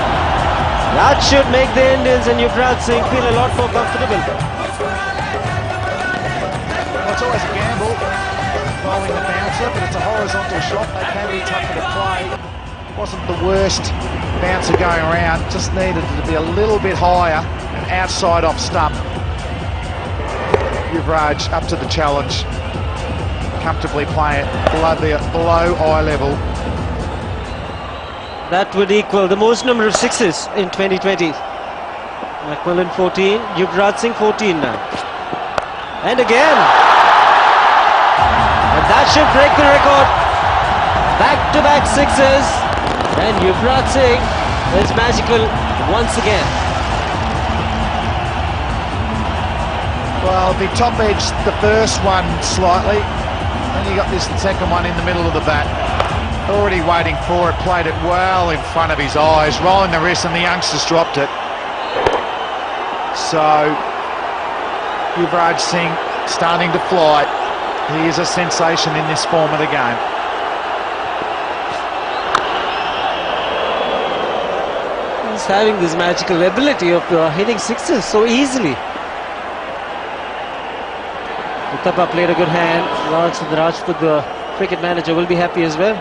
[SPEAKER 9] That should make the Indians and Yuvraj Singh feel a lot more comfortable.
[SPEAKER 6] Well, it's always a gamble, bowling the bouncer, but it's a horizontal shot. They can be tougher to play. Wasn't the worst bouncer going around, just needed to be a little bit higher and outside off stump. Yuvraj up to the challenge, comfortably playing it below eye level.
[SPEAKER 9] That would equal the most number of sixes in 2020. Macmillan 14, Yuvraj Singh 14 now. And again. And that should break the record. Back-to-back sixes. And Yuvraj Singh is magical once again.
[SPEAKER 6] Well, the top edge, the first one slightly. Then you got this second one in the middle of the bat. Already waiting for it, played it well in front of his eyes, rolling the wrist, and the youngsters dropped it. So, Yuvraj Singh starting to fly. He is a sensation in this form of the game.
[SPEAKER 9] He's having this magical ability of hitting sixes so easily. Uthappa played a good hand. Rajput, the cricket manager, will be happy as well.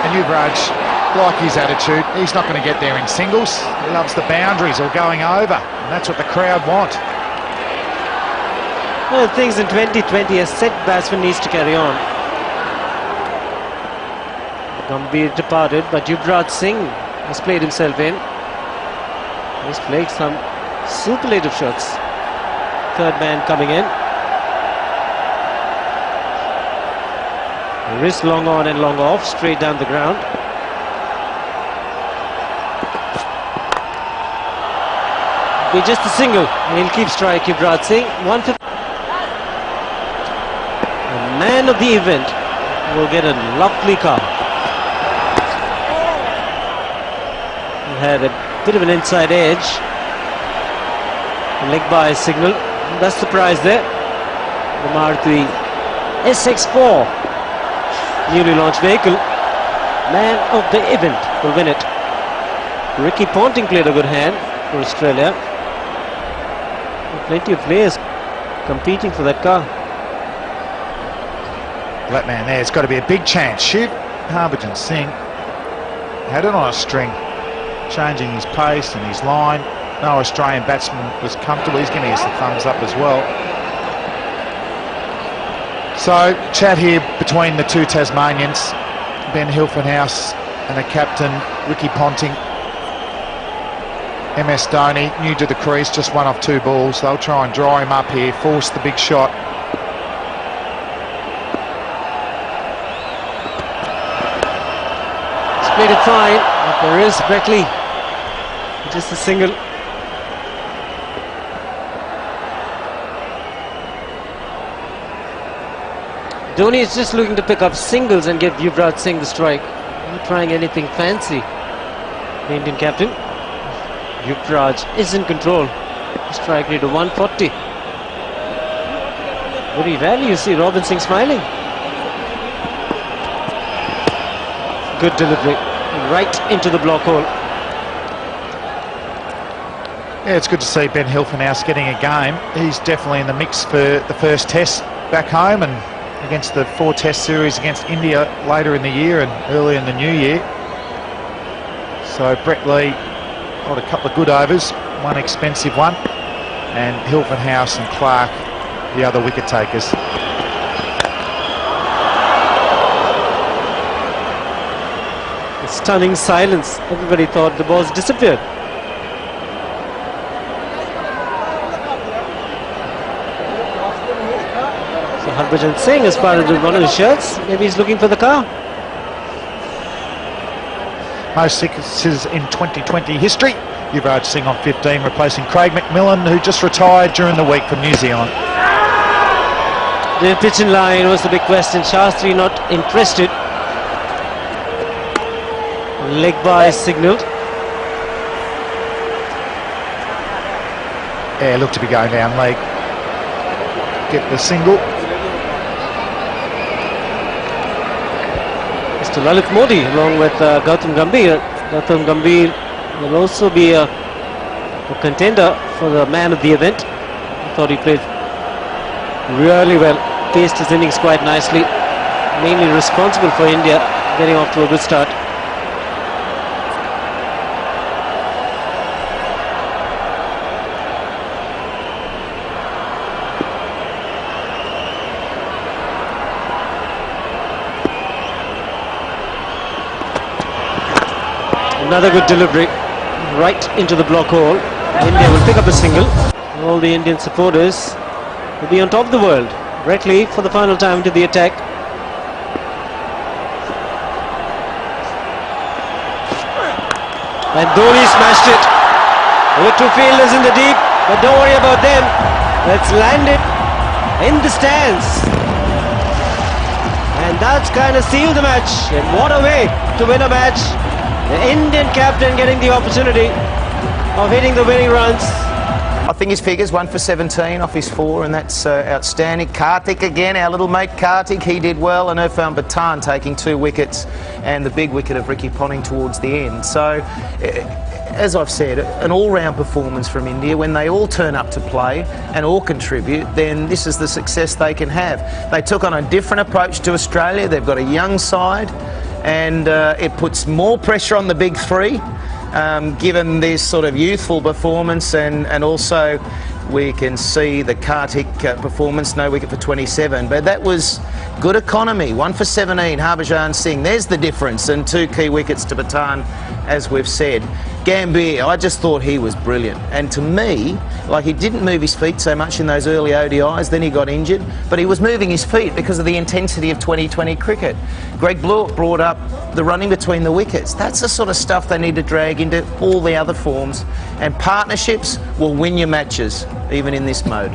[SPEAKER 6] And Yuvraj, like his attitude, he's not going to get there in singles. He loves the boundaries or going over, and that's what the crowd want.
[SPEAKER 9] Well, things in 2020, a set batsman needs to carry on. Gambhir departed, but Yuvraj Singh has played himself in. He's played some superlative shots. Third man coming in. Wrist long on and long off, straight down the ground. Be just a single. He'll keep strike, Yuvraj Singh. 150. The man of the event will get a lovely car. He had a bit of an inside edge. Leg by signal. That's the prize there. The Maruti SX4. Newly launched vehicle. Man of the event will win it. Ricky Ponting played a good hand for Australia. Plenty of players competing for that car.
[SPEAKER 6] That man there's got to be a big chance. Shiv Harbhajan Singh had it on a string, changing his pace and his line. No Australian batsman was comfortable. He's giving us the thumbs up as well. So, chat here between the two Tasmanians, Ben Hilfenhaus and the captain, Ricky Ponting. MS Dhoni, new to the crease, just one off 2 balls. They'll try and draw him up here, force the big shot.
[SPEAKER 9] He's played it fine, but there is Beckley. Just a single. Dhoni is just looking to pick up singles and give Yuvraj Singh the strike. Not trying anything fancy. The Indian captain. Yuvraj is in control. Strike rate of 140. Very rarely you see Robin Singh smiling. Good delivery. Right into the block hole.
[SPEAKER 6] Yeah, it's good to see Ben Hilfenhaus getting a game. He's definitely in the mix for the first test back home and against the 4 test series against India later in the year and early in the new year. So Brett Lee got a couple of good overs, one expensive one, and Hilfenhaus and Clark the other wicket takers.
[SPEAKER 9] A stunning silence. Everybody thought the balls disappeared. So Harbhajan Singh has spotted one of his shirts. Maybe he's looking for the car.
[SPEAKER 6] Most sixes in 2020 history. Yuvraj Singh on 15, replacing Craig McMillan, who just retired during the week from New Zealand.
[SPEAKER 9] The pitch in line was the big question. Shastri not interested. Leg by signalled.
[SPEAKER 6] Yeah, looked to be going down leg. Get the single.
[SPEAKER 9] Mr. Lalit Modi along with Gautam Gambhir. Gautam Gambhir will also be a contender for the man of the event. I thought he played really well. Paced his innings quite nicely. Mainly responsible for India getting off to a good start. Another good delivery right into the block hole. India will pick up a single. All the Indian supporters will be on top of the world. Brett Lee for the final time into the attack. And Dhoni smashed it. Over two fielders in the deep, but don't worry about them. Let's land it in the stands. And that's kind of sealed the match. And what a way to win a match. The Indian captain getting the opportunity of hitting the winning runs.
[SPEAKER 2] I think his figures 1 for 17 off his 4, and that's outstanding. Karthik again, our little mate Karthik, he did well, and Irfan Pathan taking 2 wickets and the big wicket of Ricky Ponting towards the end. So, as I've said, an all-round performance from India. When they all turn up to play and all contribute, then this is the success they can have. They took on a different approach to Australia. They've got a young side, and it puts more pressure on the big 3. Given this sort of youthful performance, and also we can see the Karthik performance, no wicket for 27, but that was good economy. 1 for 17, Harbhajan Singh, there's the difference, and 2 key wickets to Pathan, as we've said. Gambhir, I just thought he was brilliant, and to me, like, he didn't move his feet so much in those early ODIs, then he got injured, but he was moving his feet because of the intensity of 2020 cricket. Greg Blewett brought up the running between the wickets. That's the sort of stuff they need to drag into all the other forms, and partnerships will win your matches, even in this mode.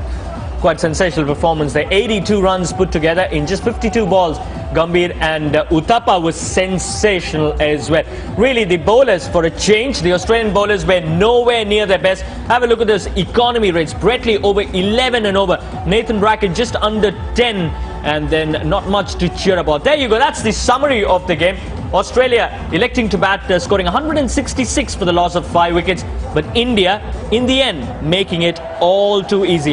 [SPEAKER 1] Quite sensational performance there. 82 runs put together in just 52 balls. Gambhir and Uthappa was sensational as well. Really, the bowlers, for a change, the Australian bowlers were nowhere near their best. Have a look at those economy rates. Brett Lee over 11 and over. Nathan Brackett just under 10, and then not much to cheer about. There you go. That's the summary of the game. Australia electing to bat, scoring 166 for the loss of 5 wickets. But India, in the end, making it all too easy.